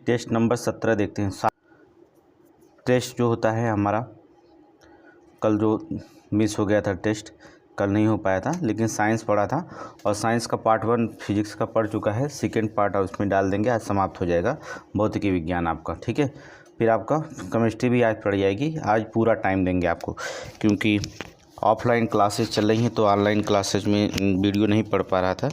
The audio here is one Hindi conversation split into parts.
टेस्ट नंबर 17 देखते हैं। टेस्ट जो होता है हमारा, कल जो मिस हो गया था टेस्ट, कल नहीं हो पाया था, लेकिन साइंस पढ़ा था और साइंस का पार्ट 1 फिजिक्स का पढ़ चुका है, सेकेंड पार्ट उसमें डाल देंगे, आज समाप्त हो जाएगा भौतिकी विज्ञान आपका, ठीक है। फिर आपका केमिस्ट्री भी आज पढ़ जाएगी, आज पूरा टाइम देंगे आपको, क्योंकि ऑफलाइन क्लासेस चल रही हैं तो ऑनलाइन क्लासेस में वीडियो नहीं पढ़ पा रहा था,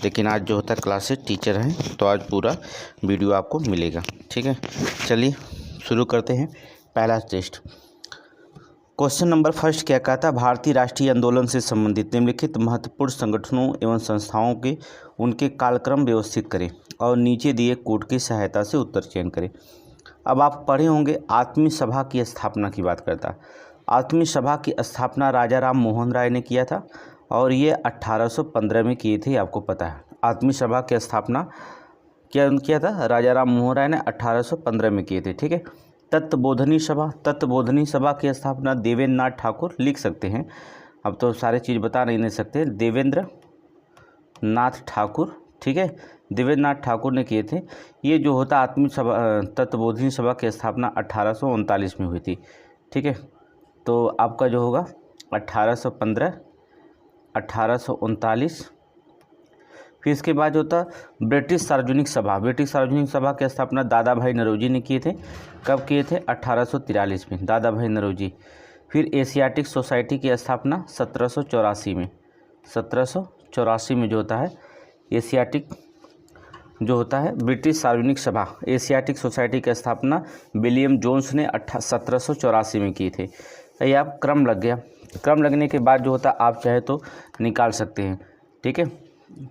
लेकिन आज जो होता है क्लासेस टीचर हैं तो आज पूरा वीडियो आपको मिलेगा, ठीक है। चलिए शुरू करते हैं पहला टेस्ट। क्वेश्चन नंबर फर्स्ट क्या कहता है, भारतीय राष्ट्रीय आंदोलन से संबंधित निम्नलिखित महत्वपूर्ण संगठनों एवं संस्थाओं के उनके कालक्रम व्यवस्थित करें और नीचे दिए कोड की सहायता से उत्तर चयन करें। अब आप पढ़े होंगे आत्मीय सभा की स्थापना की बात करता है। आत्मीय सभा की स्थापना राजा राम मोहन राय ने किया था और ये 1815 में किए थे, आपको पता है। आत्मीय सभा की स्थापना क्या किया था, राजा राम मोहन राय ने 1815 में किए थे, ठीक है। तत्वबोधनी सभा की स्थापना देवेंद्र नाथ ठाकुर, लिख सकते हैं, अब तो सारे चीज़ बता नहीं सकते, देवेंद्र नाथ ठाकुर, ठीक है, देवेंद्र नाथ ठाकुर ने किए थे। ये जो होता आत्मीय सभा तत्वबोधनी सभा की स्थापना 1839 में हुई थी, ठीक है। तो आपका जो होगा 1815, 1839। फिर इसके बाद जो होता ब्रिटिश सार्वजनिक सभा की स्थापना दादा भाई नौरोजी ने किए थे। कब किए थे, 1843 में, दादा भाई नौरोजी। फिर एशियाटिक सोसाइटी की स्थापना 1784 में, 1784 में जो होता है एशियाटिक जो होता है ब्रिटिश सार्वजनिक सभा एशियाटिक सोसाइटी की स्थापना विलियम जोन्स ने 1784 में की थे। ये आप क्रम लग गया, क्रम लगने के बाद जो होता है आप चाहे तो निकाल सकते हैं, ठीक है।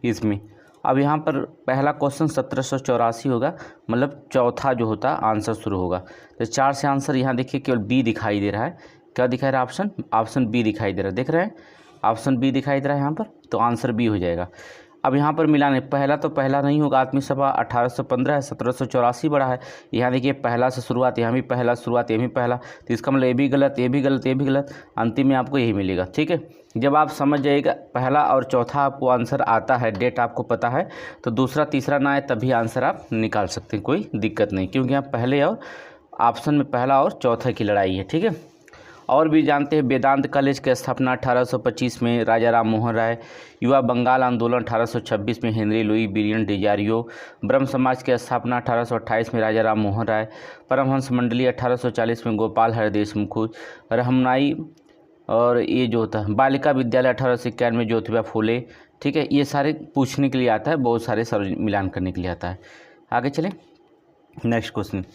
इसमें अब यहाँ पर पहला क्वेश्चन 1784 होगा, मतलब चौथा जो होता आंसर शुरू होगा। तो 4 से आंसर यहाँ देखिए केवल बी दिखाई दे रहा है। क्या दिखाई रहा है, ऑप्शन बी दिखाई दे रहा है, देख रहे हैं, ऑप्शन बी दिखाई दे रहा है यहाँ पर, तो आंसर बी हो जाएगा। अब यहाँ पर मिलाने, पहला तो पहला नहीं होगा, आत्मीय सभा 1815 है, 1784 बड़ा है। यहाँ देखिए पहला से शुरुआत, यहाँ भी पहला शुरुआत, ये भी पहला, तो इसका मतलब ये भी गलत, ये भी गलत, ये भी गलत, अंतिम में आपको यही मिलेगा, ठीक है। जब आप समझ जाइएगा पहला और चौथा आपको आंसर आता है, डेट आपको पता है, तो दूसरा तीसरा ना आए तभी आंसर आप निकाल सकते हैं, कोई दिक्कत नहीं, क्योंकि यहाँ पहले और ऑप्शन में पहला और चौथा की लड़ाई है, ठीक है। और भी जानते हैं वेदांत कॉलेज की स्थापना 1825 में राजा राम मोहन राय। युवा बंगाल आंदोलन 1826 में हेनरी लुई बिलियन डिजारियो। ब्रह्म समाज की स्थापना 1828 में राजा राम मोहन राय। परमहंस मंडली 1840 में गोपाल हरि देशमुख। रहमनाई और ये जो होता है बालिका विद्यालय 1891 में ज्योतिबा फूले, ठीक है। ये सारे पूछने के लिए आता है, बहुत सारे सर मिलान करने के लिए आता है। आगे चलें, नेक्स्ट क्वेश्चन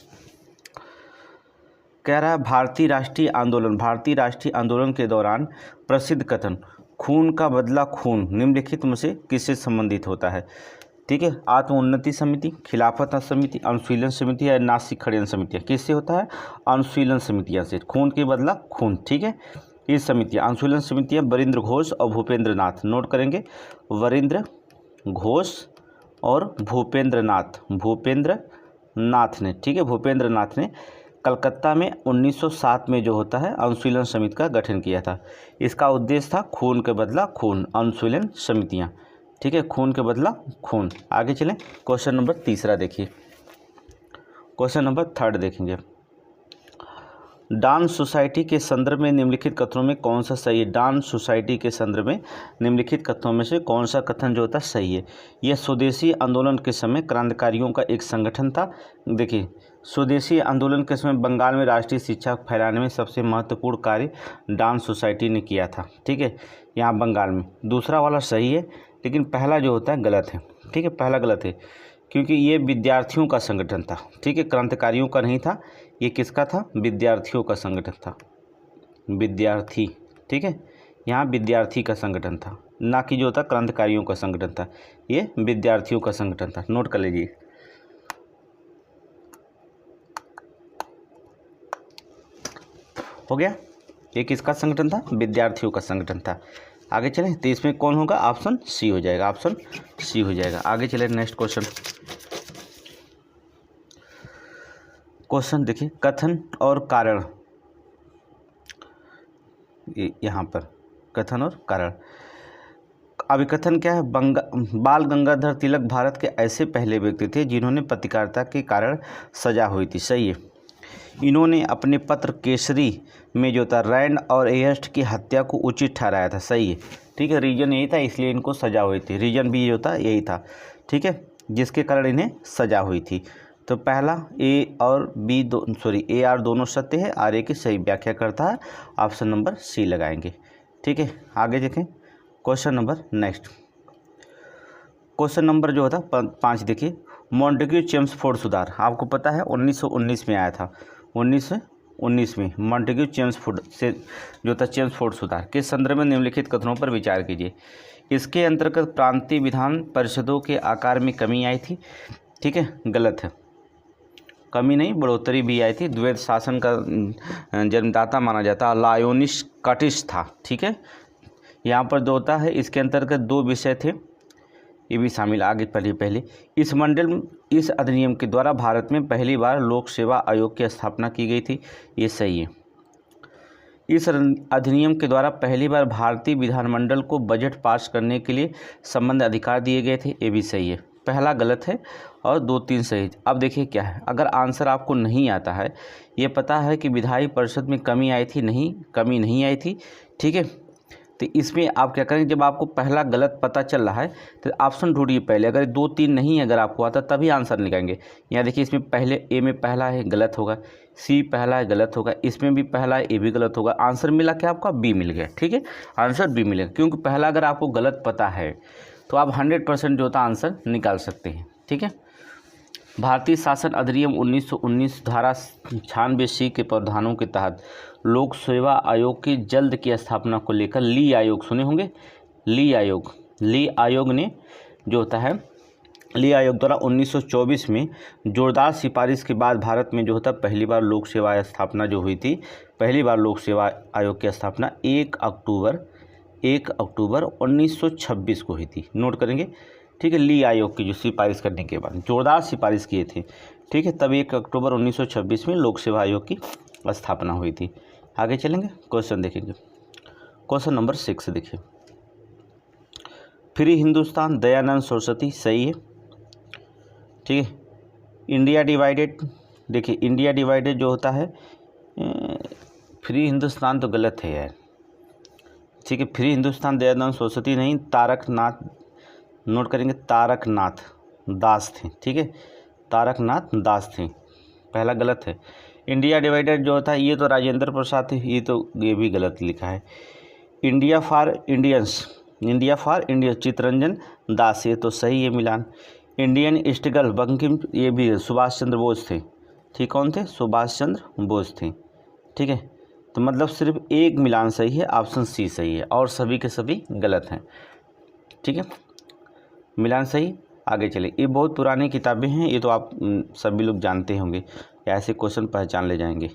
कह रहा है भारतीय राष्ट्रीय आंदोलन के दौरान प्रसिद्ध कथन खून का बदला खून निम्नलिखित में से किससे संबंधित होता है, ठीक है। आत्मोन्नति समिति, खिलाफत समिति, अनुशीलन समिति या नासिक खड़न समितियाँ, किससे होता है, अनुशीलन समितियाँ से, खून के बदला खून, ठीक है। ये समितियाँ अनुशीलन समितियाँ वरिंद्र घोष और भूपेंद्र नाथ, नोट करेंगे, वरिंद्र घोष और भूपेंद्र नाथ ने, ठीक है, भूपेंद्र नाथ ने कलकत्ता में 1907 में जो होता है अनुशीलन समिति का गठन किया था। इसका उद्देश्य था खून के बदला खून, अनुशीलन समितियां, ठीक है, खून के बदला खून। आगे चलें, क्वेश्चन नंबर तीसरा देखिए, क्वेश्चन नंबर थर्ड देखेंगे। डांस सोसाइटी के संदर्भ में निम्नलिखित कथनों में कौन सा सही है, डांस सोसाइटी के संदर्भ में निम्नलिखित कथनों में से कौन सा कथन जो होता है सही है। यह स्वदेशी आंदोलन के समय क्रांतिकारियों का एक संगठन था। देखिए स्वदेशी आंदोलन के समय बंगाल में राष्ट्रीय शिक्षा फैलाने में सबसे महत्वपूर्ण कार्य डांस सोसाइटी ने किया था, ठीक है, यहाँ बंगाल में। दूसरा वाला सही है, लेकिन पहला जो होता है गलत है, ठीक है, पहला गलत है, क्योंकि ये विद्यार्थियों का संगठन था, ठीक है, क्रांतिकारियों का नहीं था, ये किसका था, विद्यार्थियों का संगठन था, विद्यार्थी, ठीक है, यहाँ विद्यार्थी का संगठन था, ना कि जो होता क्रांतिकारियों का संगठन था, ये विद्यार्थियों का संगठन था, नोट कर लीजिए। हो गया, ये किसका संगठन था, विद्यार्थियों का संगठन था। आगे चलें, तो इसमें कौन होगा, ऑप्शन सी हो जाएगा, ऑप्शन सी हो जाएगा। आगे चलें, नेक्स्ट क्वेश्चन, क्वेश्चन देखिए, कथन और कारण, यहाँ पर कथन और कारण। अभिकथन क्या है, बाल गंगाधर तिलक भारत के ऐसे पहले व्यक्ति थे जिन्होंने पत्रकारिता के कारण सजा हुई थी। सही है। इन्होंने अपने पत्र केसरी में जो था रैंड और एयर्स्ट की हत्या को उचित ठहराया था। सही है। ठीक है, रीजन यही था, इसलिए इनको सजा हुई थी। रीजन भी जो था यही था। ठीक है, जिसके कारण इन्हें सजा हुई थी। तो पहला ए और बी ए आर दोनों सत्य है, आर ए की सही व्याख्या करता है। ऑप्शन नंबर सी लगाएंगे। ठीक है, आगे देखें question number next. Question number जो था 5 देखिए, मॉन्टेग्यू चेम्सफोर्ड सुधार आपको पता है 1919 में आया था। 1919 में मॉन्टेग्यू चेम्सफोर्ड से जो था चेम्सफोर्ड सुधार के संदर्भ में निम्नलिखित कथनों पर विचार कीजिए। इसके अंतर्गत प्रांतीय विधान परिषदों के आकार में कमी आई थी। ठीक है, गलत है, कमी नहीं बढ़ोतरी भी आई थी। द्वैत शासन का जन्मदाता माना जाता लायोनिस कटिस था। ठीक है, यहाँ पर जो होता है इसके अंतर्गत 2 विषय थे, ये भी शामिल आगे पहले इस अधिनियम के द्वारा भारत में पहली बार लोक सेवा आयोग की स्थापना की गई थी। ये सही है। इस अधिनियम के द्वारा पहली बार भारतीय विधानमंडल को बजट पास करने के लिए संबंध अधिकार दिए गए थे। ये भी सही है। पहला गलत है और 2-3 सही। अब देखिए क्या है, अगर आंसर आपको नहीं आता है, ये पता है कि विधायी परिषद में कमी आई थी, नहीं कमी नहीं आई थी। ठीक है, तो इसमें आप क्या करेंगे, जब आपको पहला गलत पता चल रहा है तो ऑप्शन ढूंढिए पहले। अगर 2-3 नहीं अगर आपको आता तभी आंसर निकालेंगे। यहाँ देखिए इसमें पहले ए में पहला है, गलत होगा। सी पहला है, गलत होगा। इसमें भी पहला है, ए भी गलत होगा। आंसर मिला क्या आपका, बी मिल गया। ठीक है, आंसर बी मिलेगा, क्योंकि पहला अगर आपको गलत पता है तो आप 100% जो होता आंसर निकाल सकते हैं। ठीक है, भारतीय शासन अधिनियम 1919 धारा 96C के प्रावधानों के तहत लोक सेवा आयोग की जल्द की स्थापना को लेकर ली आयोग सुने होंगे। ली आयोग ने जो होता है ली आयोग द्वारा 1924 में जोरदार सिफारिश के बाद भारत में जो होता पहली बार लोक सेवा स्थापना जो हुई थी, पहली बार लोक सेवा आयोग की स्थापना 1 अक्टूबर 1926 को हुई थी। नोट करेंगे। ठीक है, ली आयोग की जो सिफारिश करने के बाद जोरदार सिफारिश किए थे। ठीक है, तब 1 अक्टूबर 1926 में लोक सेवा आयोग की स्थापना हुई थी। आगे चलेंगे, क्वेश्चन देखेंगे। क्वेश्चन नंबर 6 देखिए, फ्री हिंदुस्तान दयानंद सरस्वती सही है। ठीक है, इंडिया डिवाइडेड, देखिए इंडिया डिवाइडेड जो होता है, फ्री हिंदुस्तान तो गलत है यार। ठीक है, फ्री हिंदुस्तान दयानंद सरस्वती नहीं, तारकनाथ, नोट करेंगे, तारकनाथ दास थे। ठीक है, तारकनाथ दास थे, पहला गलत है। इंडिया डिवाइडेड जो होता है ये तो राजेंद्र प्रसाद थे, ये भी गलत लिखा है। India for Indians Chittaranjan Das, ये तो सही है मिलान। इंडियन स्ट्रगल बंकिम, ये भी सुभाष चंद्र बोस थे। ठीक, कौन थे, सुभाष चंद्र बोस थे। ठीक है, तो मतलब सिर्फ एक मिलान सही है, ऑप्शन सी सही है, और सभी के सभी गलत हैं। ठीक है, मिलान सही। आगे चले, ये बहुत पुरानी किताबें हैं, ये तो आप सभी लोग जानते होंगे, ऐसे क्वेश्चन पहचान ले जाएंगे।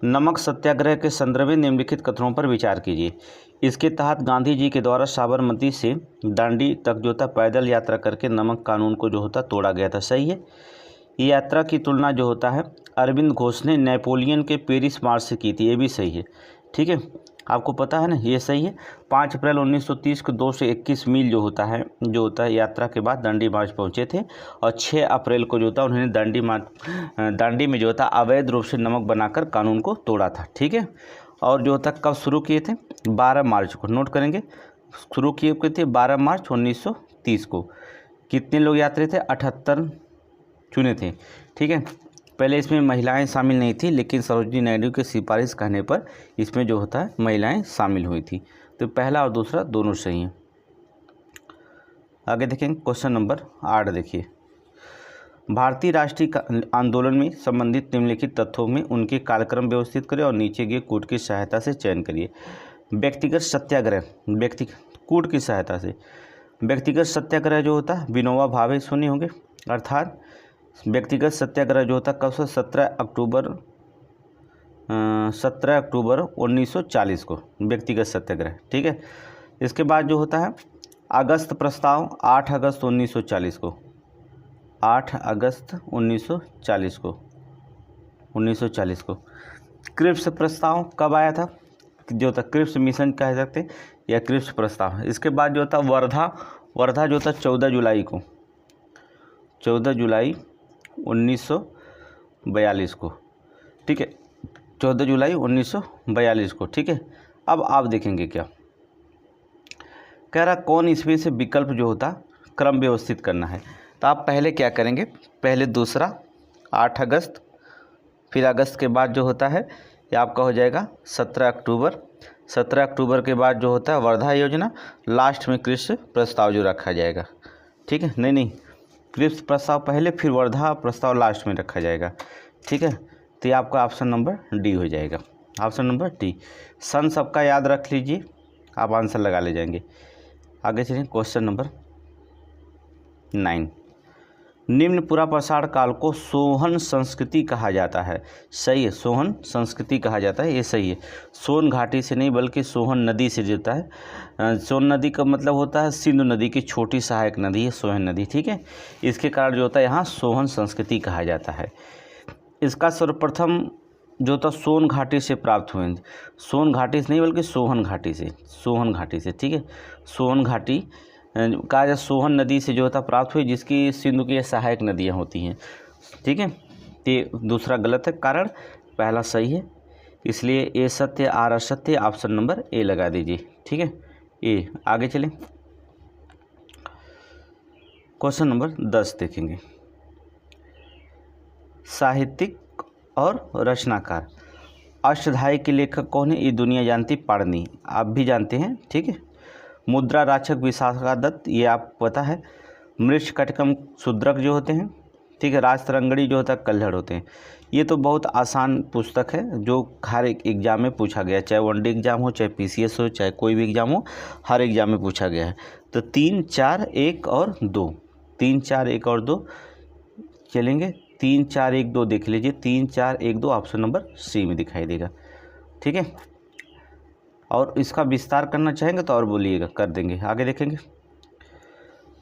नमक सत्याग्रह के संदर्भ में निम्नलिखित कथनों पर विचार कीजिए। इसके तहत गांधी जी के द्वारा साबरमती से दांडी तक जो था पैदल यात्रा करके नमक कानून को जो होता तोड़ा गया था। सही है। ये यात्रा की तुलना जो होता है अरविंद घोष ने नेपोलियन के पेरिस मार्च से की थी। ये भी सही है। ठीक है, आपको पता है ना, ये सही है। 5 अप्रैल 1930 को 2 से 21 मील जो होता है यात्रा के बाद दांडी मार्च पहुंचे थे, और 6 अप्रैल को जो था उन्होंने दांडी में जो था अवैध रूप से नमक बनाकर कानून को तोड़ा था। ठीक है, और जो था कब शुरू किए थे, 12 मार्च को। नोट करेंगे, शुरू किए थे 12 मार्च 1930 को। कितने लोग यात्री थे, 78 चुने थे। ठीक है, पहले इसमें महिलाएं शामिल नहीं थी, लेकिन सरोजिनी नायडू के सिफारिश कहने पर इसमें जो होता है महिलाएं शामिल हुई थी। तो पहला और दूसरा दोनों सही हैं। आगे देखेंगे, क्वेश्चन नंबर 8 देखिए, भारतीय राष्ट्रीय आंदोलन में संबंधित निम्नलिखित तथ्यों में उनके कार्यक्रम व्यवस्थित करें और नीचे दिए कूट की सहायता से चयन करिए। व्यक्तिगत सत्याग्रह, कूट की सहायता से व्यक्तिगत सत्याग्रह जो होता है विनोबा भावे सुने होंगे, अर्थात व्यक्तिगत सत्याग्रह जो होता कब से 17 अक्टूबर 1940 को व्यक्तिगत सत्याग्रह। ठीक है, इसके बाद जो होता है अगस्त प्रस्ताव 8 अगस्त 1940 को, 8 अगस्त 1940 को। क्रिप्स प्रस्ताव कब आया था, जो था क्रिप्स मिशन कह सकते, या क्रिप्स प्रस्ताव। इसके बाद जो था वर्धा जो था 14 जुलाई 1942 को, ठीक है, 14 जुलाई 1942 को, ठीक है। अब आप देखेंगे क्या कह रहा, कौन ईस्वी से विकल्प जो होता क्रम व्यवस्थित करना है। तो आप पहले क्या करेंगे, पहले दूसरा 8 अगस्त, फिर अगस्त के बाद जो होता है ये आपका हो जाएगा 17 अक्टूबर। 17 अक्टूबर के बाद जो होता है वर्धा योजना, लास्ट में क्रिप्स प्रस्ताव जो रखा जाएगा, ठीक है। नहीं, क्रिप्स प्रस्ताव पहले, फिर वर्धा प्रस्ताव लास्ट में रखा जाएगा, ठीक है। तो ये आपका ऑप्शन नंबर डी हो जाएगा, ऑप्शन नंबर डी। सन सबका याद रख लीजिए, आप आंसर लगा ले जाएंगे। आगे चलिए क्वेश्चन नंबर 9। निम्न पूरा प्रसार काल को सोहन संस्कृति कहा जाता है। सही है, सोहन संस्कृति कहा जाता है, ये सही है। सोन घाटी से नहीं बल्कि सोहन नदी से जुड़ता है। सोन नदी का मतलब होता है सिंधु नदी की छोटी सहायक नदी है सोहन नदी, ठीक है। इसके कारण जो होता है यहाँ सोहन संस्कृति कहा जाता है। इसका सर्वप्रथम जो था सोन घाटी से प्राप्त हुए, सोन घाटी से नहीं बल्कि सोहन घाटी से, ठीक है। सोहन घाटी का सोहन नदी से जो था प्राप्त हुई, जिसकी सिंधु की सहायक नदियाँ होती हैं, ठीक है। तो दूसरा गलत है, कारण पहला सही है, इसलिए ए सत्य आर असत्य, ऑप्शन नंबर ए लगा दीजिए, ठीक है, ए। आगे चलें क्वेश्चन नंबर 10 देखेंगे। साहित्यिक और रचनाकार अष्टधाई के लेखक कौन है, ये दुनिया जानती, पाणिनि, आप भी जानते हैं, ठीक है। मुद्रा राक्षक विशाखा दत्त, ये आप पता है। मृच्छकटिकम शूद्रक जो होते हैं, ठीक है। राजतरंगड़ी जो होता है कल्हड़ होते हैं। ये तो बहुत आसान पुस्तक है जो हर एक एग्जाम में पूछा गया है, चाहे वनडे एग्जाम हो, चाहे PCS हो, चाहे कोई भी एग्जाम हो, हर एग्जाम में पूछा गया है। तो 3, 4, 1 और 2, 3, 4, 1 और 2 चलेंगे। 3, 4, 1, 2 देख लीजिए, 3, 4, 1, 2 ऑप्शन नंबर सी में दिखाई देगा, ठीक है। और इसका विस्तार करना चाहेंगे तो और बोलिएगा, कर देंगे। आगे देखेंगे।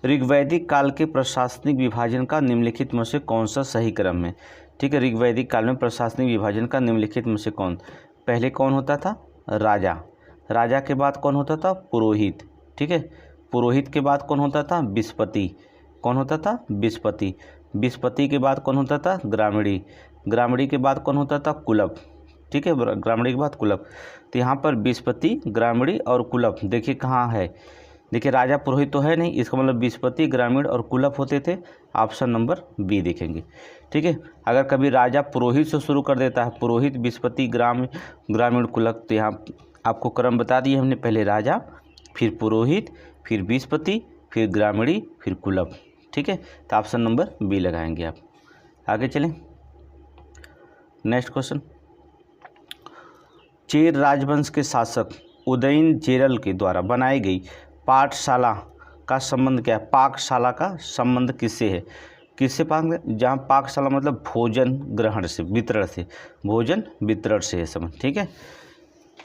ऋग्वैदिक काल के प्रशासनिक विभाजन का निम्नलिखित में से कौन सा सही क्रम है, ठीक है। ऋग्वैदिक काल में प्रशासनिक विभाजन का निम्नलिखित में से कौन, पहले कौन होता था, राजा के बाद कौन होता था, पुरोहित, ठीक है। पुरोहित के बाद कौन होता था, विस्पति, कौन होता था, विस्पति के बाद कौन होता था, ग्रामीणी के बाद कौन होता था, कुलप, ठीक है। ग्रामीणी के बाद कुलप। तो यहाँ पर विस्पति, ग्रामीणी और कुलप देखिए कहाँ है, देखिए राजा पुरोहित तो है नहीं, इसका मतलब विस्पति, ग्रामीण और कुलप होते थे, ऑप्शन नंबर बी देखेंगे, ठीक है। अगर कभी राजा पुरोहित से शुरू कर देता है, पुरोहित, विस्पति, ग्रामीण, कुलप, तो यहाँ आपको क्रम बता दिए हमने, पहले राजा, फिर पुरोहित, फिर विस्पति, फिर ग्रामीणी, फिर कुलप, ठीक है। तो ऑप्शन नंबर बी लगाएंगे आप। आगे चलें नेक्स्ट क्वेश्चन। चेर राजवंश के शासक उदयन चेरल के द्वारा बनाई गई पाठशाला का संबंध क्या है, पाकशाला का संबंध किससे है, किससे जहाँ पाकशाला मतलब भोजन ग्रहण से, वितरण से, भोजन वितरण से है संबंध, ठीक है।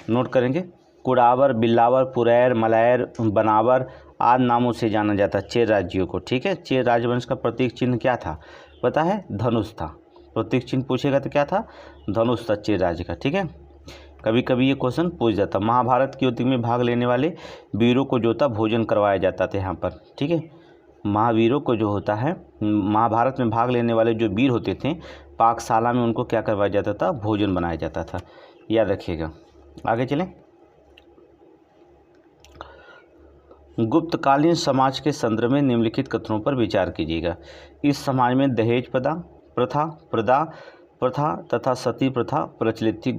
नोट करेंगे। कुड़ावर, बिल्लावर, पुरैर, मलायर, बनावर आदि नामों से जाना जाता है चेर राज्यों को, ठीक है। चेर राजवंश का प्रतीक चिन्ह क्या था, पता है, धनुष था। प्रतीक चिन्ह पूछेगा तो क्या था, धनुष था चेर राज्य का, ठीक है। कभी कभी ये क्वेश्चन पूछ जाता। महाभारत की युद्ध में भाग लेने वाले वीरों को जो था भोजन करवाया जाता था यहाँ पर, ठीक है। महावीरों को जो होता है, महाभारत में भाग लेने वाले जो वीर होते थे, पाकशाला में उनको क्या करवाया जाता था, भोजन बनाया जाता था, याद रखिएगा। आगे चलें। गुप्तकालीन समाज के संदर्भ में निम्नलिखित कथनों पर विचार कीजिएगा। इस समाज में दहेज प्रथा तथा सती प्रथा प्रचलित थी।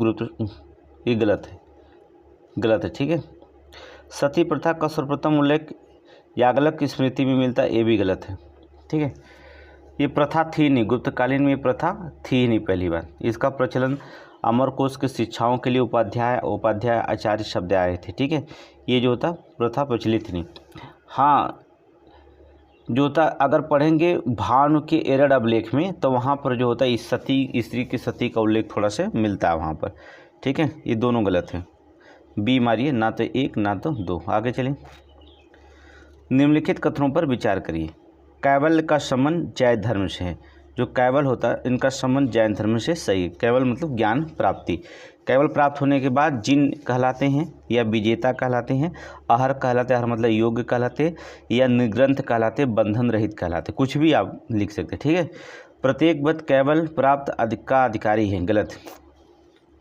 ये गलत है, ठीक है। सती प्रथा का सर्वप्रथम उल्लेख याज्ञवल्क्य की स्मृति में मिलता है, ये भी गलत है, ठीक है। ये प्रथा थी नहीं, गुप्तकालीन में ये प्रथा थी नहीं, पहली बार। इसका प्रचलन अमरकोश की शिक्षाओं के लिए उपाध्याय आचार्य शब्द आए थे, ठीक है। ये जो होता प्रथा प्रचलित नहीं। हाँ, जो होता अगर पढ़ेंगे भानु के एरड़ अभिलेख में, तो वहाँ पर जो होता है इस सती, स्त्री की सती का उल्लेख थोड़ा सा मिलता है वहाँ पर, ठीक है। ये दोनों गलत है, बी मारिए, ना तो 1 ना तो 2। आगे चलें। निम्नलिखित कथनों पर विचार करिए। कैवल्य का संबंध जैन धर्म से है। जो कैवल होता है, इनका संबंध जैन धर्म से सही है। कैवल मतलब ज्ञान प्राप्ति। केवल प्राप्त होने के बाद जिन कहलाते हैं या विजेता कहलाते हैं, अहर कहलाते हैं, अहर मतलब योग्य कहलाते हैं, या निग्रंथ कहलाते, बंधन रहित कहलाते, कुछ भी आप लिख सकते हैं। ठीक है, प्रत्येक वत केवल प्राप्त का अधिकारी है, गलत।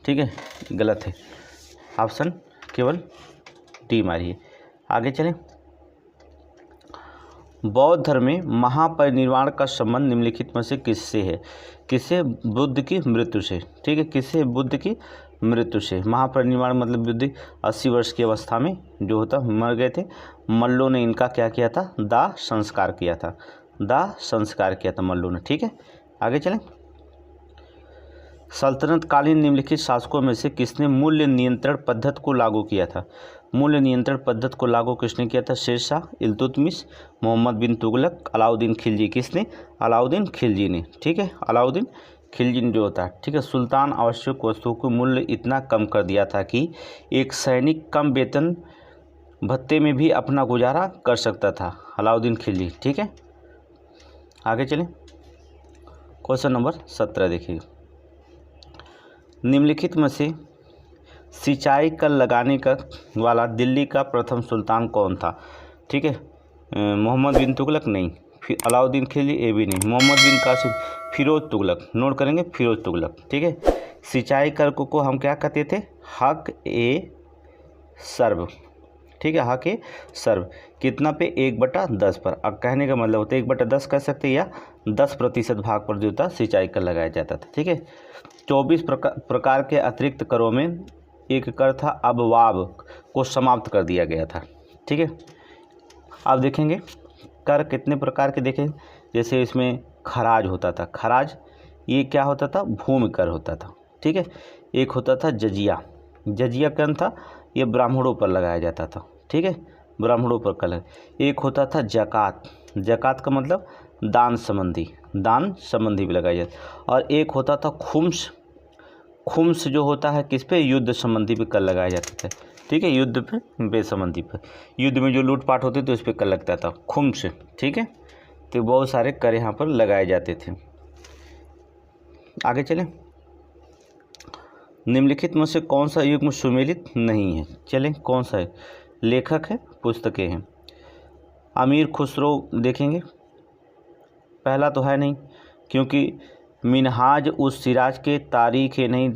ठीक है, गलत है, ऑप्शन केवल डी मारिए। आगे चलें। बौद्ध धर्म में महापरिनिर्वाण का संबंध निम्नलिखित में से किससे है? किससे? बुद्ध की मृत्यु से। ठीक है, किससे? बुद्ध की मृत्यु से। महापरिनिर्वाण मतलब बुद्ध 80 वर्ष की अवस्था में जो होता मर गए थे, मल्लों ने इनका क्या किया था? दाह संस्कार किया था, दाह संस्कार किया था मल्लों ने। ठीक है, आगे चलें। सल्तनत कालीन निम्नलिखित शासकों में से किसने मूल्य नियंत्रण पद्धति को लागू किया था? मूल्य नियंत्रण पद्धति को लागू किसने किया था? शेरशाह, इल्तुतमिश, मोहम्मद बिन तुगलक, अलाउद्दीन खिलजी। किसने? अलाउद्दीन खिलजी ने। ठीक है, अलाउद्दीन खिलजी ने जो होता है। ठीक है, सुल्तान आवश्यक वस्तुओं को मूल्य इतना कम कर दिया था कि एक सैनिक कम वेतन भत्ते में भी अपना गुजारा कर सकता था, अलाउद्दीन खिलजी। ठीक है, आगे चलें। क्वेश्चन नंबर 17 देखिए। निम्नलिखित में से सिंचाई कल लगाने का वाला दिल्ली का प्रथम सुल्तान कौन था? ठीक है, मोहम्मद बिन तुगलक नहीं, फिर अलाउद्दीन खिलजी, ये भी नहीं, मोहम्मद बिन कासिम, फिरोज तुगलक। नोट करेंगे, फिरोज तुगलक। ठीक है, सिंचाई कर को हम क्या कहते थे? हक ए सर्व। ठीक है, हक ए सर्व कितना पे? 1/10 पर। अब कहने का मतलब होता है 1/10 कह सकते हैं, या 10% भाग पर जो था सिंचाई कर लगाया जाता था। ठीक है, 24 प्रकार के अतिरिक्त करों में एक कर था अबवाब को समाप्त कर दिया गया था। ठीक है, आप देखेंगे कर कितने प्रकार के देखें, जैसे इसमें खराज होता था, खराज ये क्या होता था? भूमि कर होता था। ठीक है, एक होता था जजिया, जजिया क्या था? ये ब्राह्मणों पर लगाया जाता था। ठीक है, ब्राह्मणों पर कर। एक होता था जकात, जकात का मतलब दान संबंधी, दान संबंधी भी लगाया जाता। और एक होता था खुम्स, खुम्स जो होता है किस पे? युद्ध संबंधी भी कर लगाया जाता था। ठीक है, युद्ध पे बेसंबंधी पर, युद्ध में जो लूटपाट होती तो इस पर कर लगता था, खुम्स। ठीक है, तो बहुत सारे कर यहाँ पर लगाए जाते थे। आगे चलें। निम्नलिखित में से कौन सा युग्म सुमेलित नहीं है? चलें, कौन सा है? लेखक है, पुस्तकें हैं। अमीर खुसरो देखेंगे, पहला तो है नहीं, क्योंकि मिनहाज उस सिराज के तारीख है नहीं,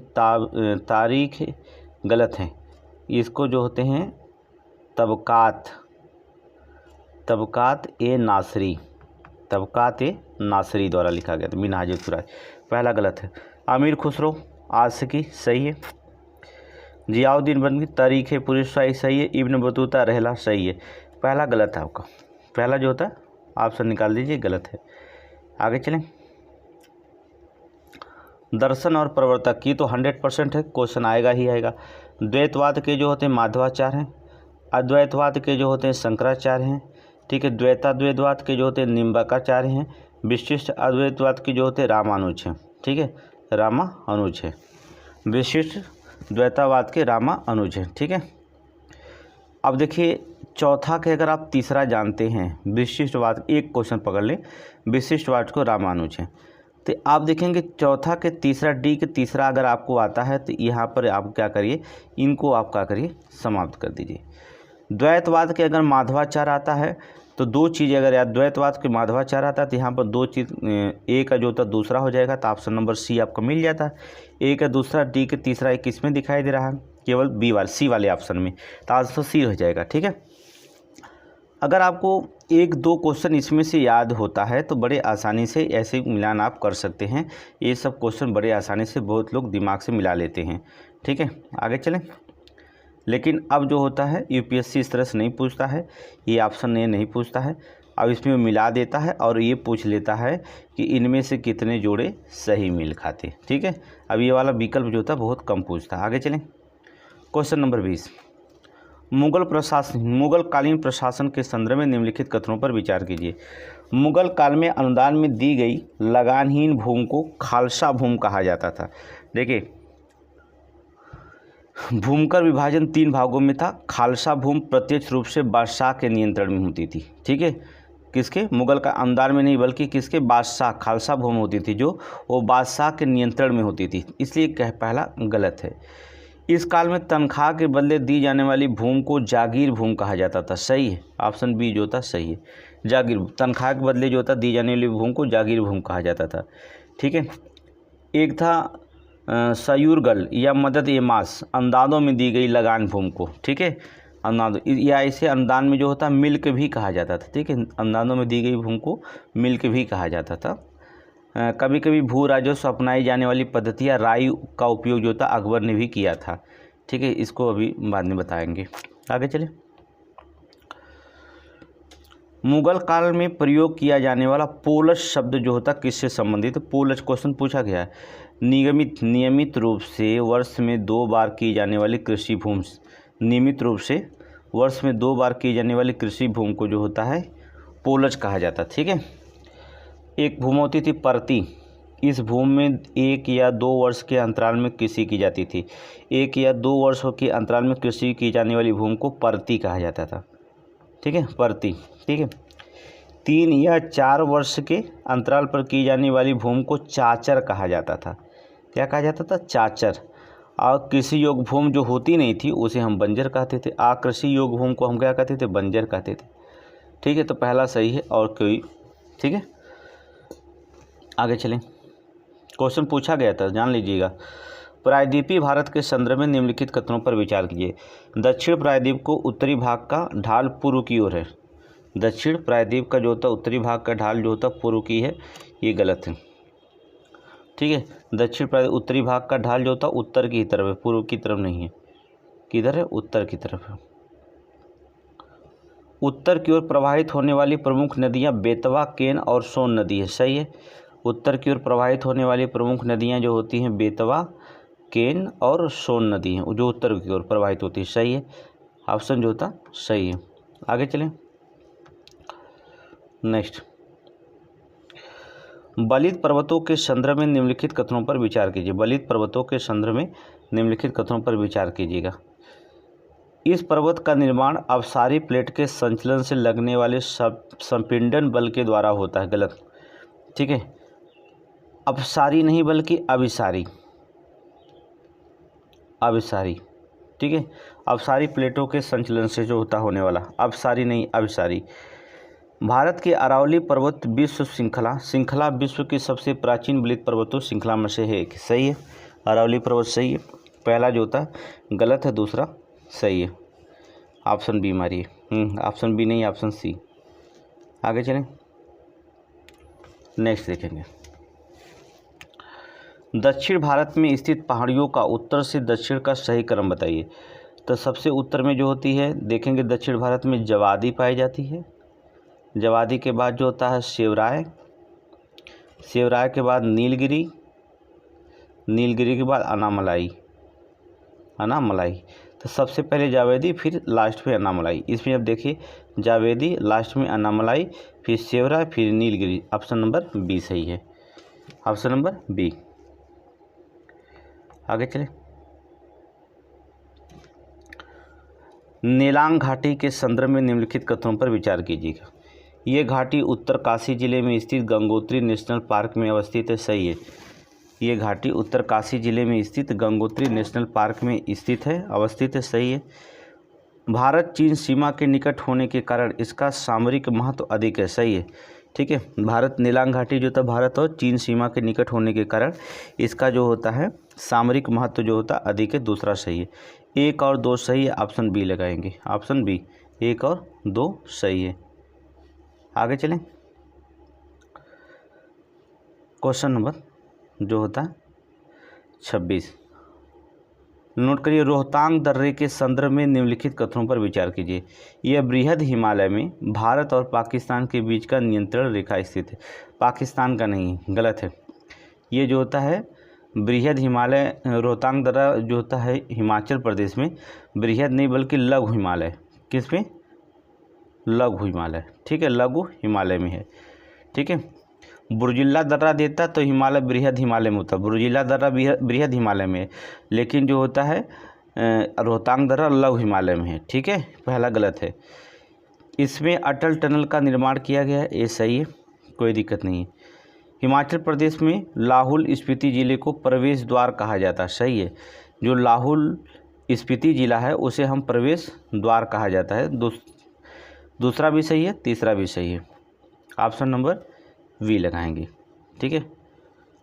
तारीख गलत है। इसको जो होते हैं तबकात, तबकात ए नासरी, तबकात ए नासरी द्वारा लिखा गया था मिनहाज उस सिराज, पहला गलत है। अमीर खुसरो आशिकी सही है। जियाउद्दीन बनगी तारीख पुरुषाई सही है। इब्न बतूता रहला सही है। पहला गलत है आपका, पहला जो होता है ऑप्शन निकाल दीजिए, गलत है। आगे चलें। दर्शन और प्रवर्तक की तो 100% है, क्वेश्चन आएगा ही आएगा। द्वैतवाद के जो होते हैं माधवाचार्य हैं, अद्वैतवाद के जो होते हैं शंकराचार्य हैं। ठीक है, द्वैताद्वैतवाद के जो होते हैं निम्बाकाचार्य हैं। विशिष्ट अद्वैतवाद के जो होते हैं रामानुज हैं। ठीक है, रामानुज है। विशिष्ट द्वैतावाद के रामानुज हैं। ठीक है, अब देखिए चौथा के अगर आप तीसरा जानते हैं विशिष्टवाद, एक क्वेश्चन पकड़ लें, विशिष्टवाद को रामानुज है, तो आप देखेंगे चौथा के तीसरा, डी के तीसरा अगर आपको आता है तो यहाँ पर आप क्या करिए, इनको आप क्या करिए, समाप्त कर दीजिए। द्वैतवाद के अगर माधवाचार्य आता है तो दो चीज़, अगर यार द्वैतवाद के माधवाचार्य आता है तो यहाँ पर दो चीज़, ए का जो होता है दूसरा हो जाएगा, तो ऑप्शन नंबर सी आपको मिल जाता है। ए का दूसरा, डी के तीसरा, एक किस में दिखाई दे रहा है? केवल बी वाले, सी वाले ऑप्शन में, तो आंसर सी हो जाएगा। ठीक है, अगर आपको एक दो क्वेश्चन इसमें से याद होता है तो बड़े आसानी से ऐसे मिलान आप कर सकते हैं। ये सब क्वेश्चन बड़े आसानी से बहुत लोग दिमाग से मिला लेते हैं। ठीक है, आगे चलें। लेकिन अब जो होता है यूपीएससी इस तरह से नहीं पूछता है, ये ऑप्शन ये नहीं पूछता है, अब इसमें मिला देता है और ये पूछ लेता है कि इनमें से कितने जोड़े सही मेल खाते। ठीक है, अब ये वाला विकल्प जो होता है बहुत कम पूछता है। आगे चलें। क्वेश्चन नंबर 20, मुगल कालीन प्रशासन के संदर्भ में निम्नलिखित कथनों पर विचार कीजिए। मुगल काल में अनुदान में दी गई लगानहीन भूमि को खालसा भूमि कहा जाता था। देखिए, भूमि का विभाजन 3 भागों में था। खालसा भूमि प्रत्यक्ष रूप से बादशाह के नियंत्रण में होती थी। ठीक है, किसके? मुगल का अनुदान में नहीं बल्कि किसके? बादशाह, खालसा भूमि होती थी जो वो बादशाह के नियंत्रण में होती थी, इसलिए पहला गलत है। इस काल में तनख्वाह के बदले दी जाने वाली भूमि को जागीर भूमि कहा जाता था। सही है, ऑप्शन बी जो था सही है, जागीर। तनख्वाह के बदले जो था दी जाने वाली भूमि को जागीर भूमि कहा जाता था। ठीक है। एक था सयूरगल या मदद ए मास, अंदाजों में दी गई लगान भूमि को। ठीक है, अंदाजों, या इसे अनुदान में जो होता मिल्क भी कहा जाता था। ठीक है, अंदाजों में दी गई भूमि को मिल्क भी कहा जाता था। कभी कभी भू राजस्व अपनाई जाने वाली पद्धतियाँ राई का उपयोग जो था अकबर ने भी किया था। ठीक है, इसको अभी बाद में बताएंगे। आगे चले। मुगल काल में प्रयोग किया जाने वाला पोलज शब्द जो होता किससे संबंधित है? पोलज क्वेश्चन पूछा गया है। नियमित रूप से वर्ष में 2 बार की जाने वाली कृषि भूमि, नियमित रूप से वर्ष में 2 बार की जाने वाली कृषि भूमि को जो होता है पोलज कहा जाता। ठीक है। एक भूमि होती थी परती, इस भूमि में 1 या 2 वर्ष के अंतराल में कृषि की जाती थी। 1 या 2 वर्षों के अंतराल में कृषि की जाने वाली भूमि को परती कहा जाता था। ठीक है, परती। ठीक है। 3 या 4 वर्ष के अंतराल पर की जाने वाली भूमि को चाचर कहा जाता था। क्या कहा जाता था? चाचर। और कृषि योग्य भूमि जो होती नहीं थी उसे हम बंजर कहते थे। कृषि योग्य भूमि को हम क्या कहते थे? बंजर कहते थे। ठीक है, तो पहला सही है और कोई। ठीक है, आगे चलें। क्वेश्चन पूछा गया था, जान लीजिएगा। प्रायद्वीपीय भारत के संदर्भ में निम्नलिखित कथनों पर विचार कीजिए। दक्षिण प्रायद्वीप को उत्तरी भाग का ढाल पूर्व की ओर है। दक्षिण प्रायद्वीप का जो होता उत्तरी भाग का ढाल जो होता पूर्व की है, ये गलत है। ठीक है, दक्षिण प्रायद्वीप उत्तरी भाग का ढाल जो होता उत्तर की तरफ है, पूर्व की तरफ नहीं है। किधर है? उत्तर की तरफ है। उत्तर की ओर प्रवाहित होने वाली प्रमुख नदियाँ बेतवा, केन और सोन नदी है। सही है। उत्तर की ओर प्रवाहित होने वाली प्रमुख नदियाँ जो होती हैं बेतवा, केन और सोन नदी हैं, जो उत्तर की ओर प्रवाहित होती है। सही है, ऑप्शन जो होता सही है। आगे चलें। नेक्स्ट, बलित पर्वतों के संदर्भ में निम्नलिखित कथनों पर विचार कीजिए। बलित पर्वतों के संदर्भ में निम्नलिखित कथनों पर विचार कीजिएगा। इस पर्वत का निर्माण अवसारी प्लेट के संचलन से लगने वाले संपीड़न बल के द्वारा होता है। गलत। ठीक है, अपसारी नहीं बल्कि अभिसारी, अभिसारी। ठीक है, अवसारी प्लेटों के संचलन से जो होता होने वाला, अवसारी नहीं अभिसारी। भारत के अरावली पर्वत विश्व श्रृंखला विश्व की सबसे प्राचीन बलित पर्वतों श्रृंखला में से है। सही है, अरावली पर्वत सही है। पहला जो होता गलत है, दूसरा सही है। ऑप्शन बी मारिए। ऑप्शन बी नहीं, ऑप्शन सी। आगे चलें। नेक्स्ट देखेंगे। दक्षिण भारत में स्थित पहाड़ियों का उत्तर से दक्षिण का सही क्रम बताइए। तो सबसे उत्तर में जो होती है देखेंगे दक्षिण भारत में जवादी पाई जाती है। जवादी के बाद जो होता है शिवराय, शिवराय के बाद नीलगिरी, नीलगिरी के बाद अनामलाई, अनामलाई। तो सबसे पहले जावेदी, फिर लास्ट में अनामलाई। इसमें अब देखिए जावेदी, लास्ट में अनामलाई, फिर शिवराय, फिर नीलगिरी। ऑप्शन नंबर बी सही है, ऑप्शन नंबर बी। आगे चले। नेलांग घाटी के संदर्भ में निम्नलिखित कथनों पर विचार कीजिएगा। ये घाटी उत्तरकाशी जिले में स्थित गंगोत्री नेशनल पार्क में अवस्थित है। सही है, ये घाटी उत्तरकाशी जिले में स्थित गंगोत्री नेशनल पार्क में स्थित है, अवस्थित है। सही है। भारत चीन सीमा के निकट होने के कारण इसका सामरिक महत्व अधिक है। सही है। ठीक है, भारत नेलांग घाटी जो था भारत और चीन सीमा के निकट होने के कारण इसका जो होता है सामरिक महत्व जो होता अधिक है। दूसरा सही है। 1 और 2 सही है, ऑप्शन बी लगाएंगे। ऑप्शन बी, 1 और 2 सही है। आगे चलें। क्वेश्चन नंबर जो होता है 26 नोट करिए। रोहतांग दर्रे के संदर्भ में निम्नलिखित कथनों पर विचार कीजिए। यह बृहद हिमालय में भारत और पाकिस्तान के बीच का नियंत्रण रेखा स्थित है। पाकिस्तान का नहीं, गलत है। ये जो होता है बृहद हिमालय, रोहतांग दर्रा जो होता है हिमाचल प्रदेश में, बृहद नहीं बल्कि लघु हिमालय। किस में? लघु हिमालय। ठीक है, लघु हिमालय में है। ठीक है, बुर्जिल्ला दर्रा देता तो हिमालय बृहद हिमालय में होता, बुर्जिल्ला दर्रा बृहद हिमालय में है, लेकिन जो होता है रोहतांग दर्रा लघु हिमालय में है। ठीक है, पहला गलत है। इसमें अटल टनल का निर्माण किया गया है, ये सही है, कोई दिक्कत नहीं है। हिमाचल प्रदेश में लाहौल स्पीति जिले को प्रवेश द्वार कहा जाता है। सही है, जो लाहौल स्पीति जिला है उसे हम प्रवेश द्वार कहा जाता है। दूसरा भी सही है, तीसरा भी सही है। ऑप्शन नंबर वी लगाएंगे। ठीक है,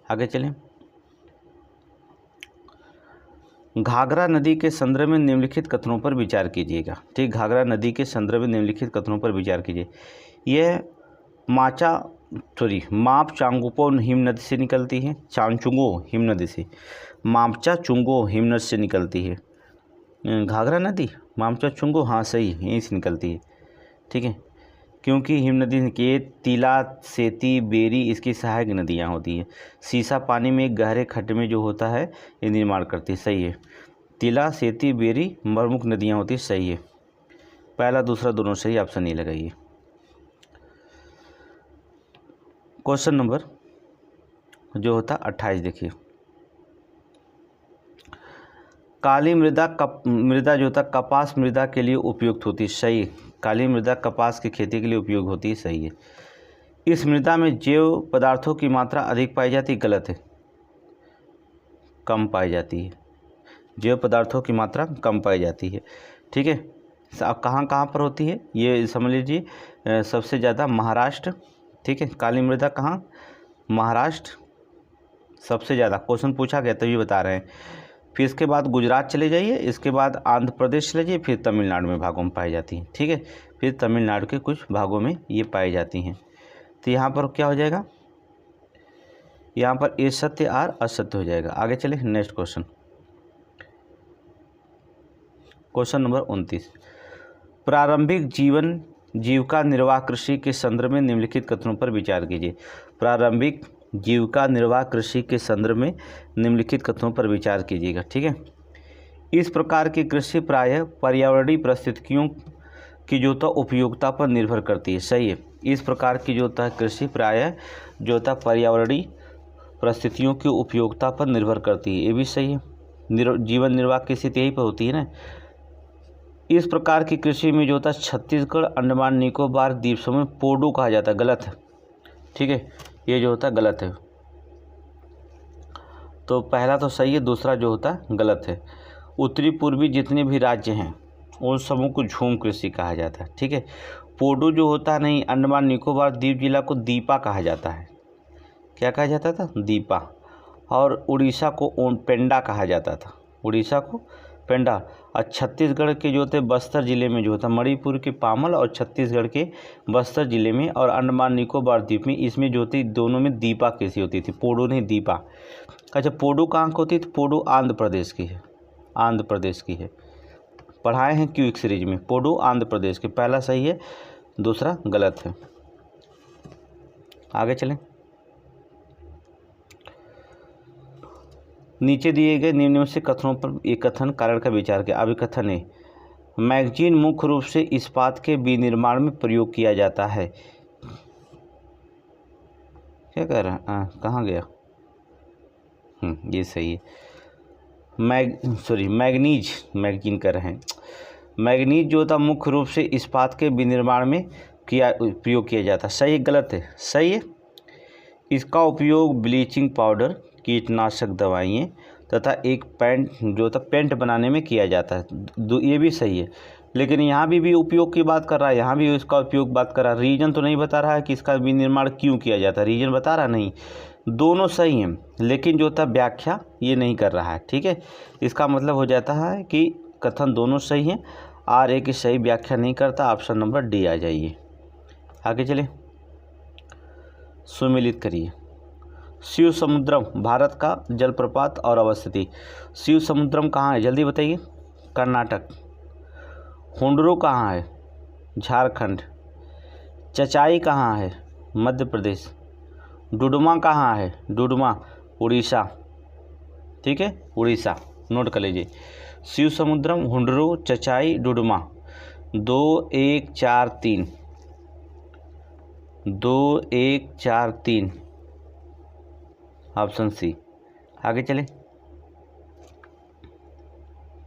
आगे चलें। घाघरा नदी के संदर्भ में निम्नलिखित कथनों पर विचार कीजिएगा। ठीक, घाघरा नदी के संदर्भ में निम्नलिखित कथनों पर विचार कीजिए। यह माप चांगुपो हिम नदी से निकलती है, चांचुंगो हिम नदी से, मापचा चुंगो हिम नदी से निकलती है। घाघरा नदी मापचा चुंगो, हाँ सही, यहीं से निकलती है। ठीक है, क्योंकि हिम नदी के तिला, सेती, बेरी इसकी सहायक नदियाँ होती हैं। सीसा पानी में गहरे खड्डे में जो होता है ये निर्माण करती है। सही है, तिला, सेती, बेरी प्रमुख नदियाँ होती है। सही है, पहला दूसरा दोनों सही, ऑप्शन नहीं लगाइए। क्वेश्चन नंबर जो होता 28 देखिए। काली मृदा जो होता कपास मृदा के लिए उपयुक्त होती है। सही, काली मृदा कपास की खेती के लिए उपयोग होती है। सही है। इस मृदा में जैव पदार्थों की मात्रा अधिक पाई जाती है। गलत है, कम पाई जाती है। जैव पदार्थों की मात्रा कम पाई जाती है। ठीक है, कहाँ कहाँ पर होती है ये समझ लीजिए। सबसे ज़्यादा महाराष्ट्र। ठीक है, काली मृदा कहाँ, महाराष्ट्र सबसे ज़्यादा क्वेश्चन पूछा गया तभी बता रहे हैं। फिर इसके बाद गुजरात चले जाइए, इसके बाद आंध्र प्रदेश चले जाइए, फिर तमिलनाडु में भागों में पाई जाती हैं। ठीक है, फिर तमिलनाडु के कुछ भागों में ये पाई जाती हैं। तो यहाँ पर क्या हो जाएगा, यहाँ पर ए सत्य आर असत्य हो जाएगा। आगे चले नेक्स्ट क्वेश्चन, क्वेश्चन नंबर 29। प्रारंभिक जीविका निर्वाह कृषि के संदर्भ में निम्नलिखित कथनों पर विचार कीजिए। प्रारंभिक जीविका निर्वाह कृषि के संदर्भ में निम्नलिखित कथनों पर विचार कीजिएगा। ठीक है, इस प्रकार की कृषि प्रायः पर्यावरणीय परिस्थितियों की जो होता उपयोगिता पर निर्भर करती है। सही है, इस प्रकार की जो होता है कृषि प्रायः जो होता पर्यावरणीय परिस्थितियों की उपयोगिता पर निर्भर करती है। ये भी सही है, जीवन निर्वाह की स्थिति यही पर होती है ना। इस प्रकार की कृषि में जो होता है छत्तीसगढ़, अंडमान निकोबार द्वीप समूह पोडू कहा जाता है। गलत है। ठीक है, ये जो होता है गलत है। तो पहला तो सही है, दूसरा जो होता है गलत है। उत्तरी पूर्वी जितने भी राज्य हैं उन समूह को झूम कृषि कहा जाता है। ठीक है, पोडू जो होता है नहीं, अंडमान निकोबार द्वीप जिला को दीपा कहा जाता है। क्या कहा जाता था, दीपा। और उड़ीसा को पेंडा कहा जाता था, उड़ीसा को पेंडा। और छत्तीसगढ़ के जो थे बस्तर ज़िले में जो होता, मणिपुर के पामल और छत्तीसगढ़ के बस्तर ज़िले में और अंडमान निकोबार द्वीप में, इसमें जो थी दोनों में दीपा कृषि होती थी, पोडू नहीं दीपा। अच्छा, पोडू कहाँ की होती थी, पोडू आंध्र प्रदेश की है, आंध्र प्रदेश की है। पढ़ाए हैं क्विक सीरीज में, पोडू आंध्र प्रदेश के। पहला सही है, दूसरा गलत है। आगे चलें, नीचे दिए गए निम्न में से कथनों पर एक कथन कारण का विचार किया। अभिकथन है, मैगजीन मुख्य रूप से इस्पात के विनिर्माण में प्रयोग किया जाता है। क्या कह रहा है, कहाँ गया, ये सही है। मैग्नीज मैगजीन कर रहे हैं। मैग्नीज जो था मुख्य रूप से इस्पात के विनिर्माण में प्रयोग किया जाता है। सही गलत है, सही है। इसका उपयोग ब्लीचिंग पाउडर, कीटनाशक दवाइयाँ तथा एक पेंट बनाने में किया जाता है। ये भी सही है, लेकिन यहाँ भी उपयोग की बात कर रहा है, यहाँ भी इसका उपयोग बात कर रहा है। रीजन तो नहीं बता रहा है कि इसका विनिर्माण क्यों किया जाता है, रीजन बता रहा नहीं। दोनों सही हैं, लेकिन जो था व्याख्या ये नहीं कर रहा है। ठीक है, इसका मतलब हो जाता है कि कथन दोनों सही हैं और एक सही व्याख्या नहीं करता। ऑप्शन नंबर डी आ जाइए। आगे चले, सुमिलित करिए। शिव समुद्रम भारत का जलप्रपात और अवस्थिति। शिव समुद्रम कहाँ है, जल्दी बताइए। कर्नाटक। हुंडरू कहाँ है, झारखंड। चचाई कहाँ है, मध्य प्रदेश। डुडुमा कहाँ है, डुडुमा उड़ीसा। ठीक है, उड़ीसा नोट कर लीजिए। शिव समुद्रम, हुंडरू, चचाई, डुडुमा। 2 1 4 3 2 1 4 3 option C. आगे चलें,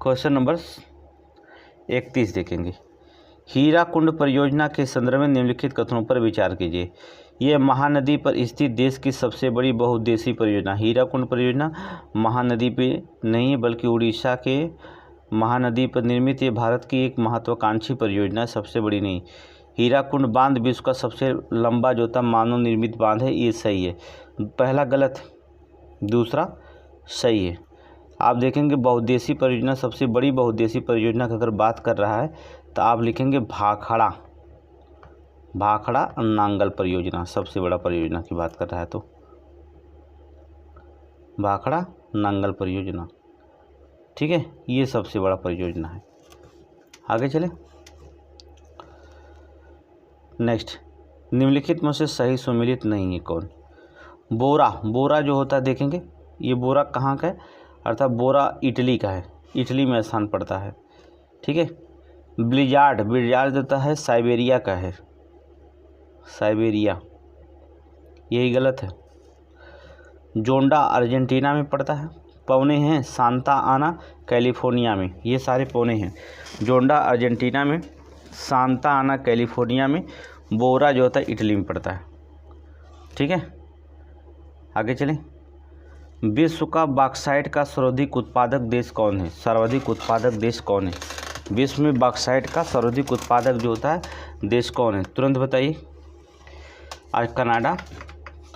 क्वेश्चन नंबर 31 देखेंगे। हीराकुंड परियोजना के संदर्भ में निम्नलिखित कथनों पर विचार कीजिए। यह महानदी पर स्थित देश की सबसे बड़ी बहुउद्देशीय परियोजना। हीराकुंड परियोजना महानदी पे नहीं बल्कि उड़ीसा के महानदी पर निर्मित ये भारत की एक महत्वाकांक्षी परियोजना है, सबसे बड़ी नहीं। हीराकुंड बांध विश्व का सबसे लंबा जो था मानव निर्मित बांध है, ये सही है। पहला गलत, दूसरा सही है। आप देखेंगे बहुउद्देशीय परियोजना, सबसे बड़ी बहुउद्देशीय परियोजना की अगर बात कर रहा है तो आप लिखेंगे भाखड़ा नांगल परियोजना, सबसे बड़ा परियोजना की बात कर रहा है तो भाखड़ा नांगल परियोजना, ठीक है, ये सबसे बड़ा परियोजना है। आगे चले। नेक्स्ट, निम्नलिखित में से सही सुमेलित नहीं है कौन? बोरा जो होता है देखेंगे, ये बोरा कहाँ का है, अर्थात बोरा इटली का है, इटली में स्थान पड़ता है, ठीक है। ब्लिजार्ड होता है साइबेरिया का है, साइबेरिया, यही गलत है। जोंडा अर्जेंटीना में पड़ता है। पौने हैं सांता आना कैलिफोर्निया में, ये सारे पौने हैं। जोंडा अर्जेंटीना में, सांता आना कैलिफोर्निया में, बोरा जो होता है इटली में पड़ता है, ठीक है। आगे चलें। विश्व का बॉक्साइट का सर्वाधिक उत्पादक देश कौन है? सर्वाधिक उत्पादक देश कौन है? विश्व में बॉक्साइट का सर्वाधिक उत्पादक जो होता है देश कौन है? तुरंत बताइए। आज कनाडा,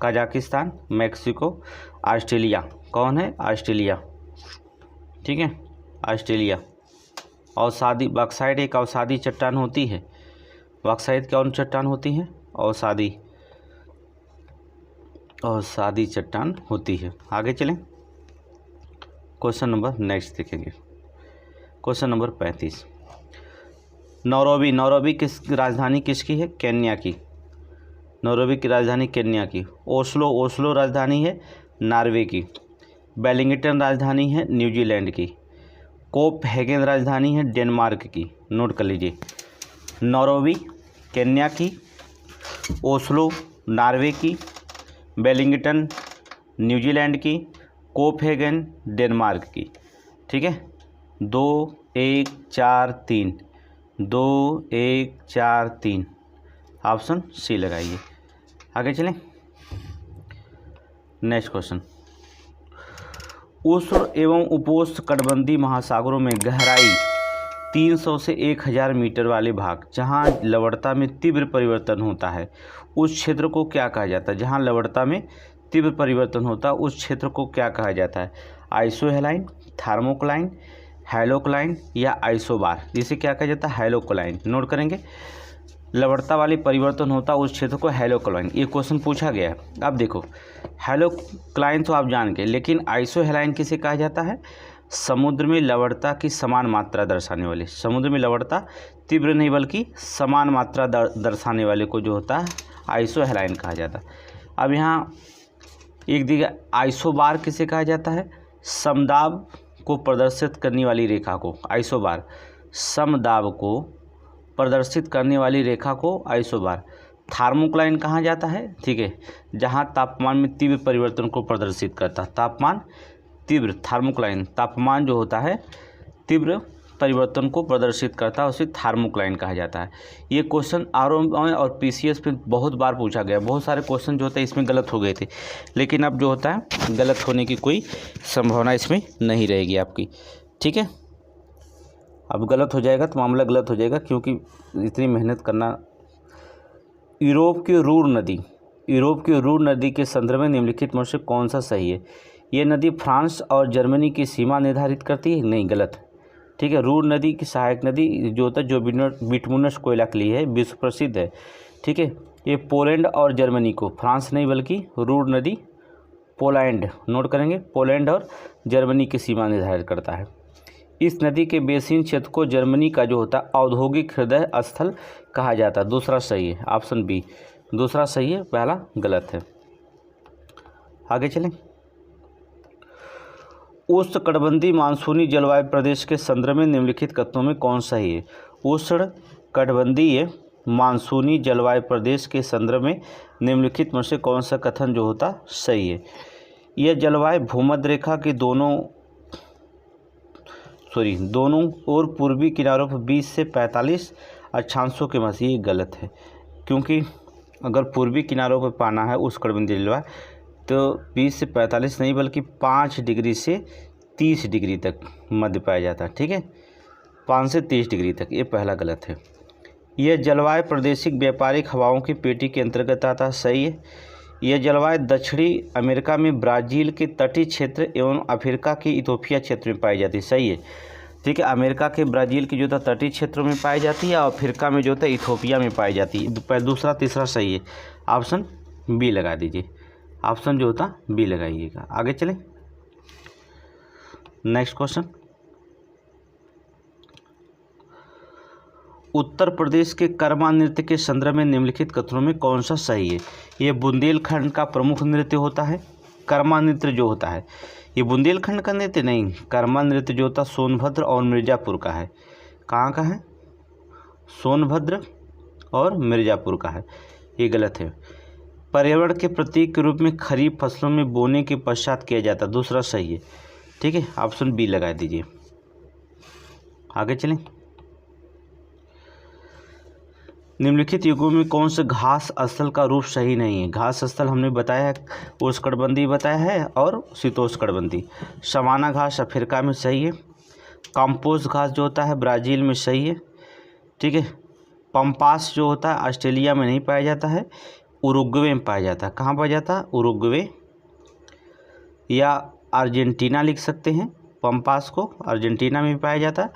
कजाकिस्तान, मैक्सिको, ऑस्ट्रेलिया। कौन है? ऑस्ट्रेलिया, ठीक है, ऑस्ट्रेलिया। अवसादी, बॉक्साइट एक अवसादी चट्टान होती है। बॉक्साइट कौन चट्टान होती है? अवसादी चट्टान होती है। आगे चलें। क्वेश्चन नंबर नेक्स्ट देखेंगे, क्वेश्चन नंबर 35। नौरोबी किस राजधानी किसकी है? केन्या की। नौरोबी की राजधानी केन्या की। ओस्लो राजधानी है नॉर्वे की। वेलिंगटन राजधानी है न्यूजीलैंड की। कोपहेगन राजधानी है डेनमार्क की। नोट कर लीजिए। नौरोबी केन्या की, ओस्लो नॉर्वे की, वेलिंगटन न्यूजीलैंड की, कोपहेगन डेनमार्क की, ठीक है। 2 1 4 3, 2 1 4 3, ऑप्शन सी लगाइए। आगे चलें। Next question. उष्ण एवं उपोष्ण कटिबंधीय महासागरों में गहराई 300 से 1000 मीटर वाले भाग जहां लवणता में तीव्र परिवर्तन होता है, उस क्षेत्र को क्या कहा जाता है? जहां लवणता में तीव्र परिवर्तन होता है उस क्षेत्र को क्या कहा जाता है? आइसोहेलाइन, थर्मोक्लाइन, हैलोक्लाइन या आइसोबार। जिसे क्या कहा जाता है? हैलोक्लाइन। नोट करेंगे। लवणता वाली परिवर्तन होता है उस क्षेत्र को हैलोक्लाइन। ये क्वेश्चन पूछा गया है। अब देखो, हैलोक्लाइन तो आप जान गए, लेकिन आइसोहेलाइन किसे कहा जाता है? समुद्र में लवणता की समान मात्रा दर्शाने वाले, समुद्र में लवणता तीव्र नहीं बल्कि समान मात्रा दर्शाने वाले को जो होता है आइसोहेलाइन कहा जाता है। अब यहाँ एक जगह आइसोबार किसे कहा जाता है? समदाब को प्रदर्शित करने वाली रेखा को आइसोबार, समदाब को प्रदर्शित करने वाली रेखा को आइसोबार। थर्मोक्लाइन कहाँ जाता है? ठीक है, जहाँ तापमान में तीव्र परिवर्तन को प्रदर्शित करता है। तापमान तीव्र, थर्मोक्लाइन, तापमान जो होता है तीव्र परिवर्तन को प्रदर्शित करता है, उसे थर्मोक्लाइन कहा जाता है। ये क्वेश्चन आरओ और पीसीएस पे बहुत बार पूछा गया। बहुत सारे क्वेश्चन जो होते हैं इसमें गलत हो गए थे, लेकिन अब जो होता है गलत होने की कोई संभावना इसमें नहीं रहेगी आपकी, ठीक है। अब गलत हो जाएगा तो मामला गलत हो जाएगा, क्योंकि इतनी मेहनत करना। यूरोप की रूर नदी के संदर्भ में निम्नलिखित में से कौन सा सही है? ये नदी फ्रांस और जर्मनी की सीमा निर्धारित करती है? नहीं, गलत, ठीक है। रूर नदी की सहायक नदी जो होता है जो बिटमुनस कोयला के लिए है, विश्व प्रसिद्ध है, ठीक है। ये पोलैंड और जर्मनी को, फ्रांस नहीं बल्कि रूर नदी पोलैंड, नोट करेंगे, पोलैंड और जर्मनी की सीमा निर्धारित करता है। इस नदी के बेसिन क्षेत्र को जर्मनी का जो होता है औद्योगिक हृदय स्थल कहा जाता है। दूसरा सही है, ऑप्शन बी, दूसरा सही है, पहला गलत है। आगे चलें। उष्ण कटिबंधीय मानसूनी जलवायु प्रदेश के संदर्भ में निम्नलिखित कथनों में कौन सही है? उष्ण कटिबंधीय मानसूनी जलवायु प्रदेश के संदर्भ में निम्नलिखित में से कौन सा कथन जो होता सही है? यह जलवायु भूमध्य रेखा के दोनों और पूर्वी किनारों पर 20 से 45 अक्षांशों के मध्य। ये गलत है, क्योंकि अगर पूर्वी किनारों पर पाना है उस कटिबंधीय जलवायु तो 20 से 45 नहीं बल्कि 5 डिग्री से 30 डिग्री तक मध्य पाया जाता है, ठीक है। 5 से 30 डिग्री तक, ये पहला गलत है। यह जलवायु प्रादेशिक व्यापारिक हवाओं की पेटी के अंतर्गत आता है, सही है। यह जलवायु दक्षिणी अमेरिका में ब्राज़ील के तटीय क्षेत्र एवं अफ्रीका के इथोपिया क्षेत्र में पाई जाती है, सही है। ठीक है, अमेरिका के ब्राज़ील की जो था तटीय क्षेत्रों में पाई जाती है और अफ्रीका में जो था इथोपिया में पाई जाती है। दूसरा तीसरा सही है, ऑप्शन बी लगा दीजिए, ऑप्शन जो होता बी लगाइएगा। आगे चलें, नेक्स्ट क्वेश्चन। उत्तर प्रदेश के कर्मा नृत्य के संदर्भ में निम्नलिखित कथनों में कौन सा सही है? ये बुंदेलखंड का प्रमुख नृत्य होता है। कर्मा नृत्य जो होता है ये बुंदेलखंड का नृत्य नहीं, कर्मा नृत्य जो होता सोनभद्र और मिर्ज़ापुर का है। कहाँ का है? सोनभद्र और मिर्ज़ापुर का है, ये गलत है। पर्यावरण के प्रतीक के रूप में खरीफ फसलों में बोने के पश्चात किया जाता, दूसरा सही है। ठीक है, ऑप्शन बी लगा दीजिए। आगे चलें, निम्नलिखित युगों में कौन से घास स्थल का रूप सही नहीं है? घास स्थल हमने बताया है, उष्णकटिबंधीय बताया है और शीतोष्णकटिबंधीय। सवाना घास अफ्रीका में सही है। कंपोस्ट घास जो होता है ब्राज़ील में सही है। ठीक है, पंपास जो होता है ऑस्ट्रेलिया में नहीं पाया जाता है, उरुग्वे में पाया जाता है। कहाँ पाया जाता है? उरुग्वे या अर्जेंटीना लिख सकते हैं। पंपास को अर्जेंटीना में भी पाया जाता है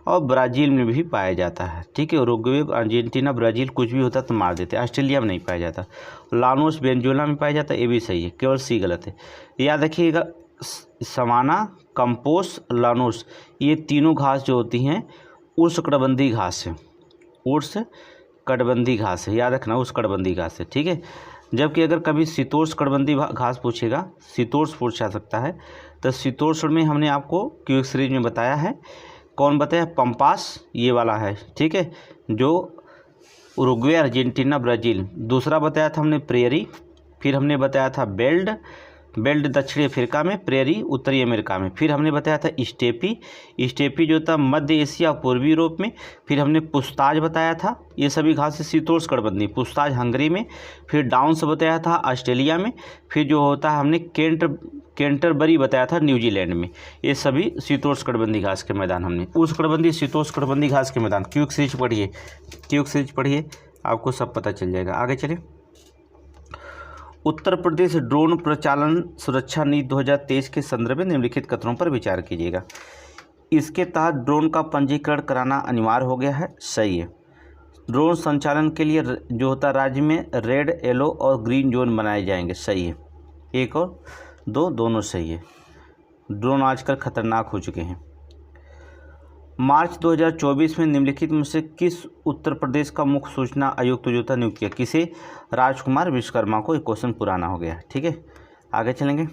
और ब्राज़ील में भी पाया जाता है। ठीक है, उरुग्वे, अर्जेंटीना, ब्राज़ील कुछ भी होता तो मार देते। ऑस्ट्रेलिया में नहीं पाया जाता। लानोस वेनेजुएला में पाया जाता है, ये भी सही है, केवल सी गलत है। याद रखिएगा, सवाना, कंपोस्ट, लानोस ये तीनों घास जो होती हैं उष्णकटिबंधीय घास है, उष्णकटिबंधीय घास है, याद रखना उष्णकटिबंधीय घास है। ठीक है, जबकि अगर कभी शीतोष्णकटिबंधीय घास पूछेगा, शीतोष्ण पूछा सकता है, तो शीतोष्ण में हमने आपको क्विक सीरीज में बताया है। कौन बताया? पंपास, ये वाला है। ठीक है, जो उरुग्वे, अर्जेंटीना, ब्राज़ील। दूसरा बताया था हमने प्रेयरी, फिर हमने बताया था बेल्ट दक्षिणी अफ्रीका में, प्रेयरी उत्तरी अमेरिका में। फिर हमने बताया था स्टेपी जो था मध्य एशिया और पूर्वी यूरोप में। फिर हमने पुस्ताज बताया था, ये सभी घास शीतोष्णकटिबंधीय, पुस्ताज हंगरी में। फिर डाउन्स बताया था ऑस्ट्रेलिया में। फिर जो होता है हमने कैंटरबरी बताया था न्यूजीलैंड में। ये सभी शीतोष्णकटिबंधीय घास के मैदान हमने, उष्णकटिबंधीय शीतोष्णकटिबंधीय घास के मैदान। क्विक सीरीज पढ़िए, आपको सब पता चल जाएगा। आगे चलिए, उत्तर प्रदेश ड्रोन प्रचालन सुरक्षा नीति 2023 के संदर्भ में निम्नलिखित कथनों पर विचार कीजिएगा। इसके तहत ड्रोन का पंजीकरण कराना अनिवार्य हो गया है, सही है। ड्रोन संचालन के लिए जो होता राज्य में रेड, येलो और ग्रीन जोन बनाए जाएंगे, सही है। 1 और 2 दोनों सही है। ड्रोन आजकल खतरनाक हो चुके हैं। मार्च 2024 में निम्नलिखित में से किस उत्तर प्रदेश का मुख्य सूचना आयुक्त जो था नियुक्त किया? किसे? राजकुमार विश्वकर्मा को। एक क्वेश्चन पुराना हो गया। ठीक है, आगे चलेंगे।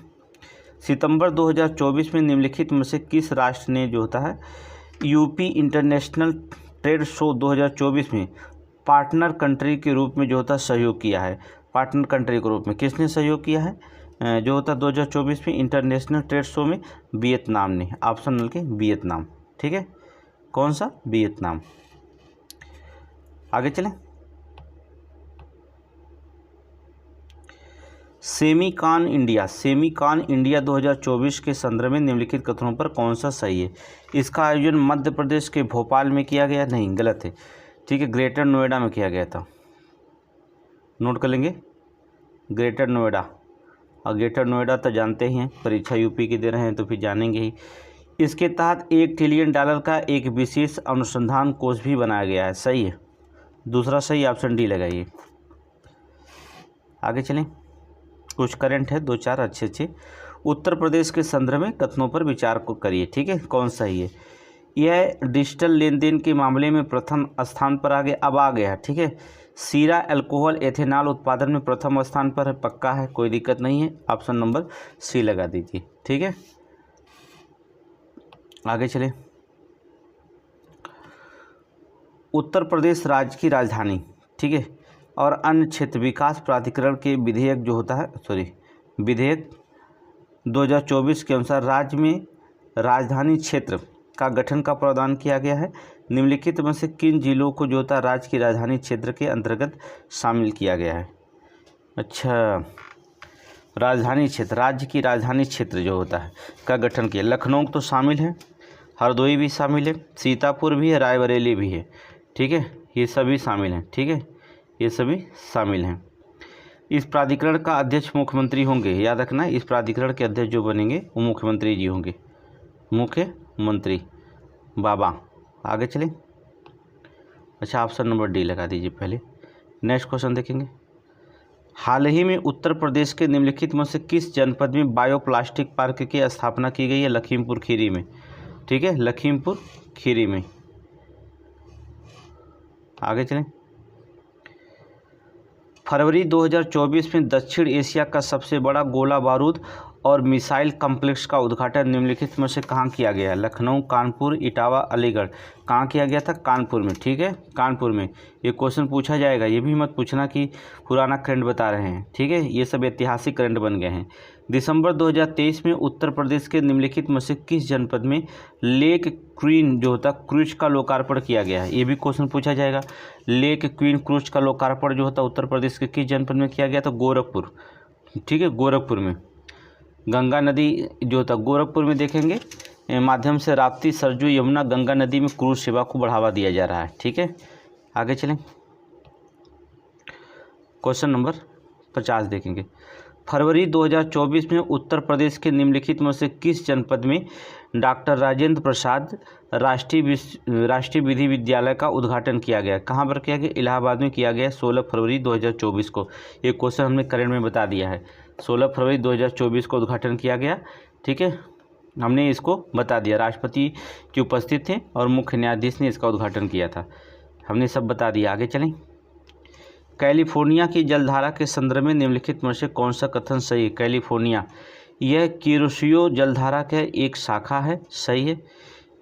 सितंबर 2024 में निम्नलिखित में से किस राष्ट्र ने जो होता है यूपी इंटरनेशनल ट्रेड शो 2024 में पार्टनर कंट्री के रूप में जो होता सहयोग किया है? पार्टनर कंट्री के रूप में किसने सहयोग किया है जो होता 2024 में इंटरनेशनल ट्रेड शो में? वियतनाम ने। ऑप्शन नल के वियतनाम। ठीक है, कौन सा? वियतनाम। आगे चलें, सेमीकॉन इंडिया 2024 के संदर्भ में निम्नलिखित कथनों पर कौन सा सही है? इसका आयोजन मध्य प्रदेश के भोपाल में किया गया? नहीं, गलत है। ठीक है, ग्रेटर नोएडा में किया गया था। नोट कर लेंगे, ग्रेटर नोएडा। और ग्रेटर नोएडा तो जानते ही हैं, परीक्षा यूपी की दे रहे हैं तो फिर जानेंगे ही। इसके तहत $1 ट्रिलियन का एक विशेष अनुसंधान कोष भी बनाया गया है, सही है। दूसरा सही, ऑप्शन डी लगाइए। आगे चलें, कुछ करंट है 2-4 अच्छे। उत्तर प्रदेश के संदर्भ में कथनों पर विचार को करिए। ठीक है, कौन सही है? यह डिजिटल लेन देन के मामले में प्रथम स्थान पर अब आ गया। ठीक है, सीरा अल्कोहल एथेनॉल उत्पादन में प्रथम स्थान पर है, पक्का है, कोई दिक्कत नहीं है। ऑप्शन नंबर सी लगा दीजिए। ठीक है, आगे चलें। उत्तर प्रदेश राज्य की राजधानी, ठीक है, और अन्य क्षेत्र विकास प्राधिकरण के विधेयक जो होता है विधेयक 2024 के अनुसार राज्य में राजधानी क्षेत्र का गठन का प्रावधान किया गया है। निम्नलिखित में से किन जिलों को जो होता है राज्य की राजधानी क्षेत्र के अंतर्गत शामिल किया गया है? अच्छा, राजधानी क्षेत्र, राज्य की राजधानी क्षेत्र जो होता है का गठन किया। लखनऊ तो शामिल है, हरदोई भी शामिल है, सीतापुर भी है, रायबरेली भी है। ठीक है, ये सभी शामिल हैं। ठीक है, ये सभी शामिल हैं। इस प्राधिकरण का अध्यक्ष मुख्यमंत्री होंगे, याद रखना, इस प्राधिकरण के अध्यक्ष जो बनेंगे वो मुख्यमंत्री जी होंगे, मुख्यमंत्री बाबा। आगे चलें। अच्छा, ऑप्शन नंबर डी लगा दीजिए पहले। नेक्स्ट क्वेश्चन देखेंगे। हाल ही में उत्तर प्रदेश के निम्नलिखित में से किस जनपद में बायोप्लास्टिक पार्क की स्थापना की गई है? लखीमपुर खीरी में। ठीक है, लखीमपुर खीरी में। आगे चलें। फरवरी 2024 में दक्षिण एशिया का सबसे बड़ा गोला बारूद और मिसाइल कॉम्प्लेक्स का उद्घाटन निम्नलिखित में से कहाँ किया गया है? लखनऊ, कानपुर, इटावा, अलीगढ़। कहाँ किया गया था? कानपुर में। ठीक है, कानपुर में। ये क्वेश्चन पूछा जाएगा, ये भी मत पूछना कि पुराना करंट बता रहे हैं। ठीक है, ये सब ऐतिहासिक करंट बन गए हैं। दिसंबर 2023 में उत्तर प्रदेश के निम्नलिखित में से किस जनपद में लेक क्वीन जो होता क्रूज का लोकार्पण किया गया है? ये भी क्वेश्चन पूछा जाएगा। लेक क्वीन क्रूज का लोकार्पण जो होता उत्तर प्रदेश के किस जनपद में किया गया? तो गोरखपुर। ठीक है, गोरखपुर में। गंगा नदी जो होता गोरखपुर में देखेंगे माध्यम से राप्ती, सरजू, यमुना, गंगा नदी में क्रूज सेवा को बढ़ावा दिया जा रहा है। ठीक है, आगे चलें। क्वेश्चन नंबर 50 देखेंगे। फरवरी 2024 में उत्तर प्रदेश के निम्नलिखित में से किस जनपद में डॉक्टर राजेंद्र प्रसाद राष्ट्रीय विधि विद्यालय का उद्घाटन किया गया? कहाँ पर किया गया? इलाहाबाद में किया गया 16 फरवरी 2024 को। ये क्वेश्चन हमने करंट में बता दिया है। 16 फरवरी 2024 को उद्घाटन किया गया। ठीक है, हमने इसको बता दिया। राष्ट्रपति जी उपस्थित थे और मुख्य न्यायाधीश ने इसका उद्घाटन किया था। हमने सब बता दिया। आगे चलें। कैलिफोर्निया की जलधारा के संदर्भ में निम्नलिखित में से कौन सा कथन सही है? कैलिफोर्निया, यह किरोशियो जलधारा का एक शाखा है। सही है,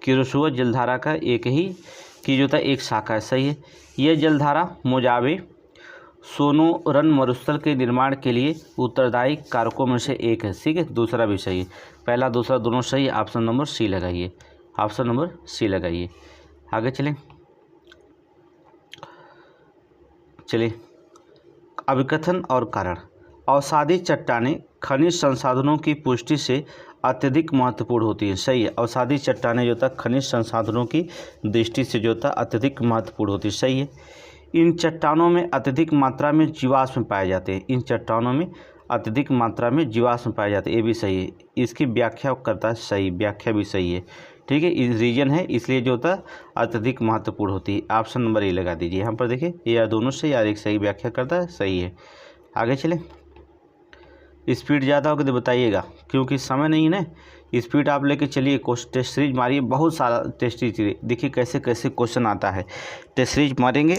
किरोशियो जलधारा का एक ही की जो था एक शाखा है। सही है। यह जलधारा मोजावे सोनोरन मरुस्थल के निर्माण के लिए उत्तरदायी कारकों में से एक है। ठीक है, दूसरा भी सही है। पहला दूसरा दोनों सही। ऑप्शन नंबर सी लगाइए। ऑप्शन नंबर सी लगाइए। आगे चलें। चलिए, अभिकथन और कारण। अवसादी चट्टानें खनिज संसाधनों की पुष्टि से अत्यधिक महत्वपूर्ण होती है। सही है, अवसादी चट्टानें जो था खनिज संसाधनों की दृष्टि से जो था अत्यधिक महत्वपूर्ण होती है। सही है। इन चट्टानों में अत्यधिक मात्रा में जीवाश्म पाए जाते हैं। इन चट्टानों में अत्यधिक मात्रा में जीवाश्म पाए जाते हैं। ये भी सही है। इसकी व्याख्या करता है सही, व्याख्या भी सही है। ठीक है, इस रीजन है इसलिए जो होता है अत्यधिक महत्वपूर्ण होती है। ऑप्शन नंबर ए लगा दीजिए। यहाँ पर देखिए, ये या दोनों से यार एक सही व्याख्या करता है, सही है। आगे चलें। स्पीड ज़्यादा होगी तो बताइएगा, क्योंकि समय नहीं है ना। स्पीड आप लेके चलिए, टेस्ट सीरीज मारिए, बहुत सारा टेस्ट सीरीज देखिए कैसे कैसे क्वेश्चन आता है। टेस्ट सीरीज मारेंगे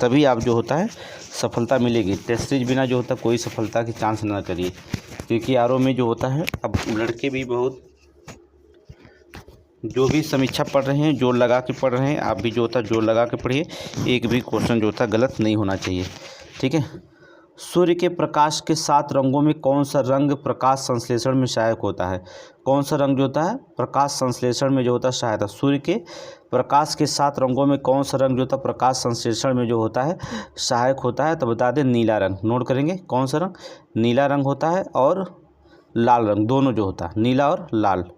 तभी आप जो होता है सफलता मिलेगी। टेस्ट सीरीज बिना जो होता है कोई सफलता की चांस ना करिए, क्योंकि आरओ में जो होता है अब लड़के भी बहुत जो भी समीक्षा पढ़ रहे हैं जोर लगा के पढ़ रहे हैं, आप भी जो होता है जोर लगा के पढ़िए। एक भी क्वेश्चन जो होता है गलत नहीं होना चाहिए। ठीक है। सूर्य के प्रकाश के 7 रंगों में कौन सा रंग प्रकाश संश्लेषण में सहायक होता है? कौन सा रंग जो होता है प्रकाश संश्लेषण में जो होता है सहायता? सूर्य के प्रकाश के 7 रंगों में कौन सा रंग जो होता है प्रकाश संश्लेषण में जो होता है सहायक होता है? तो बता दें नीला रंग। नोट करेंगे कौन सा रंग? नीला रंग होता है और लाल रंग, दोनों जो होता है नीला और लाल।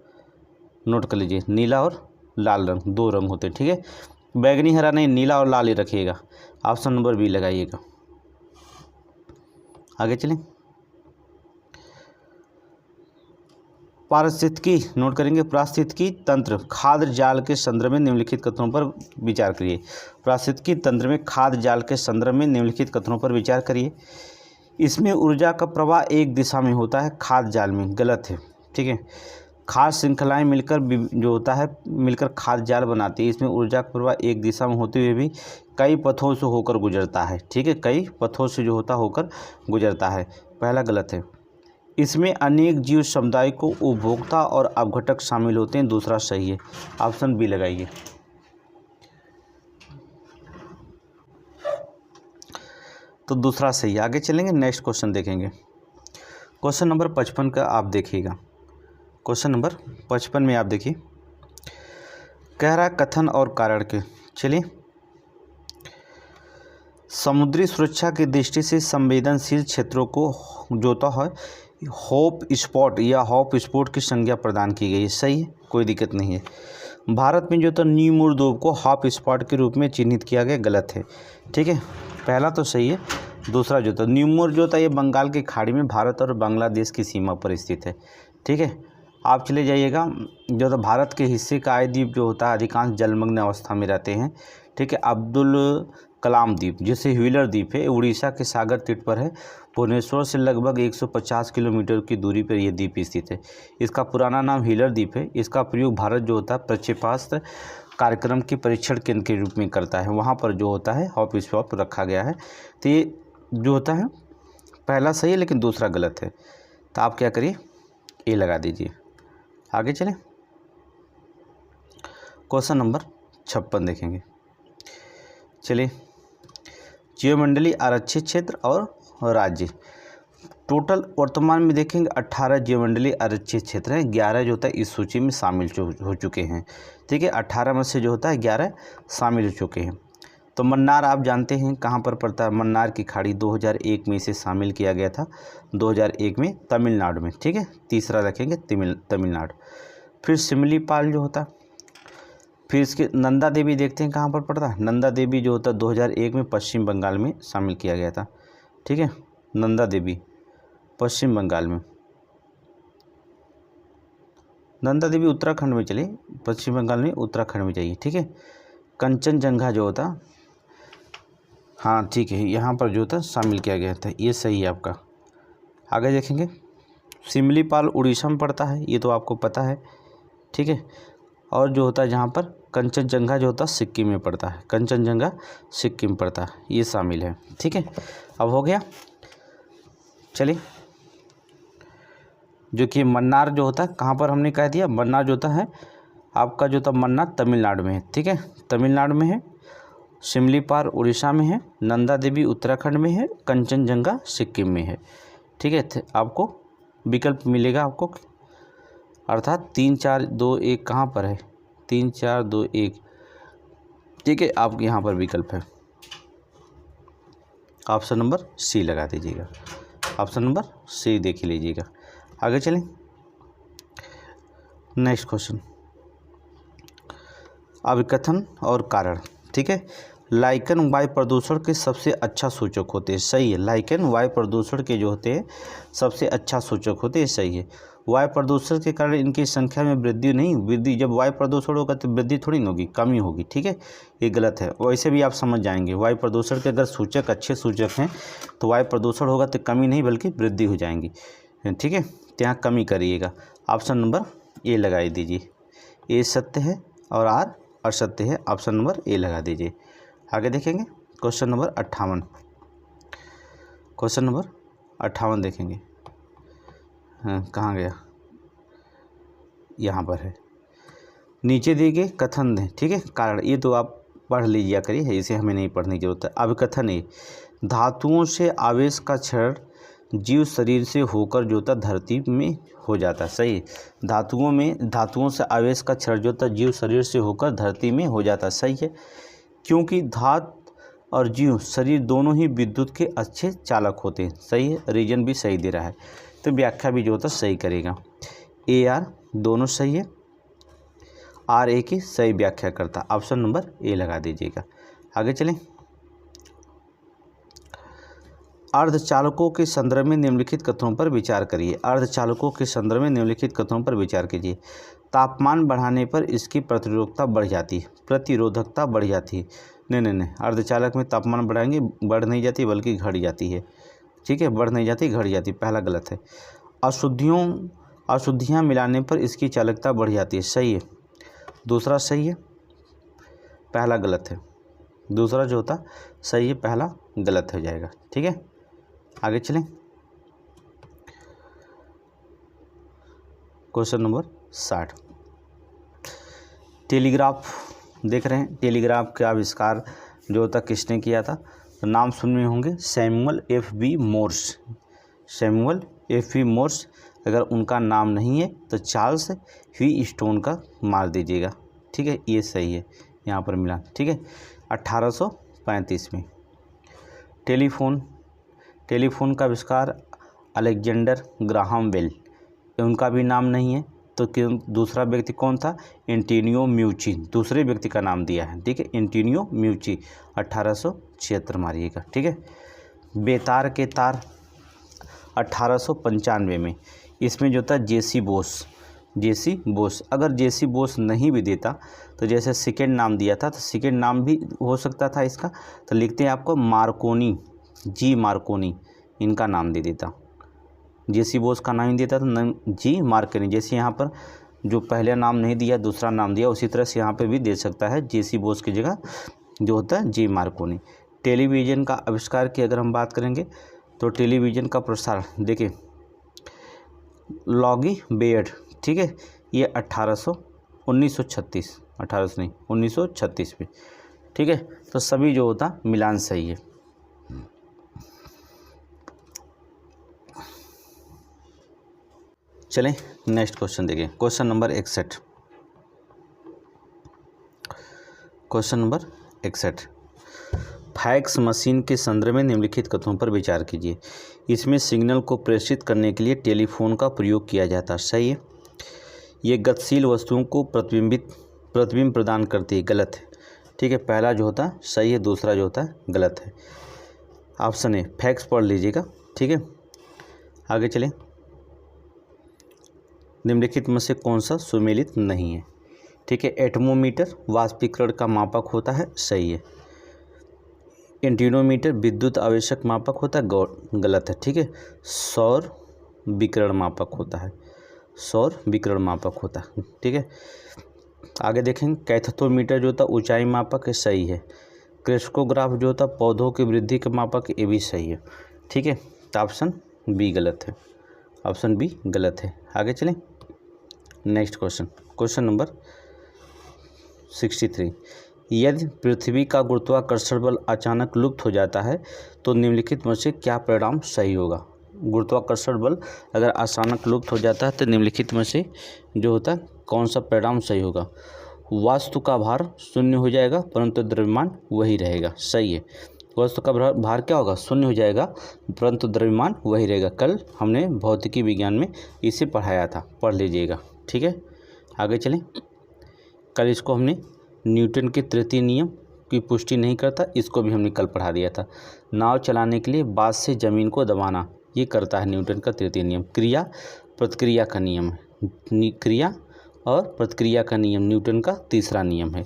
नोट कर लीजिए, नीला और लाल रंग 2 रंग होते हैं। ठीक है, बैगनी हरा नहीं, नीला और लाल ही रखिएगा। ऑप्शन नंबर बी लगाइएगा। आगे चलें। पारिस्थितिकी नोट करेंगे। पारिस्थितिकी तंत्र खाद्य जाल के संदर्भ में निम्नलिखित कथनों पर विचार करिए। पारिस्थितिकी तंत्र में खाद्य जाल के संदर्भ में निम्नलिखित कथनों पर विचार करिए। इसमें ऊर्जा का प्रवाह एक दिशा में होता है, खाद्य जाल में गलत है। ठीक है, खाद्य श्रृंखलाएं मिलकर जो होता है मिलकर खाद्य जाल बनाती है। इसमें ऊर्जा का प्रवाह एक दिशा में होते हुए भी कई पथों से होकर गुजरता है। ठीक है, कई पथों से जो होता होकर गुजरता है। पहला गलत है। इसमें अनेक जीव समुदाय को उपभोक्ता और अपघटक शामिल होते हैं। दूसरा सही है। ऑप्शन बी लगाइए। तो दूसरा सही। आगे चलेंगे, नेक्स्ट क्वेश्चन देखेंगे। क्वेश्चन नंबर 55 का आप देखिएगा। क्वेश्चन नंबर 55 में आप देखिए, कह रहा कथन और कारण के। चलिए, समुद्री सुरक्षा की दृष्टि से संवेदनशील क्षेत्रों को जोता है हॉट स्पॉट या हॉट स्पॉट की संज्ञा प्रदान की गई है। सही है, कोई दिक्कत नहीं है। भारत में जो था नीमुरदोब को हॉप स्पॉट के रूप में चिन्हित किया गया, गलत है। ठीक है, पहला तो सही है। दूसरा जो था नीमुर जो था ये बंगाल की खाड़ी में भारत और बांग्लादेश की सीमा पर स्थित है। ठीक है, आप चले जाइएगा। जो था भारत के हिस्से का आय द्वीप जो होता है अधिकांश जलमग्न अवस्था में रहते हैं। ठीक है, अब्दुल कलाम द्वीप जिसे व्हीलर द्वीप है, उड़ीसा के सागर तट पर है। भुवनेश्वर से लगभग 150 किलोमीटर की दूरी पर यह द्वीप स्थित है। इसका पुराना नाम व्हीलर द्वीप है। इसका प्रयोग भारत जो होता है प्रक्षेपास्त्र कार्यक्रम के परीक्षण केंद्र के रूप में करता है। वहाँ पर जो होता है हॉप स्पॉट रखा गया है। तो ये जो होता है पहला सही है लेकिन दूसरा गलत है। तो आप क्या करिए, ए लगा दीजिए। आगे चलें, क्वेश्चन नंबर 56 देखेंगे। चलिए, जीवमंडलीय आरक्षित क्षेत्र और राज्य। टोटल वर्तमान में देखेंगे 18 जीवमंडलीय आरक्षित क्षेत्र हैं। 11 जो होता है इस सूची में शामिल हो चुके हैं। ठीक है, 18 में से जो होता है 11 शामिल हो चुके हैं। तो मन्नार आप जानते हैं कहाँ पर पड़ता है। मन्नार की खाड़ी 2001 में इसे शामिल किया गया था, 2001 में तमिलनाडु में। ठीक है, तीसरा रखेंगे तमिलनाडु। फिर सिमलीपाल जो होता है, फिर इसके नंदा देवी देखते हैं कहाँ पर पड़ता है। नंदा देवी जो होता है 2001 में पश्चिम बंगाल में शामिल किया गया था। ठीक है, नंदा देवी पश्चिम बंगाल में। नंदा देवी उत्तराखंड में, चलिए पश्चिम बंगाल में उत्तराखंड में जाइए। ठीक है, कंचनजंगा जो होता, हाँ ठीक है, यहाँ पर जो था शामिल किया गया था, ये सही है आपका। आगे देखेंगे, सिमलीपाल उड़ीसा में पड़ता है, ये तो आपको पता है। ठीक है, और जो होता है जहाँ पर कंचनजंगा जो होता है सिक्किम में पड़ता है। कंचनजंगा सिक्किम पड़ता है, ये शामिल है। ठीक है, अब हो गया। चलिए, जो कि मन्नार जो होता है कहाँ पर हमने कह दिया, मन्नार जो होता है आपका जो था मन्नार तमिलनाडु में है। ठीक है, तमिलनाडु में है। सिमलीपाल उड़ीसा में है। नंदा देवी उत्तराखंड में है। कंचनजंगा सिक्किम में है। ठीक है, आपको विकल्प मिलेगा आपको, अर्थात 3 4 2 1 कहाँ पर है, 3 4 2 1। ठीक है, आप यहाँ पर विकल्प है, ऑप्शन नंबर सी लगा दीजिएगा। ऑप्शन नंबर सी देख लीजिएगा। आगे चलें, नेक्स्ट क्वेश्चन, अभिकथन और कारण। ठीक है, लाइकन वायु प्रदूषण के सबसे अच्छा सूचक होते हैं, सही है। लाइकन वायु प्रदूषण के जो होते हैं सबसे अच्छा सूचक होते हैं, सही है। वायु प्रदूषण के कारण इनकी संख्या में वृद्धि नहीं, वृद्धि, जब वायु प्रदूषण होगा तो वृद्धि थोड़ी ना होगी, कमी होगी। ठीक है, ये गलत है। वैसे भी आप समझ जाएंगे, वायु प्रदूषण के अगर सूचक अच्छे सूचक हैं तो वायु प्रदूषण होगा तो कमी नहीं बल्कि वृद्धि हो जाएंगी। ठीक है, तो यहाँ कमी करिएगा। ऑप्शन नंबर ए लगा दीजिए। ए सत्य है और आर असत्य है। ऑप्शन नंबर ए लगा दीजिए। आगे देखेंगे, क्वेश्चन नंबर 58। क्वेश्चन नंबर 58 देखेंगे। हाँ, कहाँ गया, यहाँ पर है। नीचे दिए गए कथन दें। ठीक है, कारण ये तो आप पढ़ लीजिए करिए, इसे हमें नहीं पढ़ने की जरूरत है। अब कथन है, धातुओं से आवेश का क्षरण जीव शरीर से होकर जो था धरती में हो जाता है, सही। धातुओं से आवेश का क्षरण जो था जीव शरीर से होकर धरती में हो जाता है, सही है। क्योंकि धातु और जीव शरीर दोनों ही विद्युत के अच्छे चालक होते हैं, सही है। रीजन भी सही दे रहा है, तो व्याख्या भी जो होता सही करेगा। ए आर दोनों सही है, आर ए की सही व्याख्या करता। ऑप्शन नंबर ए लगा दीजिएगा। आगे चलें, अर्धचालकों के संदर्भ में निम्नलिखित कथनों पर विचार करिए। अर्धचालकों के संदर्भ में निम्नलिखित कथनों पर विचार कीजिए। तापमान बढ़ाने पर इसकी प्रतिरोधकता बढ़ जाती है, प्रतिरोधकता बढ़ जाती है। नहीं, अर्धचालक में तापमान बढ़ाएंगे बढ़ नहीं जाती बल्कि घट जाती है। ठीक है, बढ़ नहीं जाती घट जाती, पहला गलत है। अशुद्धियाँ मिलाने पर इसकी चालकता बढ़ जाती है, सही है। दूसरा सही है, पहला गलत है। दूसरा जो होता सही है, पहला गलत हो जाएगा। ठीक है, आगे चलें, क्वेश्चन नंबर 60। टेलीग्राफ देख रहे हैं। टेलीग्राफ का आविष्कार जो होता किसने किया था, तो नाम सुने होंगे, Samuel F B Morse. Samuel F B Morse, अगर उनका नाम नहीं है तो चार्ल्स व्हीटस्टोन का मार दीजिएगा। ठीक है, ये सही है, यहाँ पर मिला। ठीक है, 1835 में। टेलीफोन का आविष्कार अलेक्जेंडर ग्राहम बेल, उनका भी नाम नहीं है, तो दूसरा व्यक्ति कौन था? एंटोनियो म्यूची, दूसरे व्यक्ति का नाम दिया है, ठीक है, एंटोनियो म्यूची, 1876 मारिएगा, ठीक है। बेतार के तार 1895 में, इसमें जो था जेसी बोस। अगर जेसी बोस नहीं भी देता तो जैसे सेकेंड नाम दिया था, तो सेकेंड नाम भी हो सकता था इसका, तो लिखते हैं आपको मार्कोनी, जी मार्कोनी, इनका नाम दे देता। जेसी बोस का नाम ही देता तो जी मार्कोनी, जैसे यहाँ पर जो पहले नाम नहीं दिया दूसरा नाम दिया, उसी तरह से यहाँ पे भी दे सकता है, जेसी बोस की जगह जो होता है जी मार्कोनी। टेलीविज़न का आविष्कार की अगर हम बात करेंगे तो टेलीविज़न का प्रसारण देखिए लॉगी बेयर्ड, ठीक है, ये 1936 में, ठीक है। तो सभी जो होता मिलान सही है। चलें नेक्स्ट क्वेश्चन देखिए, question number 61। Question number 61, fax machine के संदर्भ में निम्नलिखित कथनों पर विचार कीजिए। इसमें सिग्नल को प्रेषित करने के लिए टेलीफोन का प्रयोग किया जाता है, सही है। ये गतिशील वस्तुओं को प्रतिबिंब प्रदान करती है, गलत है, ठीक है। पहला जो होता है सही है, दूसरा जो होता है गलत है। ऑप्शन ए, फैक्स पढ़ लीजिएगा, ठीक है। आगे चलें, निम्नलिखित में से कौन सा सुमेलित नहीं है, ठीक है। एटमोमीटर वाष्पीकरण का मापक होता है, सही है। एंटीनोमीटर विद्युत आवेशक मापक होता है, गलत है, ठीक है। सौर विकिरण मापक होता है, ठीक है। आगे देखेंगे, कैथोमीटर जो होता ऊंचाई मापक है, सही है। क्रेस्कोग्राफ जो होता पौधों की वृद्धि के मापक, ये भी सही है, ठीक है। तो ऑप्शन बी गलत है, ऑप्शन बी गलत है। आगे चलें नेक्स्ट क्वेश्चन, क्वेश्चन नंबर 63, यदि पृथ्वी का गुरुत्वाकर्षण बल अचानक लुप्त हो जाता है तो निम्नलिखित में से क्या परिणाम सही होगा। गुरुत्वाकर्षण बल अगर अचानक लुप्त हो जाता है तो निम्नलिखित में से जो होता है कौन सा परिणाम सही होगा। वस्तु का भार शून्य हो जाएगा परंतु द्रव्यमान वही रहेगा, सही है। वस्तु का भार क्या होगा, शून्य हो जाएगा परंतु द्रव्यमान वही रहेगा। कल हमने भौतिकी विज्ञान में इसे पढ़ाया था, पढ़ लीजिएगा, ठीक है। आगे चलें, कल इसको हमने न्यूटन के तृतीय नियम की पुष्टि नहीं करता, इसको भी हमने कल पढ़ा दिया था। नाव चलाने के लिए बाँस से ज़मीन को दबाना, ये करता है न्यूटन का तृतीय नियम। क्रिया प्रतिक्रिया का नियम है, क्रिया और प्रतिक्रिया का नियम न्यूटन का तीसरा नियम है।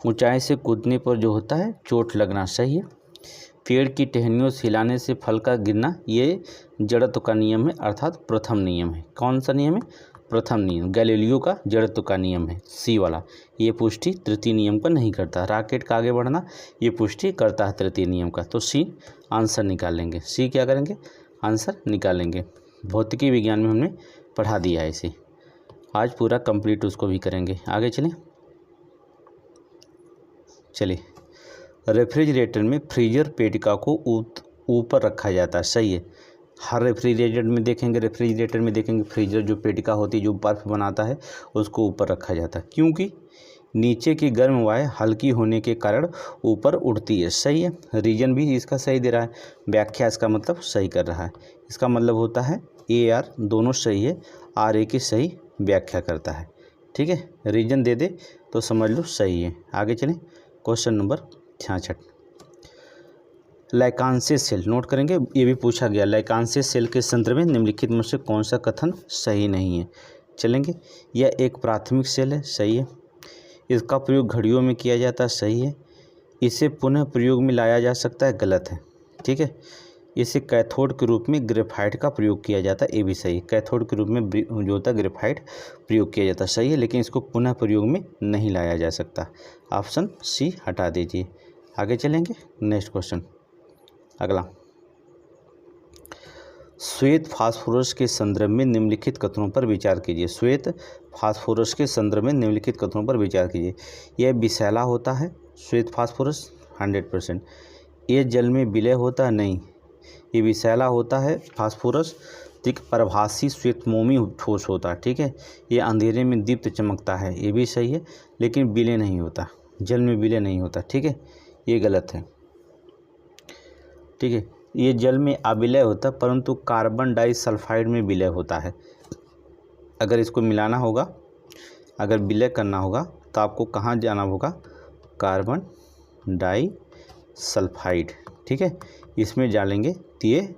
ऊंचाई से कूदने पर जो होता है चोट लगना, सही है। पेड़ की टहनियों से हिलाने से फल का गिरना, ये जड़त्व का नियम है, अर्थात प्रथम नियम है। कौन सा नियम है, प्रथम नियम, गैलीलियो का जड़त्व का नियम है, सी वाला। ये पुष्टि तृतीय नियम का नहीं करता। रॉकेट का आगे बढ़ना ये पुष्टि करता है तृतीय नियम का, तो सी आंसर निकालेंगे। सी क्या करेंगे, आंसर निकालेंगे। भौतिकी विज्ञान में हमने पढ़ा दिया है इसे, आज पूरा कंप्लीट उसको भी करेंगे। आगे चलिए रेफ्रिजरेटर में फ्रीजर पेटिका को ऊपर रखा जाता है, सही है। हर रेफ्रिजरेटर में देखेंगे फ्रीजर जो पेटिका होती है जो बर्फ़ बनाता है उसको ऊपर रखा जाता है, क्योंकि नीचे की गर्म वायु हल्की होने के कारण ऊपर उड़ती है, सही है। रीजन भी इसका सही दे रहा है, व्याख्या इसका मतलब सही कर रहा है। इसका मतलब होता है ए आर दोनों सही है, आर ए की सही व्याख्या करता है, ठीक है। रीजन दे दे तो समझ लो सही है। आगे चलें, क्वेश्चन नंबर 66, लाइकांसिस सेल नोट करेंगे, ये भी पूछा गया। लाइकांसिस सेल के संदर्भ में निम्नलिखित में से कौन सा कथन सही नहीं है। चलेंगे, यह एक प्राथमिक सेल है, सही है। इसका प्रयोग घड़ियों में किया जाता है, सही है। इसे पुनः प्रयोग में लाया जा सकता है, गलत है, ठीक है। इसे कैथोड के रूप में ग्रेफाइट का प्रयोग किया जाता है, ये भी सही है। कैथोड के रूप में जो होता है ग्रेफाइट प्रयोग किया जाता है, सही है, लेकिन इसको पुनः प्रयोग में नहीं लाया जा सकता। ऑप्शन सी हटा दीजिए। आगे चलेंगे नेक्स्ट क्वेश्चन, अगला, श्वेत फास्फोरस के संदर्भ में निम्नलिखित कथनों पर विचार कीजिए। श्वेत फास्फोरस के संदर्भ में निम्नलिखित कथनों पर विचार कीजिए। यह विषैला होता है, श्वेत फास्फोरस 100%। ये जल में विलय होता है, नहीं, ये विषैला होता है फास्फोरस, ठीक। प्रभासी श्वेतमोमी ठोस होता है, ठीक है। ये अंधेरे में दीप्त चमकता है, ये भी सही है, लेकिन विलय नहीं होता, जल में विलय नहीं होता, ठीक है, ये गलत है, ठीक है। ये जल में अविलय होता है परंतु कार्बन डाइसल्फाइड में विलय होता है, अगर इसको मिलाना होगा, अगर विलय करना होगा तो आपको कहाँ जाना होगा, कार्बन डाइसल्फाइड, ठीक है, इसमें डालेंगे तो ये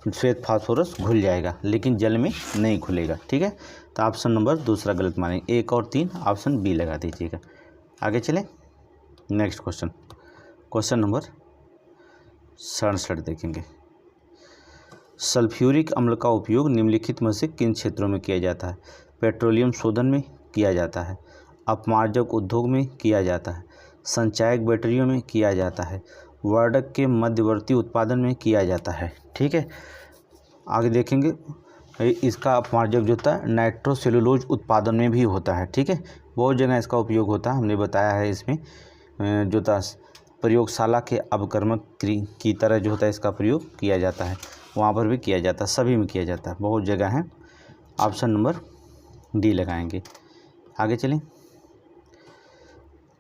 श्वेत फास्फोरस घुल जाएगा, लेकिन जल में नहीं घुलेगा, ठीक है। तो ऑप्शन नंबर दूसरा गलत मानेंगे, 1 और 3 ऑप्शन बी लगा दीजिएगा। आगे चलें, नेक्स्ट क्वेश्चन, क्वेश्चन नंबर 67 देखेंगे। सल्फ्यूरिक अम्ल का उपयोग निम्नलिखित में से किन क्षेत्रों में किया जाता है? पेट्रोलियम शोधन में किया जाता है, अपमार्जक उद्योग में किया जाता है, संचायक बैटरियों में किया जाता है, वर्णक के मध्यवर्ती उत्पादन में किया जाता है, ठीक है। आगे देखेंगे, इसका अपमार्जक जो होता है नाइट्रोसेलुलोज उत्पादन में भी होता है, ठीक है। बहुत जगह इसका उपयोग होता है, हमने बताया है इसमें जो था प्रयोगशाला के अपकर्मक की तरह जो होता है इसका प्रयोग किया जाता है, वहाँ पर भी किया जाता है, सभी में किया जाता है, बहुत जगह है। ऑप्शन नंबर डी लगाएंगे। आगे चलें,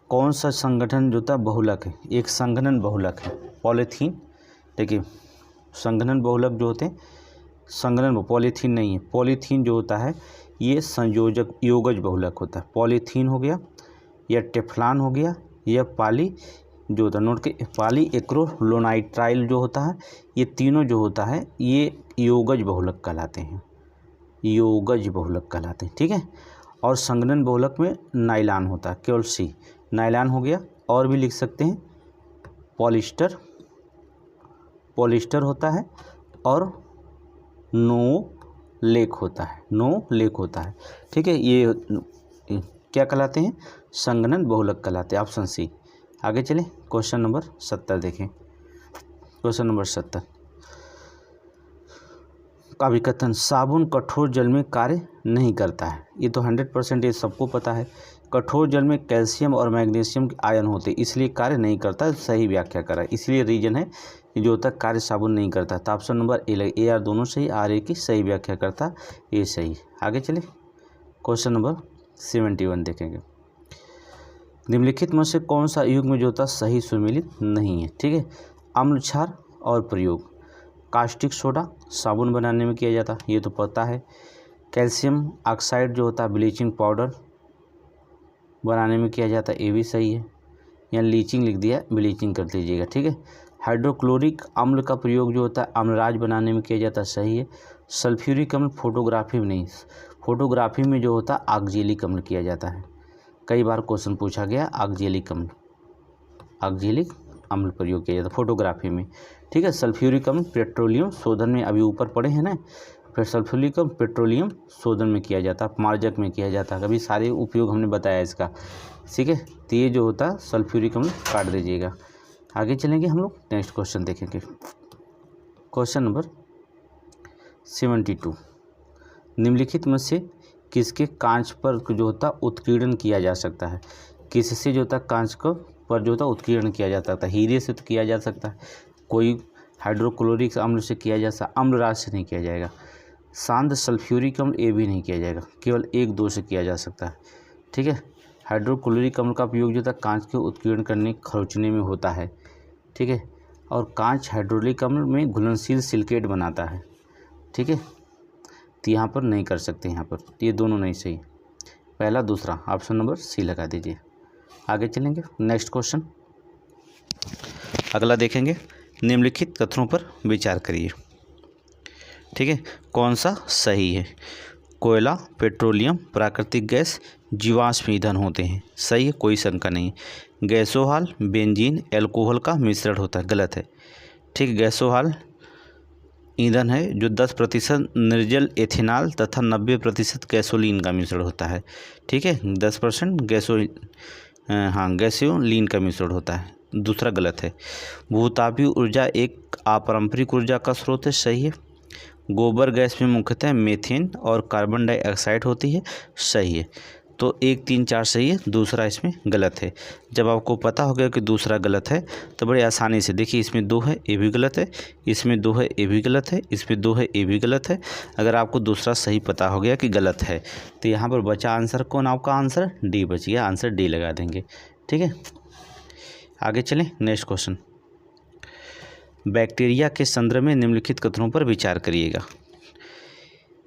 कौन सा संगठन जो था बहुलक है? एक संघनन बहुलक है पॉलीथीन। देखिए संघनन बहुलक जो होते हैं, संघनन पॉलीथीन नहीं है, पॉलीथीन जो होता है ये संयोजक योगज बहुलक होता है। पॉलीथीन हो गया या टेफ्लॉन हो गया या पाली जो होता है, नोट के पाली एक्रोलोनाइट्राइल जो होता है, ये तीनों जो होता है ये योगज बहुलक कहलाते हैं, योगज बहुलक कहलाते हैं, ठीक है। और संघनन बहुलक में नाइलॉन होता है, केवल सी नाइलॉन हो गया। और भी लिख सकते हैं पॉलिस्टर, पॉलिस्टर होता है, और नो लेक होता है, नो लेक होता है, ठीक है। ये क्या कहलाते हैं? संघनन बहुलक कहलाते हैं, ऑप्शन सी। आगे चलें, क्वेश्चन नंबर 70 देखें। क्वेश्चन नंबर 70 का विकथन, साबुन कठोर जल में कार्य नहीं करता है। ये तो 100% ये सबको पता है। कठोर जल में कैल्शियम और मैग्नीशियम के आयन होते, इसलिए कार्य नहीं करता, सही व्याख्या करा, इसलिए रीजन है जो होता है कार्य साबुन नहीं करता। तो ऑप्शन नंबर ए लगे, ए आर दोनों सही, आर ए की सही व्याख्या करता, ये सही। आगे चले, क्वेश्चन नंबर 71 देखेंगे। निम्नलिखित में से कौन सा युग्म जो होता सही सुमेलित नहीं है? ठीक है, अम्ल क्षार और प्रयोग। कास्टिक सोडा साबुन बनाने में किया जाता, ये तो पता है। कैल्शियम ऑक्साइड जो होता है ब्लीचिंग पाउडर बनाने में किया जाता है, ये भी सही है। यहाँ लीचिंग लिख दिया, ब्लीचिंग कर दीजिएगा, ठीक है। हाइड्रोक्लोरिक अम्ल का प्रयोग जो होता है अम्लराज बनाने में किया जाता है, सही है। सल्फ्यूरिक अम्ल फोटोग्राफी में नहीं, फोटोग्राफी में जो होता है ऑक्जेलिक अम्ल किया जाता है। कई बार क्वेश्चन पूछा गया ऑक्जेलिक अम्ल, ऑक्जेलिक अम्ल प्रयोग किया जाता है फोटोग्राफी में, ठीक है। सल्फ्यूरिक अम्ल पेट्रोलियम शोधन में अभी ऊपर पढ़े हैं ना, फिर सल्फ्यूरिक अम्ल पेट्रोलियम शोधन में किया जाता है, मार्जक में किया जाता है, कभी सारे उपयोग हमने बताया इसका, ठीक है। तो ये जो होता है सल्फ्यूरिक अम्ल काट दीजिएगा। आगे चलेंगे हम लोग, नेक्स्ट क्वेश्चन देखेंगे। क्वेश्चन नंबर 72, निम्नलिखित में से किसके कांच पर जो होता उत्कीर्णन किया जा सकता है? किससे जो होता कांच को पर जो होता उत्कीर्णन किया जा सकता है? हीरे से तो किया जा सकता है, कोई हाइड्रोक्लोरिक अम्ल से किया जा सकता, अम्लराज से नहीं किया जाएगा। शांत सल्फ्यूरिक अम्ल ये भी नहीं किया जाएगा, केवल 1-2 से किया जा सकता है, ठीक है। हाइड्रोक्लोरिक अम्ल का उपयोग जो होता है कांच के उत्कीर्ण करने खरोचने में होता है, ठीक है। और कांच हाइड्रोलिक अम्ल में घुलनशील सिलिकेट बनाता है, ठीक है। तो यहाँ पर नहीं कर सकते, यहाँ पर ये दोनों नहीं सही, पहला दूसरा, ऑप्शन नंबर सी लगा दीजिए। आगे चलेंगे, नेक्स्ट क्वेश्चन अगला देखेंगे। निम्नलिखित कथनों पर विचार करिए, ठीक है, कौन सा सही है? कोयला, पेट्रोलियम, प्राकृतिक गैस, जीवाश्म ईंधन होते हैं, सही है, कोई शंका नहीं। गैसोहाल, बेंजीन, एल्कोहल का मिश्रण होता है, गलत है, ठीक। गैसोहाल ईंधन है जो 10% निर्जल एथेनॉल तथा 90% गैसोलीन का मिश्रण होता है, ठीक है। 10% गैसोलीन का मिश्रण होता है, दूसरा गलत है। भूतापीय ऊर्जा एक अपारंपरिक ऊर्जा का स्रोत है, सही है। गोबर गैस में मुख्यतः मीथेन और कार्बन डाइऑक्साइड होती है, सही है। तो 1, 3, 4 सही है, दूसरा इसमें गलत है। जब आपको पता हो गया कि दूसरा गलत है तो बड़े आसानी से देखिए, इसमें 2 है ये भी गलत है, इसमें 2 है ये भी गलत है, इसमें 2 है ये भी गलत है। अगर आपको दूसरा सही पता हो गया कि गलत है तो यहाँ पर बचा आंसर कौन? आपका आंसर डी बच गया, आंसर डी लगा देंगे, ठीक है। आगे चलें, नेक्स्ट क्वेश्चन। बैक्टीरिया के संदर्भ में निम्नलिखित कथनों पर विचार करिएगा।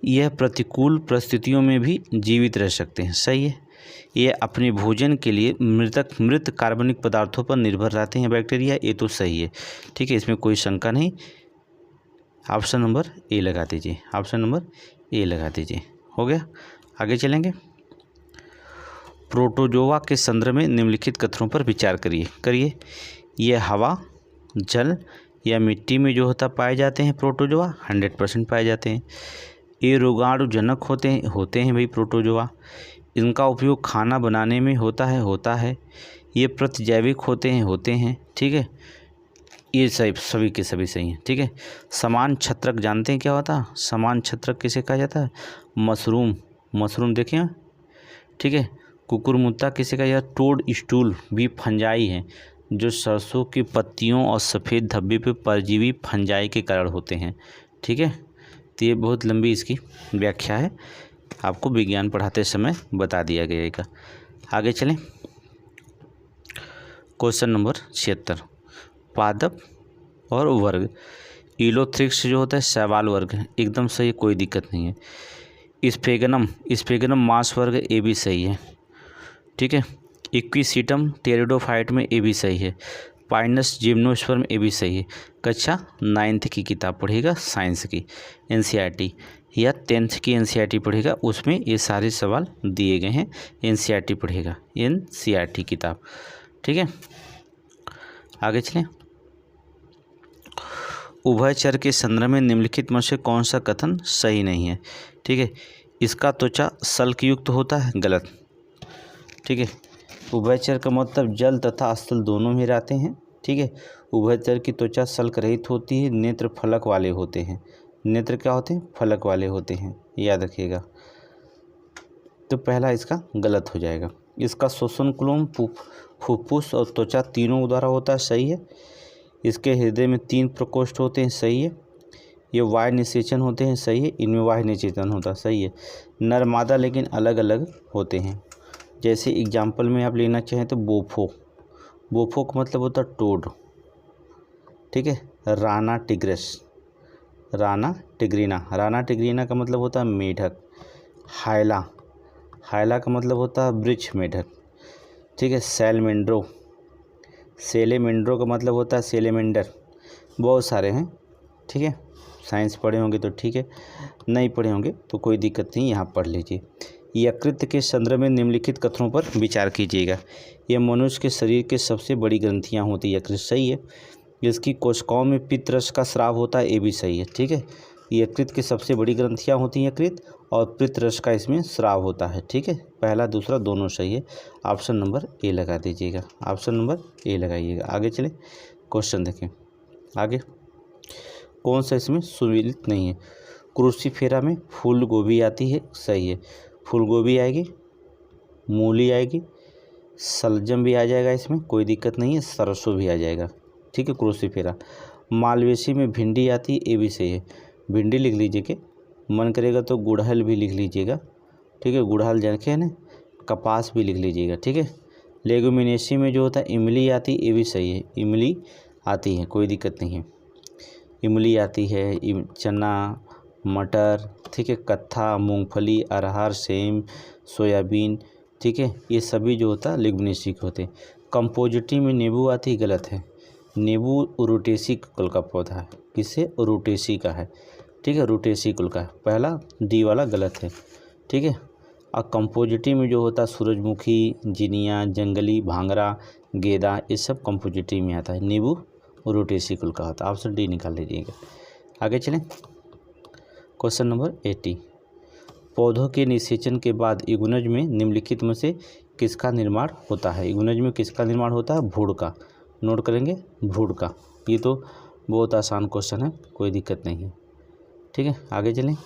यह प्रतिकूल परिस्थितियों में भी जीवित रह सकते हैं। सही है। ये अपने भोजन के लिए मृत कार्बनिक पदार्थों पर निर्भर रहते हैं बैक्टीरिया, ये तो सही है। ठीक है, इसमें कोई शंका नहीं। ऑप्शन नंबर ए लगा दीजिए, ऑप्शन नंबर ए लगा दीजिए। हो गया, आगे चलेंगे। प्रोटोजोआ के संदर्भ में निम्नलिखित कथनों पर विचार करिए। यह हवा, जल या मिट्टी में जो होता पाए जाते हैं प्रोटोजोआ, 100% पाए जाते हैं। ये रोगाणुजनक होते हैं भाई प्रोटोजोआ। इनका उपयोग खाना बनाने में होता है। ये प्रतिजैविक होते हैं। ठीक है, ये सभी के सभी सही हैं। ठीक है, समान छत्रक जानते हैं क्या होता है? समान छत्रक किसे कहा जाता है? मशरूम देखिए। ठीक है, कुकुरमुत्ता किसे कहा जाता है? टोड स्टूल भी फंजाई है, जो सरसों की पत्तियों और सफ़ेद धब्बे पे परजीवी फंजाई के कारण होते हैं। ठीक है, तो ये बहुत लंबी इसकी व्याख्या है, आपको विज्ञान पढ़ाते समय बता दिया गया। आगे चलें। क्वेश्चन नंबर 76, पादप और वर्ग। इलोथ्रिक्स जो होता है शैवाल वर्ग है, एकदम सही, कोई दिक्कत नहीं है। स्फेगनम मांस वर्ग, ये भी सही है। ठीक है, इक्विसीटम टेरिडोफाइट में ये भी सही है। पाइनस जिम्नोस्पर्म, ये भी सही है। कक्षा 9th की किताब पढ़ेगा साइंस की, NCERT या 10th की NCERT पढ़ेगा, उसमें ये सारे सवाल दिए गए हैं। NCERT पढ़ेगा, NCERT किताब। ठीक है, आगे चलें। उभयचर के संदर्भ में निम्नलिखित में से कौन सा कथन सही नहीं है? ठीक है, इसका त्वचा सल्क युक्त होता है, गलत। ठीक है, उभयचर का मतलब जल तथा स्थल दोनों में रहते हैं। ठीक है, उभयचर की त्वचा सल्क रहित होती है, नेत्र फलक वाले होते हैं। नेत्र क्या होते हैं? फलक वाले होते हैं, याद रखिएगा। तो पहला इसका गलत हो जाएगा। इसका श्वसन कुलम, फुफ्फुस और त्वचा तीनों द्वारा होता है, सही है। इसके हृदय में 3 प्रकोष्ठ होते हैं, सही है। ये वायु निषेचन होते हैं, सही है। इनमें वायु निषेचन होता है, सही है। नर मादा लेकिन अलग अलग होते हैं। जैसे एग्जाम्पल में आप लेना चाहें तो बोफो का मतलब होता है टोड। ठीक है, राना टिग्रीना का मतलब होता है मेढक। हायला का मतलब होता है वृक्ष मेढक। ठीक है, सेलेमेंड्रो का मतलब होता है सेलेमेंडर। बहुत सारे हैं। ठीक है, साइंस पढ़े होंगे तो ठीक है, नहीं पढ़े होंगे तो कोई दिक्कत नहीं, यहाँ पढ़ लीजिए। यकृत के संदर्भ में निम्नलिखित कथनों पर विचार कीजिएगा। यह मनुष्य के शरीर के सबसे बड़ी ग्रंथियाँ होती है, यकृत, सही है। इसकी कोशिकाओं में पित्त रस का स्राव होता है, ये भी सही है। ठीक है, यकृत की सबसे बड़ी ग्रंथियाँ होती हैं यकृत, और पित्त रस का इसमें स्राव होता है। ठीक है, पहला दूसरा दोनों सही है। ऑप्शन नंबर ए लगा दीजिएगा, ऑप्शन नंबर ए लगाइएगा। आगे चले, क्वेश्चन देखें आगे। कौन सा इसमें सुविदित नहीं है? क्रूसीफेरा में फूल गोभी आती है, सही है। फूल गोभी आएगी, मूली आएगी, सलजम भी आ जाएगा, इसमें कोई दिक्कत नहीं है। सरसों भी आ जाएगा। ठीक है, क्रूसीफेरा। मालवेसी में भिंडी आती है, ये भी सही है। भिंडी लिख लीजिए, के मन करेगा तो गुड़हल भी लिख लीजिएगा। ठीक है, गुड़हल जानते हैं ना। कपास भी लिख लीजिएगा। ठीक है, लेगुमिनेसी में जो होता है इमली आती है, ये भी सही है। इमली आती है, कोई दिक्कत नहीं है। इमली आती है, चना, मटर, ठीक है, कत्था, मूंगफली, अरहर, सेम, सोयाबीन। ठीक है, ये सभी जो होता है लेगुमिनेसी के होते हैं। कंपोजिटी में नींबू आती है, गलत है। नींबू रूटेसी कुल का पौधा है। किससे? रूटेसी का है। ठीक है, रूटेसी कुल का है। पहला डी वाला गलत है। ठीक है, और कंपोजिटी में जो होता है सूरजमुखी, जिनिया, जंगली, भांगरा, गेंदा, ये सब कंपोजिटी में आता है। नींबू रूटेसी कुल का होता है। ऑप्शन डी निकाल लीजिएगा। आगे चलें, क्वेश्चन नंबर 80। पौधों के निषेचन के बाद इग्नज में निम्नलिखित में से किसका निर्माण होता है? इग्नज में किसका निर्माण होता है? भूड का। नोट करेंगे, भूड का। ये तो बहुत आसान क्वेश्चन है, कोई दिक्कत नहीं है। ठीक है, आगे चलें।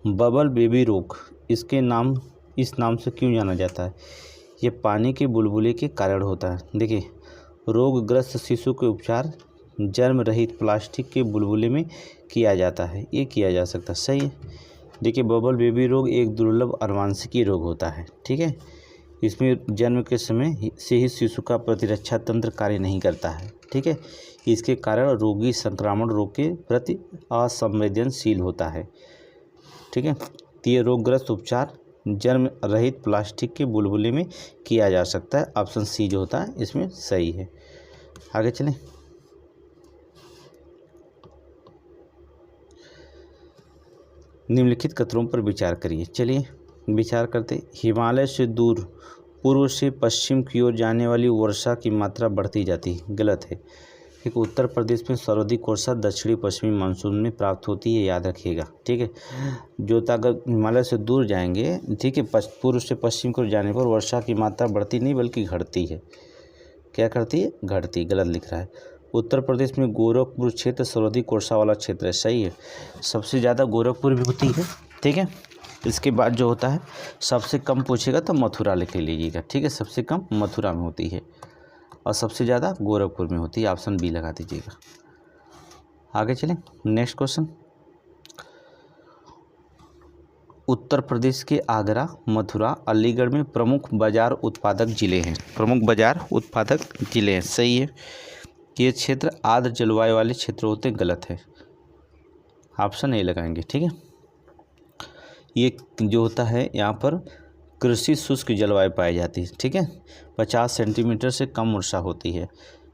बबल बेबी रोग, इस नाम से क्यों जाना जाता है? ये पानी के बुलबुले के कारण होता है। देखिए, रोगग्रस्त शिशु के उपचार जर्म रहित प्लास्टिक के बुलबुले में किया जाता है, ये किया जा सकता है, सही है। देखिए, बबल बेबी रोग एक दुर्लभ अनुवांशिकी रोग होता है। ठीक है, इसमें जन्म के समय से ही शिशु का प्रतिरक्षा तंत्र कार्य नहीं करता है। ठीक है। इसके कारण रोगी संक्रामण रोग के प्रति असंवेदनशील होता है, ठीक है। तो ये रोगग्रस्त उपचार जर्म रहित प्लास्टिक के बुलबुले में किया जा सकता है। ऑप्शन सी जो होता है इसमें सही है। आगे चलें। निम्नलिखित कथनों पर विचार करिए। चलिए विचार करते। हिमालय से दूर पूर्व से पश्चिम की ओर जाने वाली वर्षा की मात्रा बढ़ती जाती है, गलत है। ठीक, उत्तर प्रदेश में सर्वाधिक वर्षा दक्षिणी पश्चिमी मानसून में प्राप्त होती है, याद रखिएगा, ठीक है। जो अगर हिमालय से दूर जाएंगे, ठीक है, पूर्व से पश्चिम की ओर जाने पर वर्षा की मात्रा बढ़ती नहीं बल्कि घटती है। क्या करती है? घटती। गलत लिख रहा है। उत्तर प्रदेश में गोरखपुर क्षेत्र सर्वाधिक वर्षा वाला क्षेत्र है, सही है। सबसे ज़्यादा गोरखपुर भी होती है, ठीक है। इसके बाद जो होता है सबसे कम पूछेगा तो मथुरा लिख लीजिएगा, ठीक है। सबसे कम मथुरा में होती है और सबसे ज़्यादा गोरखपुर में होती है। ऑप्शन बी लगा दीजिएगा। आगे चलें। Next question. उत्तर प्रदेश के आगरा, मथुरा, अलीगढ़ में प्रमुख बाजार उत्पादक जिले हैं। प्रमुख बाजार उत्पादक जिले हैं, सही है। ये क्षेत्र आर्द्र जलवायु वाले क्षेत्र होते, गलत है। ऑप्शन ए लगाएंगे, ठीक है। ये जो होता है यहाँ पर कृषि शुष्क जलवायु पाई जाती है, ठीक है। 50 सेंटीमीटर से कम वर्षा होती है,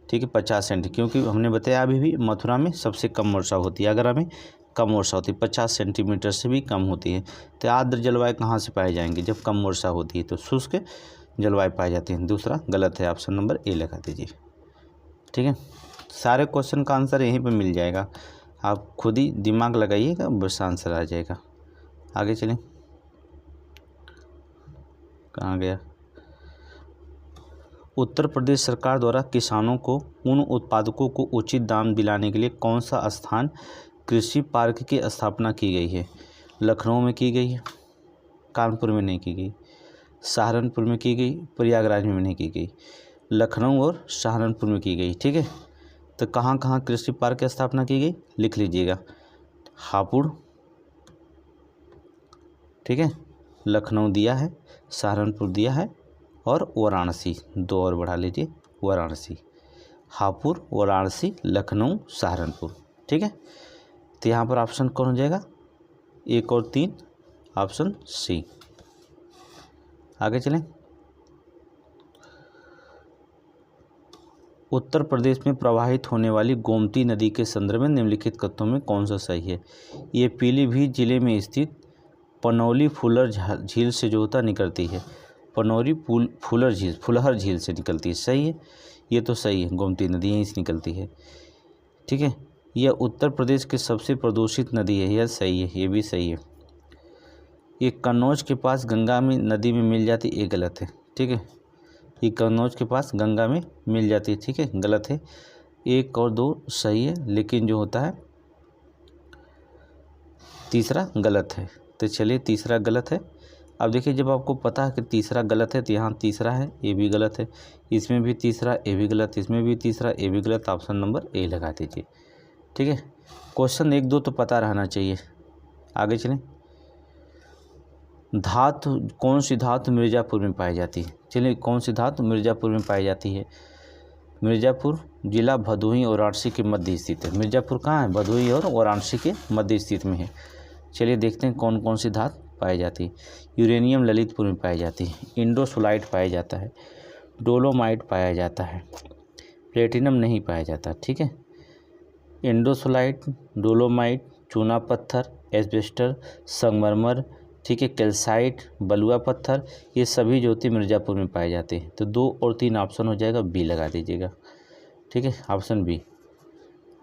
ठीक है। 50 सेंटीमीटर, क्योंकि हमने बताया अभी भी मथुरा में सबसे कम वर्षा होती है, आगरा में कम वर्षा होती है, 50 सेंटीमीटर से भी कम होती है। तो आर्द्र जलवायु कहाँ से पाई जाएंगे? जब कम वर्षा होती है तो शुष्क जलवायु पाई जाती है। दूसरा गलत है, ऑप्शन नंबर ए लगा दीजिए, ठीक है। सारे क्वेश्चन का आंसर यहीं पे मिल जाएगा, आप खुद ही दिमाग लगाइएगा, बस आंसर आ जाएगा। आगे चलें। कहाँ गया? उत्तर प्रदेश सरकार द्वारा किसानों को उन उत्पादकों को उचित दाम दिलाने के लिए कौन सा स्थान कृषि पार्क की स्थापना की गई है? लखनऊ में की गई है, कानपुर में नहीं की गई, सहारनपुर में की गई, प्रयागराज में नहीं की गई। लखनऊ और सहारनपुर में की गई, ठीक है। तो कहाँ कहाँ कृषि पार्क की स्थापना की गई लिख लीजिएगा। हापुड़, ठीक है, लखनऊ दिया है, सहारनपुर दिया है और वाराणसी, 2 और बढ़ा लीजिए, वाराणसी। हापुड़, वाराणसी, लखनऊ, सहारनपुर, ठीक है। तो यहाँ पर ऑप्शन कौन हो जाएगा? 1 और 3, ऑप्शन सी। आगे चलें। उत्तर प्रदेश में प्रवाहित होने वाली गोमती नदी के संदर्भ में निम्नलिखित कथनों में कौन सा सही है? ये पीलीभीत जिले में स्थित पनौली फुलर झील से जो होता निकलती है। पनौली फुलहर झील से निकलती है, सही है। ये तो सही है, गोमती नदी यहीं से निकलती है, ठीक है। यह उत्तर प्रदेश की सबसे प्रदूषित नदी है, यह सही है, ये भी सही है। ये कन्नौज के पास गंगा में नदी में मिल जाती, ये गलत है, ठीक है। ये कन्नौज के पास गंगा में मिल जाती है, ठीक है, गलत है। 1 और 2 सही है, लेकिन जो होता है तीसरा गलत है। तो चलिए तीसरा गलत है। अब देखिए, जब आपको पता है कि तीसरा गलत है तो यहाँ तीसरा है, ये भी गलत है, इसमें भी तीसरा, ये भी गलत, इसमें भी तीसरा, ये भी गलत। ऑप्शन नंबर ए लगा दीजिए, ठीक है। क्वेश्चन 1 2 तो पता रहना चाहिए। आगे चलें। धातु, कौन सी धातु मिर्ज़ापुर में पाई जाती है? चलिए, कौन सी धातु मिर्ज़ापुर में पाई जाती है? मिर्ज़ापुर जिला भदोही और वाराणसी के मध्य स्थित है। मिर्ज़ापुर कहाँ है? भदोही और वाराणसी के मध्य स्थित में है। चलिए देखते हैं कौन कौन सी धातु पाई जाती है। यूरेनियम ललितपुर में पाई जाती है, इंडोसोलाइट पाया जाता है, डोलोमाइट पाया जाता है, प्लेटिनम नहीं पाया जाता, ठीक है। इंडोसोलाइट, डोलोमाइट, चूना पत्थर, एस्बेस्टर, संगमरमर, ठीक है, कैल्साइट, बलुआ पत्थर, ये सभी जो होती है मिर्ज़ापुर में पाए जाते हैं। तो 2 और 3 ऑप्शन हो जाएगा, बी लगा दीजिएगा, ठीक है, ऑप्शन बी।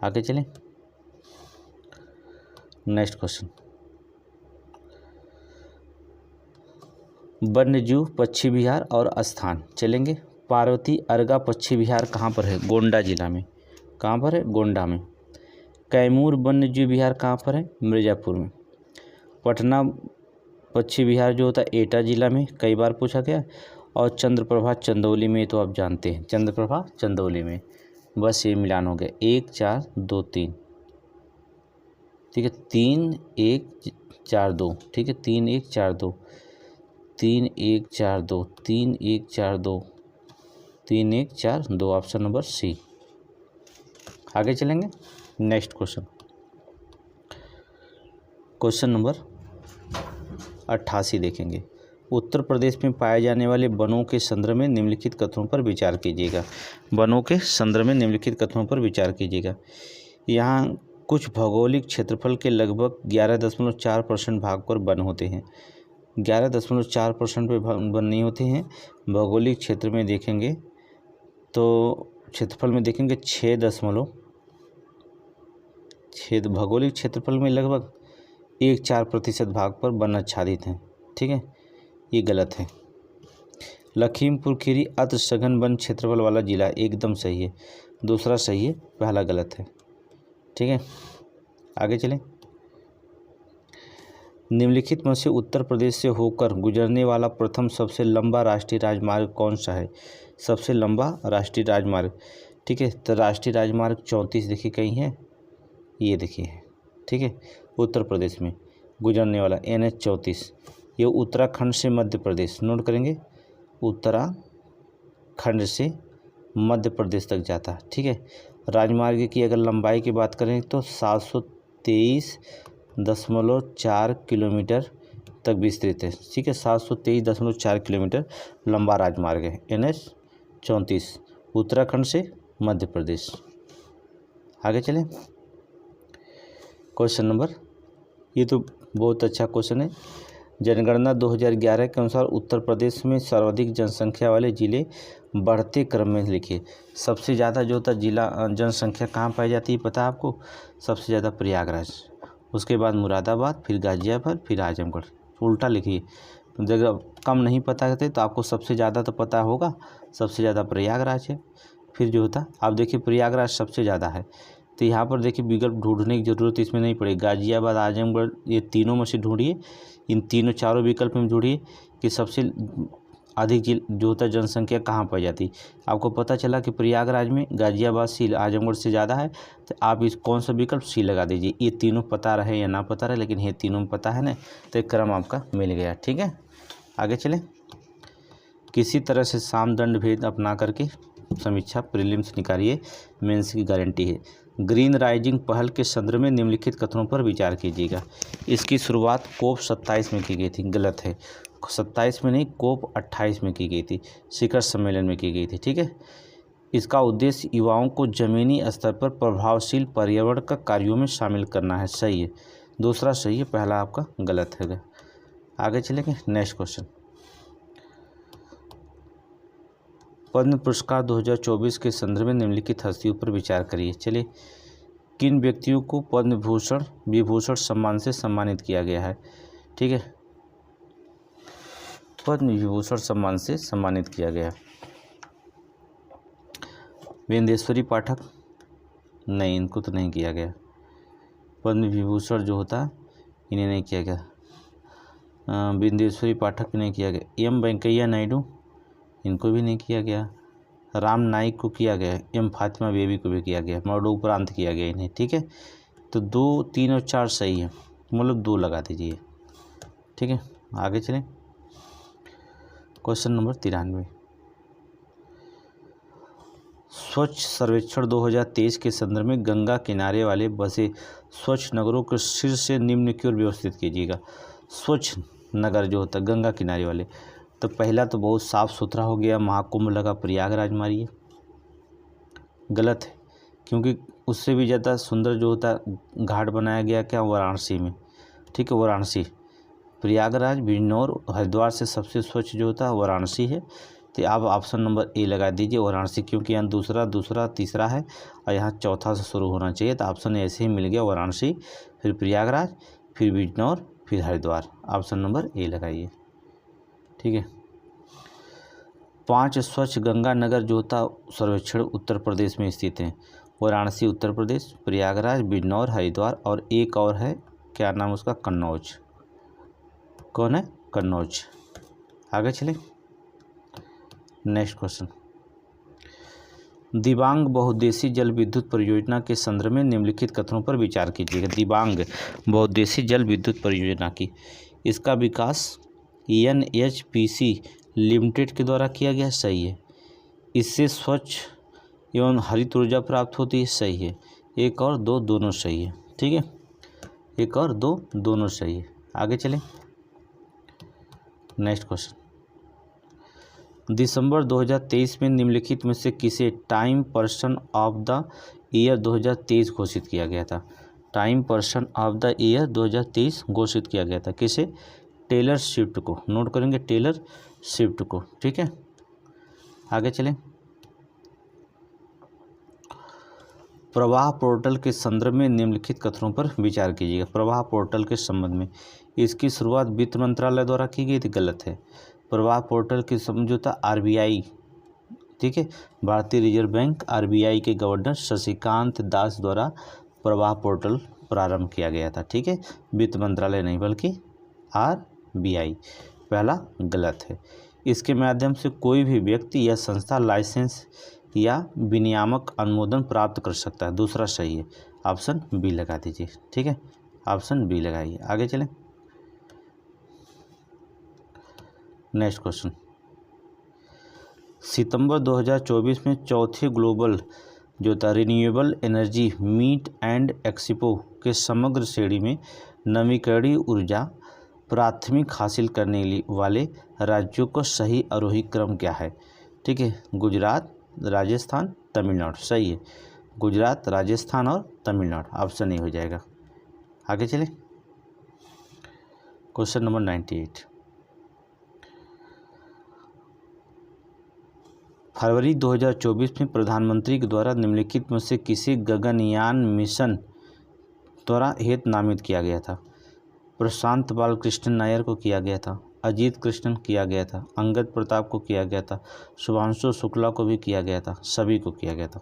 आगे चलें। Next question. वन्यजीव पश्चिम बिहार और स्थान चलेंगे। पार्वती अर्गा पश्चिम बिहार कहाँ पर है? गोंडा जिला में। कहाँ पर है? गोंडा में। कैमूर वन्यजीव विहार कहाँ पर है? मिर्ज़ापुर में। पटना पश्चिम बिहार जो होता है एटा जिला में, कई बार पूछा गया। और चंद्रप्रभा चंदौली में, तो आप जानते हैं चंद्रप्रभा चंदौली में। बस ये मिलान हो गया, 1 4 2 3, ठीक है, 3 1 4 2, ठीक है, 3 1 4 2, 3 1 4 2, 3 1 4 2, 3 1 4 2, ऑप्शन नंबर सी। आगे चलेंगे नेक्स्ट क्वेश्चन, क्वेश्चन नंबर 88 देखेंगे। उत्तर प्रदेश में पाए जाने वाले वनों के संदर्भ में निम्नलिखित कथनों पर विचार कीजिएगा। वनों के संदर्भ में निम्नलिखित कथनों पर विचार कीजिएगा। यहाँ कुछ भौगोलिक क्षेत्रफल के लगभग 11.4% भाग पर वन होते हैं। 11.4% पे वन नहीं होते हैं। भौगोलिक क्षेत्र में देखेंगे तो क्षेत्रफल में देखेंगे 6 भौगोलिक क्षेत्रफल में लगभग 1.4% भाग पर वन आच्छादित हैं। ठीक है, ये गलत है। लखीमपुर खीरी अति सघन वन क्षेत्रफल वाला जिला, एकदम सही है। दूसरा सही है, पहला गलत है। ठीक है, आगे चलें। निम्नलिखित में से उत्तर प्रदेश से होकर गुजरने वाला प्रथम सबसे लंबा राष्ट्रीय राजमार्ग कौन सा है? सबसे लंबा राष्ट्रीय राजमार्ग, ठीक है, तो राष्ट्रीय राजमार्ग 34 देखिए कहीं है, ये देखिए है। ठीक है, उत्तर प्रदेश में गुजरने वाला NH 34, ये उत्तराखंड से मध्य प्रदेश, नोट करेंगे, उत्तराखंड से मध्य प्रदेश तक जाता है। ठीक है, राजमार्ग की अगर लंबाई की बात करें तो 723.4 किलोमीटर तक विस्तृत है। ठीक है, 723.4 किलोमीटर लंबा राजमार्ग है NH 34, उत्तराखंड से मध्य प्रदेश। आगे चलें, क्वेश्चन नंबर, ये तो बहुत अच्छा क्वेश्चन है। जनगणना 2011 के अनुसार उत्तर प्रदेश में सर्वाधिक जनसंख्या वाले जिले बढ़ते क्रम में लिखिए। सबसे ज़्यादा जो होता जिला जनसंख्या कहाँ पाई जाती है पता है आपको? सबसे ज़्यादा प्रयागराज, उसके बाद मुरादाबाद, फिर गाजियाबाद, फिर आजमगढ़। उल्टा लिखिए, जगह कम नहीं पता करते तो आपको सबसे ज़्यादा तो पता होगा, सबसे ज़्यादा प्रयागराज है। फिर जो होता आप देखिए प्रयागराज सबसे ज़्यादा है, तो यहाँ पर देखिए विकल्प ढूंढने की ज़रूरत इसमें नहीं पड़ेगी। गाजियाबाद, आजमगढ़, ये तीनों में से ढूंढिए, इन तीनों चारों विकल्प में ढूंढिए कि सबसे अधिक जो होता है जनसंख्या कहाँ पाई जाती है। आपको पता चला कि प्रयागराज में गाजियाबाद से आजमगढ़ से ज़्यादा है, तो आप इस कौन सा विकल्प सी लगा दीजिए। ये तीनों पता रहे या ना पता रहे, लेकिन ये तीनों में पता है ना, तो क्रम आपका मिल गया। ठीक है, आगे चलें। किसी तरह से साम दंड भेद अपना करके समीक्षा प्रीलिम्स निकालिए, मेंस की गारंटी है। ग्रीन राइजिंग पहल के संदर्भ में निम्नलिखित कथनों पर विचार कीजिएगा। इसकी शुरुआत कोप 27 में की गई थी, गलत है। 27 में नहीं, कोप 28 में की गई थी, शिखर सम्मेलन में की गई थी। ठीक है, इसका उद्देश्य युवाओं को जमीनी स्तर पर प्रभावशील पर्यावरण का कार्यों में शामिल करना है, सही है। दूसरा सही है, पहला आपका गलत है। आगे चलेंगे नेक्स्ट क्वेश्चन। पद्म पुरस्कार 2024 के संदर्भ में निम्नलिखित हस्तियों पर विचार करिए। चलिए, किन व्यक्तियों को पद्म भूषण विभूषण सम्मान से सम्मानित किया गया है? ठीक है, पद्म विभूषण सम्मान से सम्मानित किया गया। विंदेश्वरी पाठक, नहीं, इनको तो नहीं किया गया। पद्म विभूषण जो होता इन्हें नहीं किया गया। विंदेश्वरी पाठक नहीं किया गया। M वेंकैया नायडू, इनको भी नहीं किया गया। राम नाइक को किया गया। M फातिमा बेबी को भी किया गया, मरणोपरांत किया गया इन्हें। ठीक है, तो 2, 3 और 4 सही है, मतलब 2 लगा दीजिए। ठीक है, आगे चलें। Question number 93। स्वच्छ सर्वेक्षण 2023 के संदर्भ में गंगा किनारे वाले बसे स्वच्छ नगरों को शीर्ष से निम्न की ओर व्यवस्थित कीजिएगा। स्वच्छ नगर जो होता है गंगा किनारे वाले, तो पहला तो बहुत साफ़ सुथरा हो गया, महाकुंभ लगा प्रयागराज, मारिए, गलत है, क्योंकि उससे भी ज़्यादा सुंदर जो होता घाट बनाया गया क्या, वाराणसी में। ठीक है, वाराणसी, प्रयागराज, बिजनौर, हरिद्वार से सबसे स्वच्छ जो होता है वाराणसी है। तो आप ऑप्शन नंबर ए लगा दीजिए, वाराणसी, क्योंकि यहाँ दूसरा तीसरा है और यहाँ चौथा से शुरू होना चाहिए, तो ऑप्शन ऐसे ही मिल गया, वाराणसी, फिर प्रयागराज, फिर बिजनौर, फिर हरिद्वार। ऑप्शन नंबर ए लगाइए। ठीक है, 5 स्वच्छ गंगा नगर जो होता सर्वेक्षण उत्तर प्रदेश में स्थित हैं। वाराणसी उत्तर प्रदेश, प्रयागराज, बिजनौर, हरिद्वार, और एक और है, क्या नाम उसका, कन्नौज। कौन है, कन्नौज। आगे चलें, नेक्स्ट क्वेश्चन। दिबांग बहुउद्देशीय जल विद्युत परियोजना के संदर्भ में निम्नलिखित कथनों पर विचार कीजिएगा। दिबांग बहुउद्देशीय जल विद्युत परियोजना की, इसका विकास NHPC लिमिटेड के द्वारा किया गया, सही है। इससे स्वच्छ एवं हरित ऊर्जा प्राप्त होती है, सही है। 1 और 2 दोनों सही है, ठीक है, 1 और 2 दोनों सही है। आगे चलें, नेक्स्ट क्वेश्चन। दिसंबर 2023 में निम्नलिखित में से किसे time person of the year 2023 घोषित किया गया था? Time person of the year 2023 घोषित किया गया था किसे? टेलर स्विफ्ट को। नोट करेंगे, टेलर स्विफ्ट को, ठीक है। आगे चलें, प्रवाह पोर्टल के संदर्भ में निम्नलिखित कथनों पर विचार कीजिएगा। प्रवाह पोर्टल के संबंध में, इसकी शुरुआत वित्त मंत्रालय द्वारा की गई थी, गलत है। प्रवाह पोर्टल की समझौता आरबीआई, ठीक है, भारतीय रिजर्व बैंक आरबीआई के गवर्नर शशिकांत दास द्वारा प्रवाह पोर्टल प्रारंभ किया गया था, ठीक है, वित्त मंत्रालय नहीं बल्कि आरबीआई। पहला गलत है। इसके माध्यम से कोई भी व्यक्ति या संस्था लाइसेंस या विनियामक अनुमोदन प्राप्त कर सकता है, दूसरा सही है। ऑप्शन बी लगा दीजिए, ठीक है, ऑप्शन बी लगाइए। आगे चलें, नेक्स्ट क्वेश्चन। सितंबर 2024 में चौथे ग्लोबल जो था renewable energy meet and expo के समग्र श्रेणी में नवीकरणीय ऊर्जा प्राथमिक हासिल करने वाले राज्यों का सही आरोही क्रम क्या है? ठीक है, गुजरात, राजस्थान, तमिलनाडु, सही है। गुजरात, राजस्थान और तमिलनाडु, ऑप्शन ए हो जाएगा। आगे चलें, क्वेश्चन नंबर 98। फरवरी 2024 में प्रधानमंत्री के द्वारा निम्नलिखित में से किसे गगनयान मिशन द्वारा हेत नामित किया गया था? प्रशांत बाल कृष्ण नायर को किया गया था, अजीत कृष्णन किया गया था, अंगद प्रताप को किया गया था, शुभांशु शुक्ला को भी किया गया था, सभी को किया गया था,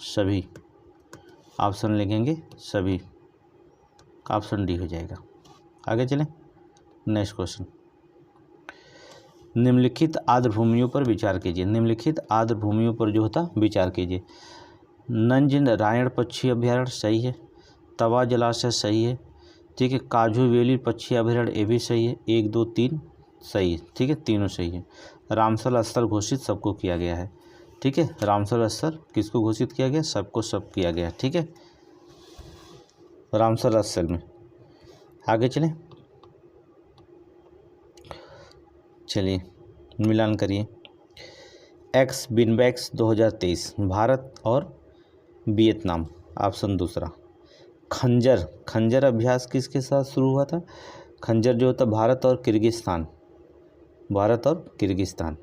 सभी। ऑप्शन लिखेंगे सभी, ऑप्शन डी हो जाएगा। आगे चलें, नेक्स्ट क्वेश्चन। निम्नलिखित आर्द्रभूमियों पर विचार कीजिए। निम्नलिखित आर्द्रभूमियों पर जो होता विचार कीजिए। नंज नारायण पक्षी अभ्यारण्य सही है, तवा जलाशय सही है, ठीक है, काजू वैली पक्षी अभ्यारण्य ये भी सही है, 1 2 3 सही है, ठीक है, तीनों सही है। रामसर स्थल घोषित सबको किया गया है, ठीक है, रामसर स्थल किसको घोषित किया गया? सबको सब किया गया, ठीक है, रामसर स्थल में। आगे चलें, चलिए मिलान करिए। एक्स बिनबैक्स 2023 भारत और वियतनाम, ऑप्शन दूसरा। खंजर, खंजर अभ्यास किसके साथ शुरू हुआ था? खंजर जो होता भारत और किर्गिस्तान, भारत और किर्गिस्तान।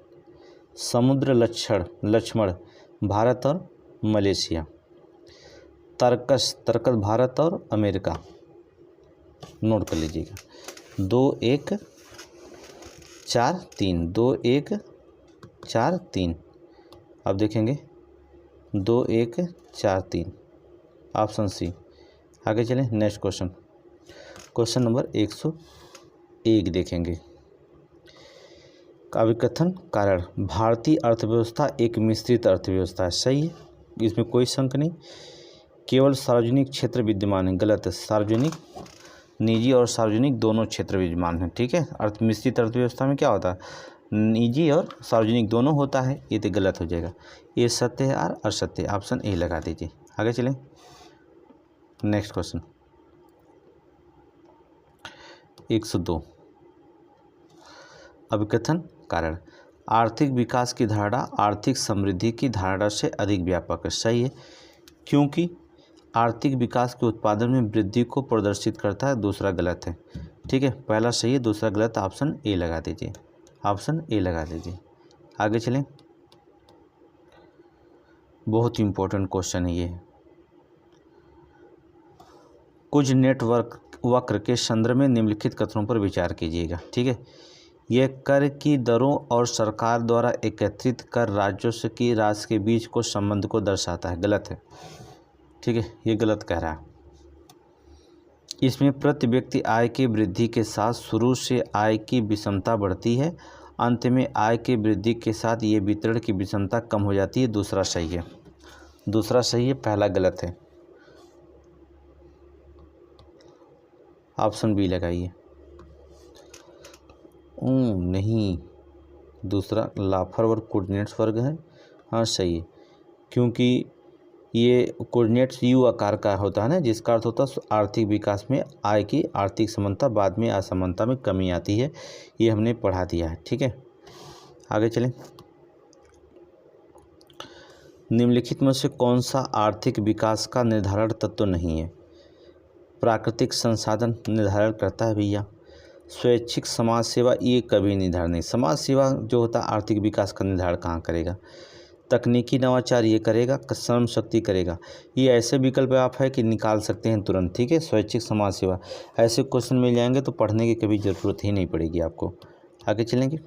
समुद्र लक्ष्मण भारत और मलेशिया। तर्कस, तर्कस भारत और अमेरिका, नोट कर लीजिएगा। 2 1 4 3, 2 1 4 3। अब देखेंगे 2 1 4 3, ऑप्शन सी। आगे चलें, नेक्स्ट क्वेश्चन, क्वेश्चन नंबर 101 देखेंगे। अभिकथन कारण, भारतीय अर्थव्यवस्था एक मिश्रित अर्थव्यवस्था है, सही है, इसमें कोई शंका नहीं। केवल सार्वजनिक क्षेत्र विद्यमान है, गलत है, सार्वजनिक, निजी और सार्वजनिक दोनों क्षेत्र विद्यमान हैं, ठीक है। मिश्रित अर्थव्यवस्था में क्या होता है? निजी और सार्वजनिक दोनों होता है, ये तो गलत हो जाएगा। ये सत्य है और असत्य, ऑप्शन ए लगा दीजिए। आगे चलें, नेक्स्ट क्वेश्चन 102। अभिकथन कारण, आर्थिक विकास की धारणा आर्थिक समृद्धि की धारणा से अधिक व्यापक है, सही है, क्योंकि आर्थिक विकास के उत्पादन में वृद्धि को प्रदर्शित करता है, दूसरा गलत है, ठीक है, पहला सही है, दूसरा गलत, ऑप्शन ए लगा दीजिए, ऑप्शन ए लगा दीजिए। आगे चलें, बहुत इंपॉर्टेंट क्वेश्चन है ये। कुछ नेटवर्क वक्र के संदर्भ में निम्नलिखित कथनों पर विचार कीजिएगा, ठीक है। यह कर की दरों और सरकार द्वारा एकत्रित कर राजस्व की राशि के बीच को संबंध को दर्शाता है, गलत है, ठीक है, ये गलत कह रहा है। इसमें प्रति व्यक्ति आय की वृद्धि के साथ शुरू से आय की विषमता बढ़ती है, अंत में आय की वृद्धि के साथ ये वितरण की विषमता कम हो जाती है, दूसरा सही है, दूसरा सही है, पहला गलत है, ऑप्शन बी लगाइए। नहीं, दूसरा लाफर वर्ग कोऑर्डिनेट्स वर्ग है, हाँ सही है, क्योंकि ये कोऑर्डिनेट्स यू आकार का होता है ना, जिसका अर्थ होता है आर्थिक विकास में आय की आर्थिक समानता, बाद में असमानता में कमी आती है। ये हमने पढ़ा दिया है। ठीक है, आगे चलें। निम्नलिखित में से कौन सा आर्थिक विकास का निर्धारण तत्व नहीं है? प्राकृतिक संसाधन निर्धारण करता है भैया। स्वैच्छिक समाज सेवा ये कभी निर्धारण नहीं। समाज सेवा जो होता है आर्थिक विकास का निर्धारण कहाँ करेगा? तकनीकी नवाचार ये करेगा, श्रम शक्ति करेगा। ये ऐसे विकल्प आप है कि निकाल सकते हैं तुरंत। ठीक है, स्वैच्छिक समाज सेवा, ऐसे क्वेश्चन मिल जाएंगे तो पढ़ने की कभी ज़रूरत ही नहीं पड़ेगी आपको। आगे चलेंगे।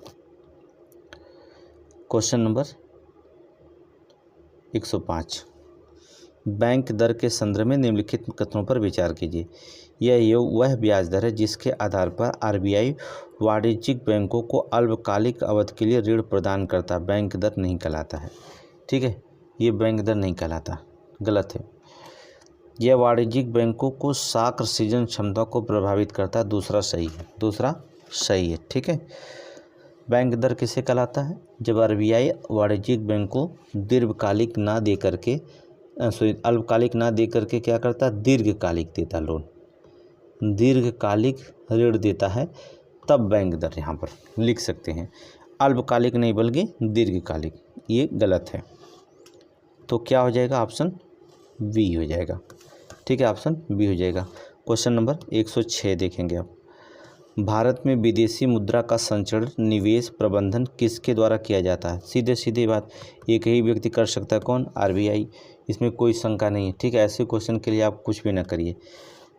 क्वेश्चन नंबर 105, बैंक दर के संदर्भ में निम्नलिखित कथनों पर विचार कीजिए। यह वह ब्याज दर है जिसके आधार पर आरबीआई वाणिज्यिक बैंकों को अल्पकालिक अवधि के लिए ऋण प्रदान करता है। बैंक दर नहीं कहलाता है। ठीक है, ये बैंक दर नहीं कहलाता, गलत है। यह वाणिज्यिक बैंकों को साख सृजन क्षमता को प्रभावित करता है। दूसरा सही है, दूसरा सही है। ठीक है, बैंक दर किसे कहलाता है? जब आरबीआई वाणिज्यिक बैंक को दीर्घकालिक ना दे करके अल्पकालिक ना दे करके क्या करता है? दीर्घकालिक देता, लोन दीर्घकालिक ऋण देता है, तब बैंक दर यहाँ पर लिख सकते हैं। अल्पकालिक नहीं बल्कि दीर्घकालिक, ये गलत है। तो क्या हो जाएगा? ऑप्शन बी हो जाएगा। ठीक है, ऑप्शन बी हो जाएगा। क्वेश्चन नंबर 106 देखेंगे आप। भारत में विदेशी मुद्रा का संचरण निवेश प्रबंधन किसके द्वारा किया जाता है? सीधे सीधी बात, एक ही व्यक्ति कर सकता है। कौन? आरबीआई। इसमें कोई शंका नहीं है। ठीक है, ऐसे क्वेश्चन के लिए आप कुछ भी ना करिए,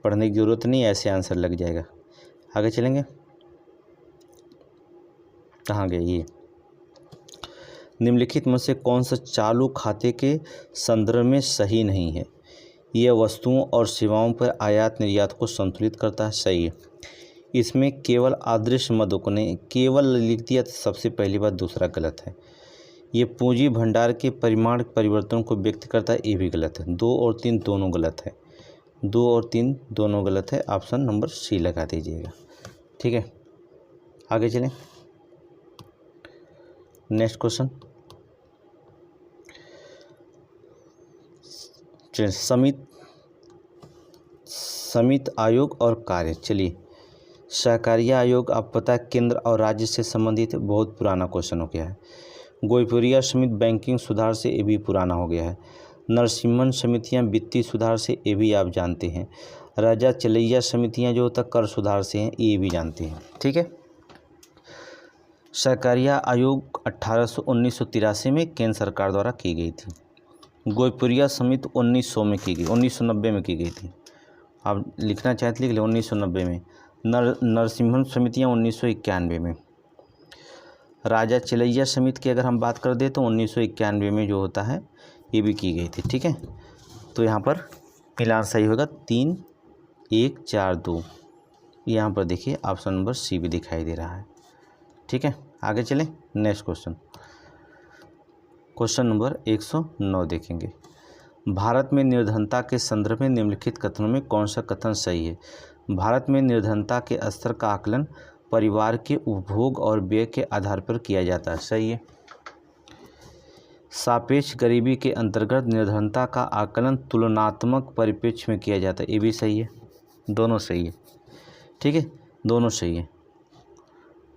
पढ़ने की ज़रूरत नहीं, ऐसे आंसर लग जाएगा। आगे चलेंगे। कहाँ गए ये? निम्नलिखित में से कौन सा चालू खाते के संदर्भ में सही नहीं है? यह वस्तुओं और सेवाओं पर आयात निर्यात को संतुलित करता है। सही है। इसमें केवल अदृश्य मदों को नहीं, केवल लिख दिया तो सबसे पहली बात, दूसरा गलत है। ये पूंजी भंडार के परिमाण परिवर्तन को व्यक्त करता है, ये भी गलत है। 2 और 3 दोनों गलत है, 2 और 3 दोनों गलत है। ऑप्शन नंबर सी लगा दीजिएगा। ठीक है, आगे चलें। नेक्स्ट क्वेश्चन, समिति आयोग और कार्य। चलिए, सहकारिता आयोग आप पता है केंद्र और राज्य से संबंधित बहुत पुराना क्वेश्चन हो गया है। गोईपुरिया समिति बैंकिंग सुधार से, ये भी पुराना हो गया है। नरसिम्हन समितियां वित्तीय सुधार से, ये भी आप जानते हैं। राजा चलैया समितियां जो होता कर सुधार से हैं, ये भी जानते हैं। ठीक है, सहकारिता आयोग 1983 में केंद्र सरकार द्वारा की गई थी। गोईपुरिया समिति 1900 में की गई, 1990 में की गई थी। आप लिखना चाहते लिख ले, 1990 में। नरसिम्हन समितियाँ 1991 में। राजा चलैया समिति की अगर हम बात कर दें तो 1991 में जो होता है ये भी की गई थी। ठीक है, तो यहाँ पर मिलान सही होगा 3, 1, 4, 2। यहाँ पर देखिए ऑप्शन नंबर सी भी दिखाई दे रहा है। ठीक है, आगे चलें। नेक्स्ट क्वेश्चन, क्वेश्चन नंबर 109 देखेंगे। भारत में निर्धनता के संदर्भ में निम्नलिखित कथनों में कौन सा कथन सही है? भारत में निर्धनता के स्तर का आकलन परिवार के उपभोग और व्यय के आधार पर किया जाता है। सही है। सापेक्ष गरीबी के अंतर्गत निर्धनता का आकलन तुलनात्मक परिप्रेक्ष्य में किया जाता है। ये भी सही है, दोनों सही है। ठीक है, दोनों सही है।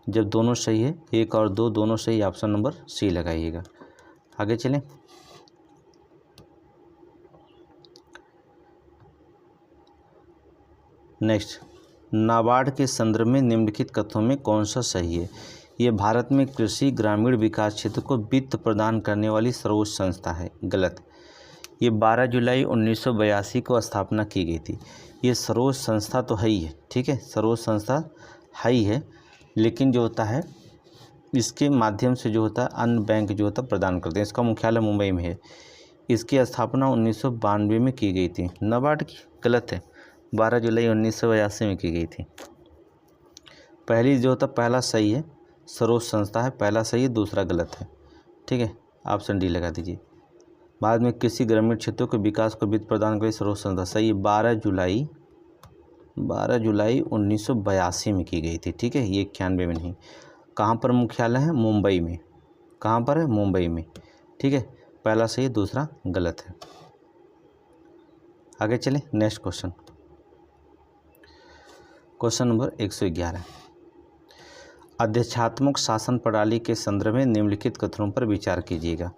जब दोनों सही है, 1 और 2 दोनों सही, ऑप्शन नंबर सी लगाइएगा। आगे चलें। नेक्स्ट, नाबार्ड के संदर्भ में निम्नलिखित कथनों में कौन सा सही है? ये भारत में कृषि ग्रामीण विकास क्षेत्र को वित्त प्रदान करने वाली सर्वोच्च संस्था है। गलत। ये 12 जुलाई 1982 को स्थापना की गई थी। ये सर्वोच्च संस्था तो है ही है। ठीक है, सर्वोच्च संस्था है ही है, लेकिन जो होता है इसके माध्यम से जो होता है अन्य बैंक जो होता है प्रदान करते हैं। इसका मुख्यालय मुंबई में है। इसकी स्थापना 1992 में की गई थी। नाबार्ड की गलत है, 12 जुलाई 1982 में की गई थी। पहली जो होता पहला सही है, सर्वोच्च संस्था है, पहला सही है, दूसरा गलत है। ठीक है, ऑप्शन डी लगा दीजिए। बाद में किसी ग्रामीण क्षेत्रों के विकास को वित्त प्रदान करे सर्वोच्च संस्था, सही है। 12 जुलाई 1982 में की गई थी। ठीक है, ये 91 में नहीं। कहाँ पर मुख्यालय है? मुंबई में। कहाँ पर है? मुंबई में। ठीक है, पहला सही, दूसरा गलत है। आगे चलें, नेक्स्ट क्वेश्चन। Question number 111। अध्यक्षात्मक शासन प्रणाली के संदर्भ में निम्नलिखित कथनों पर विचार कीजिएगा।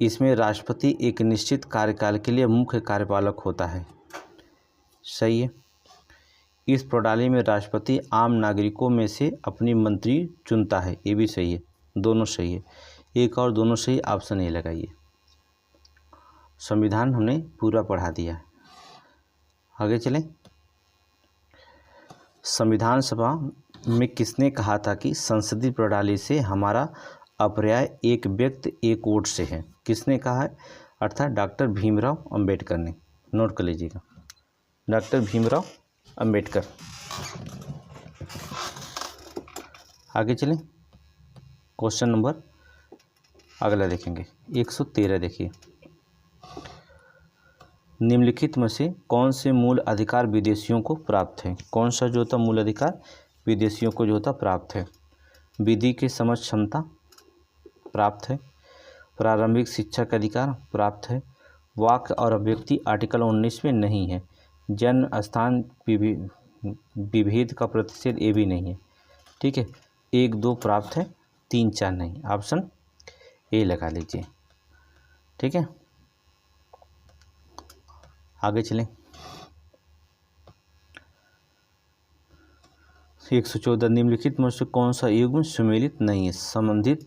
इसमें राष्ट्रपति एक निश्चित कार्यकाल के लिए मुख्य कार्यपालक होता है। सही है। इस प्रणाली में राष्ट्रपति आम नागरिकों में से अपनी मंत्री चुनता है। ये भी सही है, दोनों सही है। एक और दोनों सही, ऑप्शन ए लगाइए। संविधान हमने पूरा पढ़ा दिया। आगे चलें। संविधान सभा में किसने कहा था कि संसदीय प्रणाली से हमारा अपर्याय एक व्यक्ति एक वोट से है? किसने कहा है? अर्थात डॉक्टर भीमराव अंबेडकर ने। नोट कर लीजिएगा, डॉक्टर भीमराव अंबेडकर। आगे चलें, क्वेश्चन नंबर अगला देखेंगे 113। देखिए, निम्नलिखित में से कौन से मूल अधिकार विदेशियों को प्राप्त है? कौन सा जो होता मूल अधिकार विदेशियों को जो होता प्राप्त है? विधि की समझ क्षमता प्राप्त है, प्रारंभिक शिक्षा का अधिकार प्राप्त है, वाक्य और अभिव्यक्ति आर्टिकल 19 में नहीं है, जन्म स्थान विभेद का प्रतिषेध ये भी नहीं है। ठीक है, 1 2 प्राप्त है, 3 4 नहीं। ऑप्शन ए लगा लीजिए। ठीक है, आगे चलें। 114। निम्नलिखित में से कौन सा युग्म सुमेलित नहीं है? संबंधित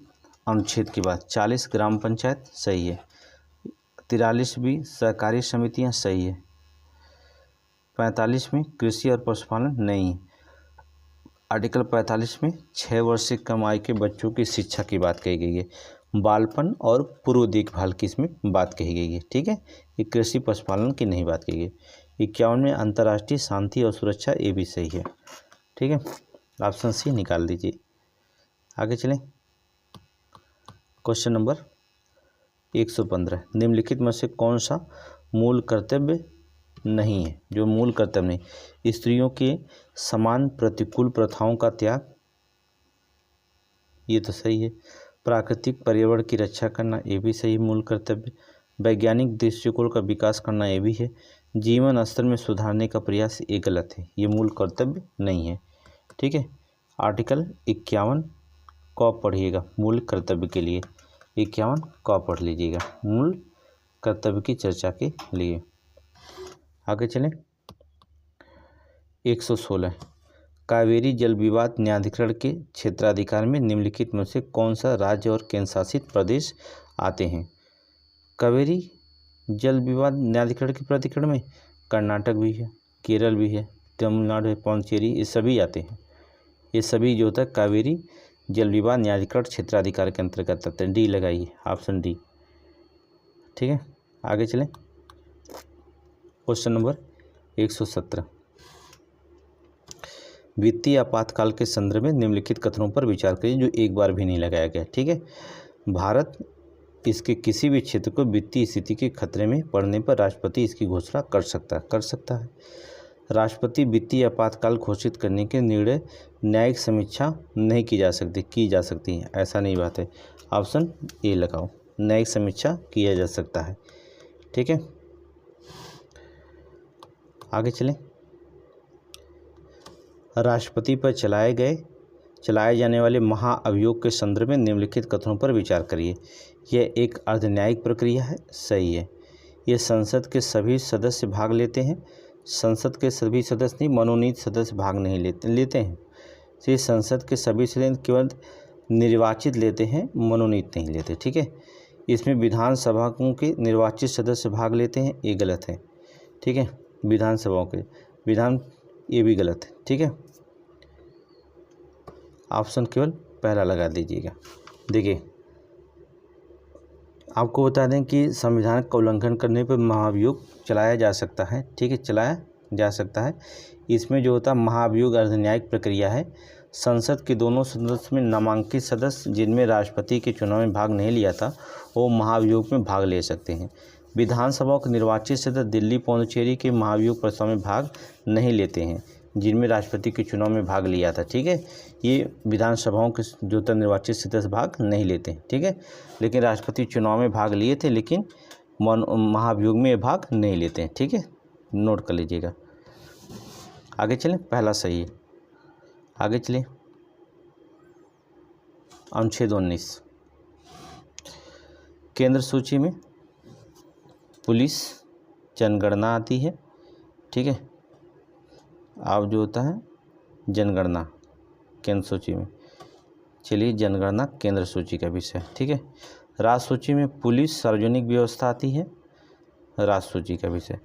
अनुच्छेद के बाद 40 ग्राम पंचायत सही है, 43 भी सहकारी समितियां सही है, 45 में कृषि और पशुपालन नहीं है, आर्टिकल 45 में 6 वर्ष से कम आयु के बच्चों की शिक्षा की बात कही गई है, बालपन और पूर्व देखभाल की इसमें बात कही गई है। ठीक है, ये कृषि पशुपालन की नहीं बात कही गई। 51 में अंतर्राष्ट्रीय शांति और सुरक्षा, ये भी सही है। ठीक है, ऑप्शन सी निकाल दीजिए। आगे चलें, क्वेश्चन नंबर 115। निम्नलिखित में से कौन सा मूल कर्तव्य नहीं है? जो मूल कर्तव्य नहीं, स्त्रियों के समान प्रतिकूल प्रथाओं का त्याग, ये तो सही है। प्राकृतिक पर्यावरण की रक्षा करना, ये भी सही मूल कर्तव्य। वैज्ञानिक दृष्टिकोण का विकास करना, ये भी है। जीवन स्तर में सुधारने का प्रयास, ये गलत है, ये मूल कर्तव्य नहीं है। ठीक है, आर्टिकल 51 को पढ़िएगा मूल कर्तव्य के लिए। 51 को पढ़ लीजिएगा मूल कर्तव्य की चर्चा के लिए। आगे चलें, 116। कावेरी जल विवाद न्यायाधिकरण के क्षेत्राधिकार में निम्नलिखित में से कौन सा राज्य और केंद्र शासित प्रदेश आते हैं? कावेरी जल विवाद न्यायाधिकरण के प्राधिकरण में कर्नाटक भी है, केरल भी है, तमिलनाडु है, पौंडीचेरी, ये सभी आते हैं। ये सभी जो होता है कावेरी जल विवाद न्यायाधिकरण क्षेत्राधिकार के अंतर्गत आते हैं। डी लगाइए, ऑप्शन डी। ठीक है, आगे चलें, क्वेश्चन नंबर 117। वित्तीय आपातकाल के संदर्भ में निम्नलिखित कथनों पर विचार करिए, जो एक बार भी नहीं लगाया गया। ठीक है, भारत इसके किसी भी क्षेत्र को वित्तीय स्थिति के खतरे में पड़ने पर राष्ट्रपति इसकी घोषणा कर सकता है। राष्ट्रपति वित्तीय आपातकाल घोषित करने के निर्णय न्यायिक समीक्षा नहीं की जा सकती है, ऐसा नहीं बात है। ऑप्शन ए लगाओ, न्यायिक समीक्षा किया जा सकता है। ठीक है, आगे चलें। राष्ट्रपति पर चलाए जाने वाले महाअभियोग के संदर्भ में निम्नलिखित कथनों पर विचार करिए। यह एक अर्धन्यायिक प्रक्रिया है, सही है। यह संसद के सभी सदस्य भाग लेते हैं, संसद के सभी सदस्य नहीं, मनोनीत सदस्य भाग नहीं लेते हैं। ये संसद के सभी सदस्य केवल निर्वाचित लेते हैं, मनोनीत नहीं लेते। ठीक है, इसमें विधानसभा के निर्वाचित सदस्य भाग लेते हैं, ये गलत है। ठीक है, विधानसभाओं के ये भी गलत है। ठीक है, ऑप्शन केवल पहला लगा दीजिएगा। देखिए, आपको बता दें कि संविधान का उल्लंघन करने पर महाभियोग चलाया जा सकता है। ठीक है, चलाया जा सकता है। इसमें जो होता है महाभियोग अर्धन्यायिक प्रक्रिया है। संसद के दोनों सदस्य में नामांकित सदस्य जिनमें राष्ट्रपति के चुनाव में भाग नहीं लिया था, वो महाभियोग में भाग ले सकते हैं। विधानसभा के निर्वाचित सदस्य दिल्ली पौंडीचेरी के महाभियोग प्रस्ताव में भाग नहीं लेते हैं। जिनमें राष्ट्रपति के चुनाव में भाग लिया था। ठीक है, ये विधानसभाओं के जो निर्वाचित सदस्य भाग नहीं लेते। ठीक है, लेकिन राष्ट्रपति चुनाव में भाग लिए थे, लेकिन महाभियोग में भाग नहीं लेते हैं। ठीक है, नोट कर लीजिएगा। आगे चलें, पहला सही है। आगे चलें, अनुच्छेद 19, केंद्र सूची में पुलिस जनगणना आती है। ठीक है, अब जो होता है जनगणना केंद्र सूची में, चलिए जनगणना केंद्र सूची का विषय। ठीक है, राज्य सूची में पुलिस सार्वजनिक व्यवस्था आती है, राज्य सूची का विषय।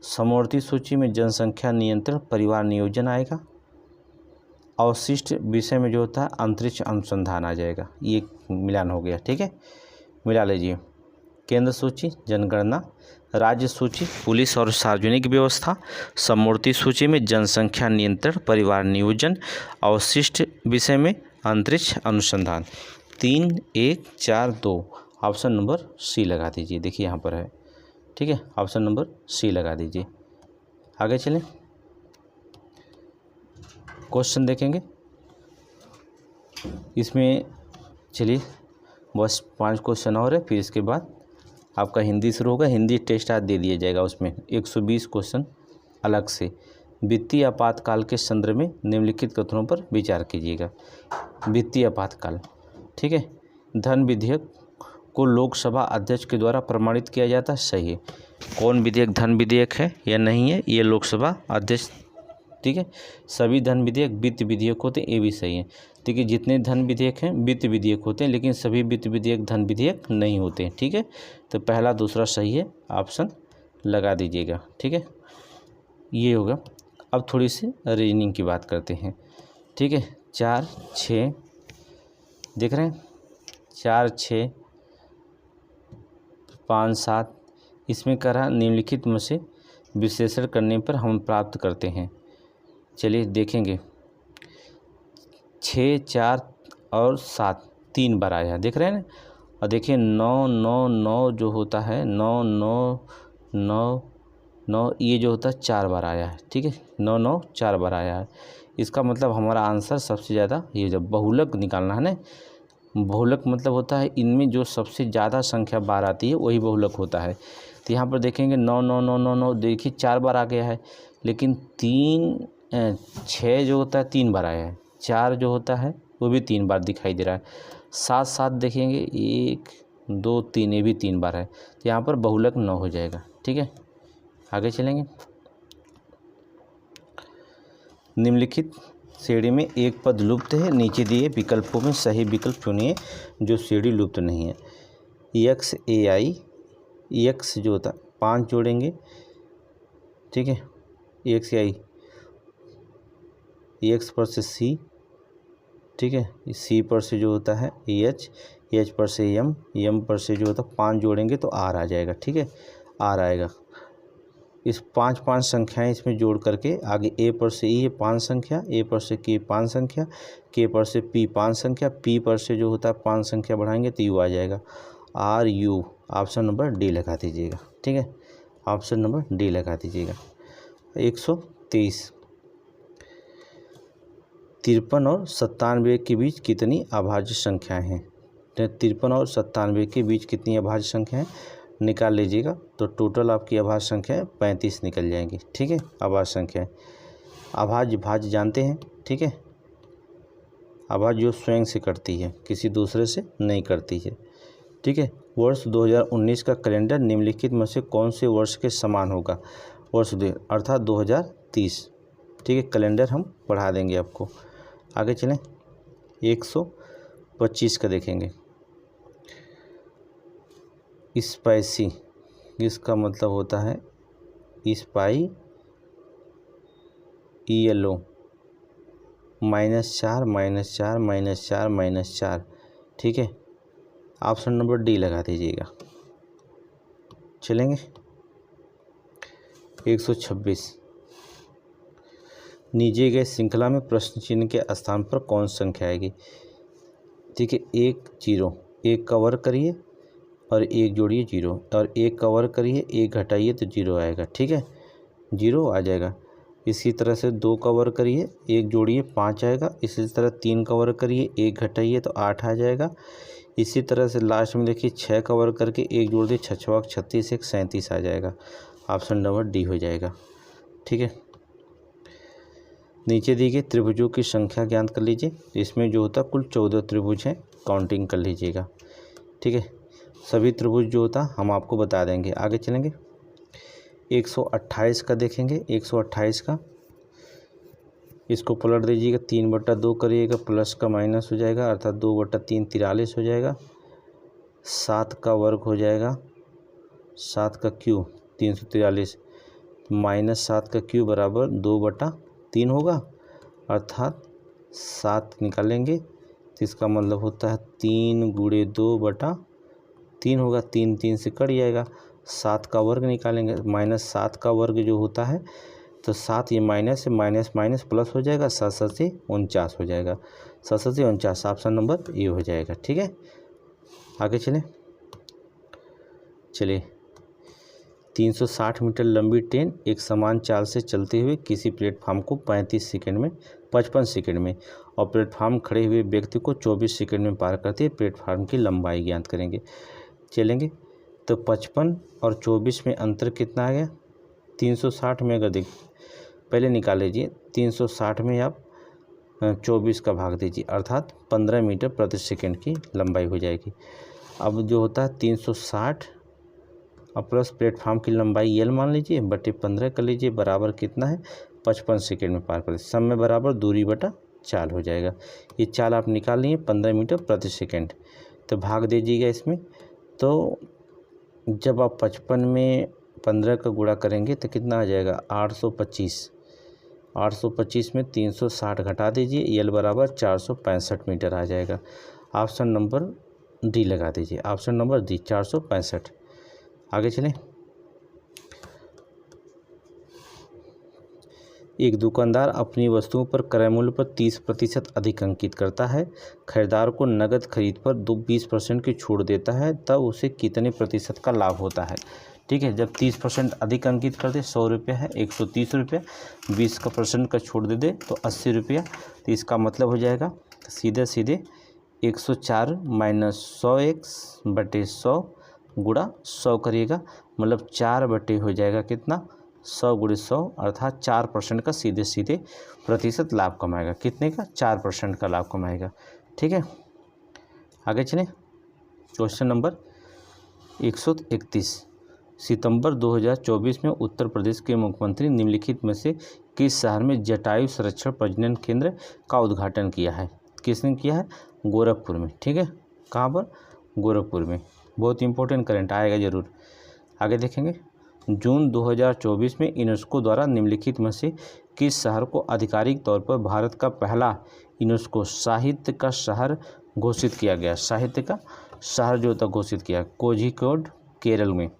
समवर्ती सूची में जनसंख्या नियंत्रण परिवार नियोजन आएगा। अवशिष्ट विषय में जो होता है अंतरिक्ष अनुसंधान आ जाएगा। ये मिलान हो गया। ठीक है, मिला लीजिए। केंद्र सूची जनगणना, राज्य सूची पुलिस और सार्वजनिक व्यवस्था, समवर्ती सूची में जनसंख्या नियंत्रण परिवार नियोजन, अवशिष्ट विषय में अंतरिक्ष अनुसंधान। 3, 1, 4, 2 ऑप्शन नंबर सी लगा दीजिए। देखिए यहाँ पर है। ठीक है, ऑप्शन नंबर सी लगा दीजिए। आगे चलें, क्वेश्चन देखेंगे इसमें। चलिए बस 5 क्वेश्चन और है, फिर इसके बाद आपका हिंदी शुरू होगा। हिंदी टेस्ट आज दे दिया जाएगा, उसमें 120 क्वेश्चन अलग से। वित्तीय आपातकाल के संदर्भ में निम्नलिखित कथनों पर विचार कीजिएगा। वित्तीय आपातकाल, ठीक है, धन विधेयक को लोकसभा अध्यक्ष के द्वारा प्रमाणित किया जाता है, सही है। कौन विधेयक धन विधेयक है या नहीं है, ये लोकसभा अध्यक्ष। ठीक है, सभी धन विधेयक वित्त विधेयक होते हैं, ये भी सही है। ठीक है, जितने धन विधेयक हैं वित्त विधेयक होते हैं, लेकिन सभी वित्त विधेयक धन विधेयक नहीं होते हैं। ठीक है, तो पहला दूसरा सही है, ऑप्शन लगा दीजिएगा। ठीक है, ये होगा। अब थोड़ी सी रीजनिंग की बात करते हैं। ठीक है, 4, 6 देख रहे हैं, 4, 6, 5, 7 इसमें करा निम्नलिखित में से विश्लेषण करने पर हम प्राप्त करते हैं। चलिए देखेंगे, 6, 4 और 7 3 बार आया है, देख रहे हैं ना। और देखिए 9, 9, 9 जो होता है 9, 9, 9, 9 ये जो होता है 4 बार आया है। ठीक है, 9, 9 4 बार आया है। इसका मतलब हमारा आंसर सबसे ज़्यादा ये जब बहुलक निकालना है ना, बहुलक मतलब होता है इनमें जो सबसे ज़्यादा संख्या बार आती है वही बहुलक होता है। तो यहाँ पर देखेंगे 9, 9, 9, 9, 9 देखिए 4 बार आ गया है, लेकिन 6 जो होता है 3 बार आया है, 4 जो होता है वो भी 3 बार दिखाई दे रहा है। 7, 7 देखेंगे 1, 2, 3 ये भी 3 बार है, तो यहाँ पर बहुलक 9 हो जाएगा। ठीक है, आगे चलेंगे। निम्नलिखित श्रेणी में एक पद लुप्त है, नीचे दिए विकल्पों में सही विकल्प चुनिए जो श्रेणी लुप्त नहीं है। एक्स ए आई, एक्स जो होता है 5 जोड़ेंगे। ठीक है, एक्स ए आई, एक्स पर से सी, ठीक है, सी पर से जो होता है एच, एच पर से एम, एम पर से जो होता है 5 जोड़ेंगे तो आर आ जाएगा। ठीक है, आर आएगा। इस 5 संख्याएं इसमें जोड़ करके आगे ए पर से ई है 5 संख्या, ए पर से के 5 संख्या, के पर से पी 5 संख्या, पी पर से जो होता है 5 संख्या बढ़ाएंगे तो यू आ जाएगा। R U, option number D लगा दीजिएगा। ठीक है, ऑप्शन नंबर डी लगा दीजिएगा। 123, 53 और 97 के बीच कितनी अभाज्य संख्याएं हैं। 53 और 97 के बीच कितनी अभाज्य संख्याएं निकाल लीजिएगा, तो टोटल आपकी अभाज्य संख्या 35 निकल जाएंगी। ठीक है, अभाज्य संख्या, अभाज्य भाज्य जानते हैं। ठीक है, अभाज्य जो स्वयं से करती है, किसी दूसरे से नहीं करती है। ठीक है, वर्ष 2019 का कैलेंडर निम्नलिखित में से कौन से वर्ष के समान होगा। वर्ष अर्थात 2030। ठीक है, कैलेंडर हम बढ़ा देंगे आपको। आगे चलें, 125 का देखेंगे। स्पाइसी, इसका मतलब होता है स्पाई येलो, -4, -4, -4, -4। ठीक है, ऑप्शन नंबर डी लगा दीजिएगा। चलेंगे 126, नीचे गए श्रृंखला में प्रश्न चिन्ह के स्थान पर कौन संख्या आएगी। ठीक है, 1 0, 1 कवर करिए और 1 जोड़िए 0, और 1 कवर करिए 1 घटाइए तो 0 आएगा। ठीक है, 0 आ जाएगा। इसी तरह से 2 का वर्ग करिए, 1 जोड़िए 5 आएगा। इसी तरह 3 का वर्ग करिए, 1 घटाइए तो 8 आ जाएगा। इसी तरह से लास्ट में देखिए 6 का वर्ग करके 1 जोड़ दिए, 6 छक 36, 1 37 आ जाएगा। ऑप्शन नंबर डी हो जाएगा। ठीक है, नीचे दी गई त्रिभुजों की संख्या ज्ञात कर लीजिए। इसमें जो होता कुल 14 त्रिभुज हैं, काउंटिंग कर लीजिएगा। ठीक है, सभी त्रिभुज जो होता हम आपको बता देंगे। आगे चलेंगे, 128 का देखेंगे। 128 का इसको पलट दीजिएगा, 3/2 करिएगा, प्लस का माइनस हो जाएगा, अर्थात 2/3 43 हो जाएगा। 7 का वर्ग हो जाएगा, 7 का क्यू 343, माइनस 7 का क्यू बराबर 2/3 होगा, अर्थात 7 निकालेंगे तो इसका मतलब होता है 3 × 2/3 होगा। 3 3 से कट जाएगा। 7 का वर्ग निकालेंगे, -7 का वर्ग जो होता है तो 7 ये माइनस से माइनस माइनस प्लस हो जाएगा, 7 7 से 49 हो जाएगा। 7 7 से 49, ऑप्शन नंबर ए हो जाएगा। ठीक है, आगे चलें। चलिए, 360 मीटर लंबी ट्रेन एक समान चाल से चलते हुए किसी प्लेटफार्म को 55 सेकंड में और प्लेटफार्म खड़े हुए व्यक्ति को 24 सेकंड में पार करती है। प्लेटफार्म की लंबाई ज्ञात करेंगे। चलेंगे तो 55 और 24 में अंतर कितना आ गया? 360 में अगर पहले निकाल लीजिए, 360 में आप 24 का भाग दीजिए, अर्थात 15 मीटर प्रति सेकंड की लंबाई हो जाएगी। अब जो होता है 360 और प्लस प्लेटफार्म की लंबाई L मान लीजिए, बटे 15 कर लीजिए, बराबर कितना है? 55 सेकंड में पार कर, सब में बराबर दूरी बटा चाल हो जाएगा। ये चाल आप निकाल लिए 15 मीटर प्रति सेकंड, तो भाग दीजिएगा इसमें। तो जब आप 55 में 15 का गुणा करेंगे तो कितना आ जाएगा? 825। 825 में 360 घटा दीजिए, L बराबर 465 मीटर आ जाएगा। ऑप्शन नंबर डी लगा दीजिए, ऑप्शन नंबर डी 465। आगे चलें। एक दुकानदार अपनी वस्तुओं पर क्रय मूल्य पर 30% अधिक अंकित करता है। खरीदार को नगद खरीद पर 20% की छूट देता है, तब उसे कितने प्रतिशत का लाभ होता है? ठीक है, जब 30% अधिक अंकित कर दे, 100 रुपये है, 130 रुपये, 20% का छूट दे दे तो 80 रुपया। तो इसका मतलब हो जाएगा सीधे सीधे 104 माइनस 100x बटे 100 गुणा 100 करिएगा, मतलब 4 बटे हो जाएगा कितना? 100 × 100, अर्थात 4% का सीधे सीधे प्रतिशत लाभ कमाएगा। कितने का? 4% का लाभ कमाएगा। ठीक है, आगे चलें। Question number 131। सितंबर 2024 में उत्तर प्रदेश के मुख्यमंत्री निम्नलिखित में से किस शहर में जटायु संरक्षण प्रजनन केंद्र का उद्घाटन किया है? किसने किया है? गोरखपुर में। ठीक है, कहाँ पर? गोरखपुर में। बहुत इंपॉर्टेंट करंट आएगा जरूर। आगे देखेंगे, जून 2024 में यूनेस्को द्वारा निम्नलिखित में से किस शहर को आधिकारिक तौर पर भारत का पहला यूनेस्को साहित्य का शहर घोषित किया गया? साहित्य का शहर जो था घोषित किया, कोझिकोड केरल में,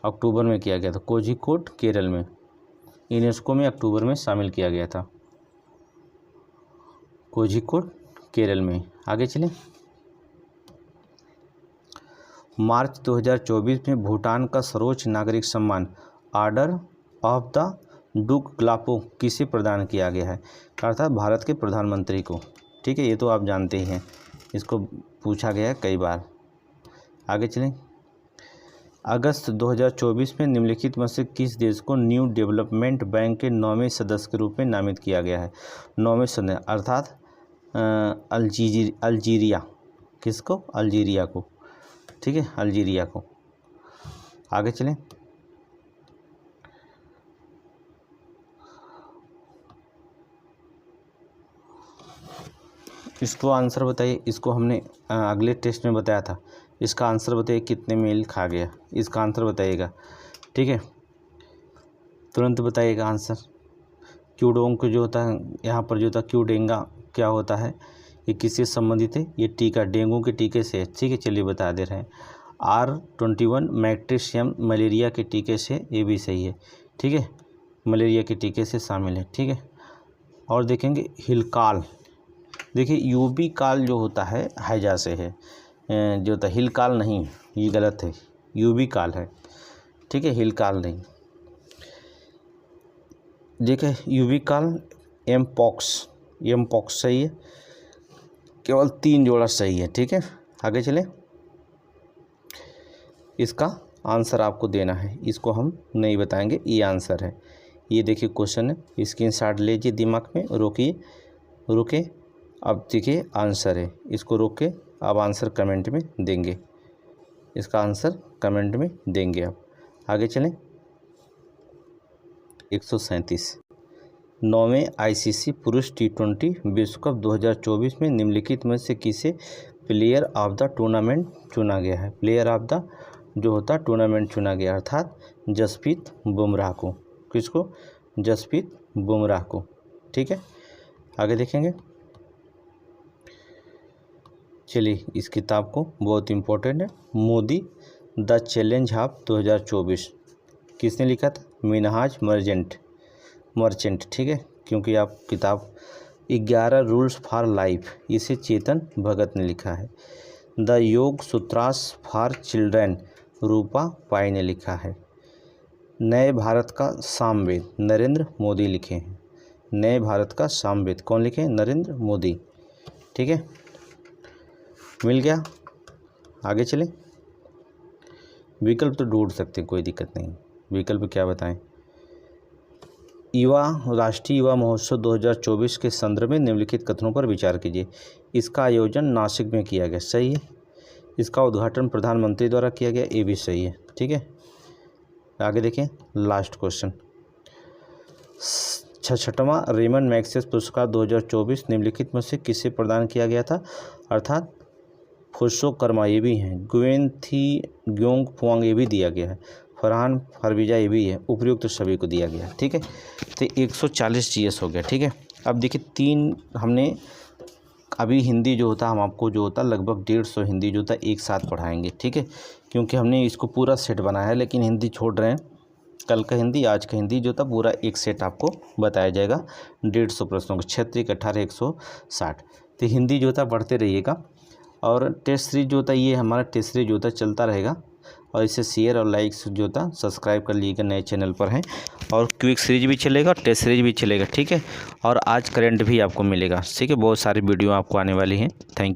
अक्टूबर में किया गया था। कोझिकोड केरल में यूनेस्को में अक्टूबर में शामिल किया गया था, कोझिकोड केरल में। आगे चलें। मार्च 2024 में भूटान का सर्वोच्च नागरिक सम्मान ऑर्डर ऑफ द डुक ग्लापो किसे प्रदान किया गया है? अर्थात भारत के प्रधानमंत्री को। ठीक है, ये तो आप जानते ही हैं, इसको पूछा गया है कई बार। आगे चलें। अगस्त 2024 में निम्नलिखित में से किस देश को न्यू डेवलपमेंट बैंक के 9वें सदस्य के रूप में नामित किया गया है? 9वें सदस्य अर्थात अल्जीरिया। किसको? अल्जीरिया को। ठीक है, अल्जीरिया को। आगे चलें। इसको आंसर बताइए। इसको हमने अगले टेस्ट में बताया था। इसका आंसर बताइए कितने में खा गया, इसका आंसर बताइएगा। ठीक है, तुरंत बताइएगा आंसर। क्यूडोंग जो होता है यहाँ पर जो होता है क्यूडेंगा क्या होता है? ये किससे संबंधित है? ये टीका डेंगू के टीके से। ठीक है, चलिए बता दे रहे हैं। R21 मैट्रिशियम मलेरिया के टीके से, ये भी सही है। ठीक है, मलेरिया के टीके से शामिल है। ठीक है, और देखेंगे हिलकाल। देखिए यूबी काल जो होता है हैजा से है, जो होता है हिलकाल नहीं, ये गलत है, यूबी काल है। ठीक है, हिलकाल नहीं। देखिए यूवी काल एम पॉक्स सही है, केवल 3 जोड़ा सही है। ठीक है, आगे चले। इसका आंसर आपको देना है, इसको हम नहीं बताएंगे, ये आंसर है। ये देखिए क्वेश्चन है, स्क्रीनशॉट लीजिए, दिमाग में रुके। अब देखिए आंसर है, इसको रोक के अब आंसर कमेंट में देंगे, इसका आंसर कमेंट में देंगे आप। आगे चलें। 137 9वें आईसीसी पुरुष T20 विश्व कप 2024 में निम्नलिखित में से किसे प्लेयर ऑफ द टूर्नामेंट चुना गया है। प्लेयर ऑफ द जो होता टूर्नामेंट चुना गया, अर्थात जसप्रीत बुमराह को। किसको? जसप्रीत बुमराह को। ठीक है, आगे देखेंगे। चलिए इस किताब को, बहुत इम्पोर्टेंट है, मोदी द चैलेंज ऑफ 2024 किसने लिखा था? मिनहाज मर्चेंट। ठीक है, क्योंकि आप किताब 11 रूल्स फॉर लाइफ, इसे चेतन भगत ने लिखा है। द योग सूत्रास फॉर चिल्ड्रन, रूपा पाई ने लिखा है। नए भारत का सामवेद, नरेंद्र मोदी लिखे हैं। नए भारत का सामवेद कौन लिखे? नरेंद्र मोदी। ठीक है, मिल गया। आगे चलें। विकल्प तो ढूंढ सकते हैं, कोई दिक्कत नहीं। विकल्प क्या बताएं? राष्ट्रीय युवा महोत्सव 2024 के संदर्भ में निम्नलिखित कथनों पर विचार कीजिए। इसका आयोजन नासिक में किया गया, सही है। इसका उद्घाटन प्रधानमंत्री द्वारा किया गया, ये भी सही है। ठीक है, आगे देखें। लास्ट क्वेश्चन, 66वां रेमन मैग्सेसे पुरस्कार 2024 निम्नलिखित में से किसे प्रदान किया गया था? अर्थात फुसो कर्मा ये भी हैं, गुएन थी ग्योंग फुआंग ये भी दिया गया है, फरहान फरवीजा ये भी है, उपयुक्त सभी को दिया गया। ठीक है, तो 140 जीएस हो गया। ठीक है, अब देखिए 3 हमने अभी हिंदी जो होता हम आपको जो होता लगभग 150 हिंदी जो होता एक साथ पढ़ाएंगे। ठीक है, क्योंकि हमने इसको पूरा सेट बनाया है, लेकिन हिंदी छोड़ रहे हैं। कल का हिंदी, आज का हिंदी जो था पूरा एक सेट आपको बताया जाएगा 150 प्रश्नों का, 36 18 160। तो हिंदी जो था पढ़ते रहिएगा। और टेस्ट सीरीज जो होता है, ये हमारा टेस्ट सीरीज जो होता है चलता रहेगा, और इसे शेयर और लाइक्स जो होता सब्सक्राइब कर लीजिएगा, नए चैनल पर हैं। और क्विक सीरीज भी चलेगा, टेस्ट सीरीज भी चलेगा। ठीक है, और आज करंट भी आपको मिलेगा। ठीक है, बहुत सारी वीडियो आपको आने वाली हैं। Thank you.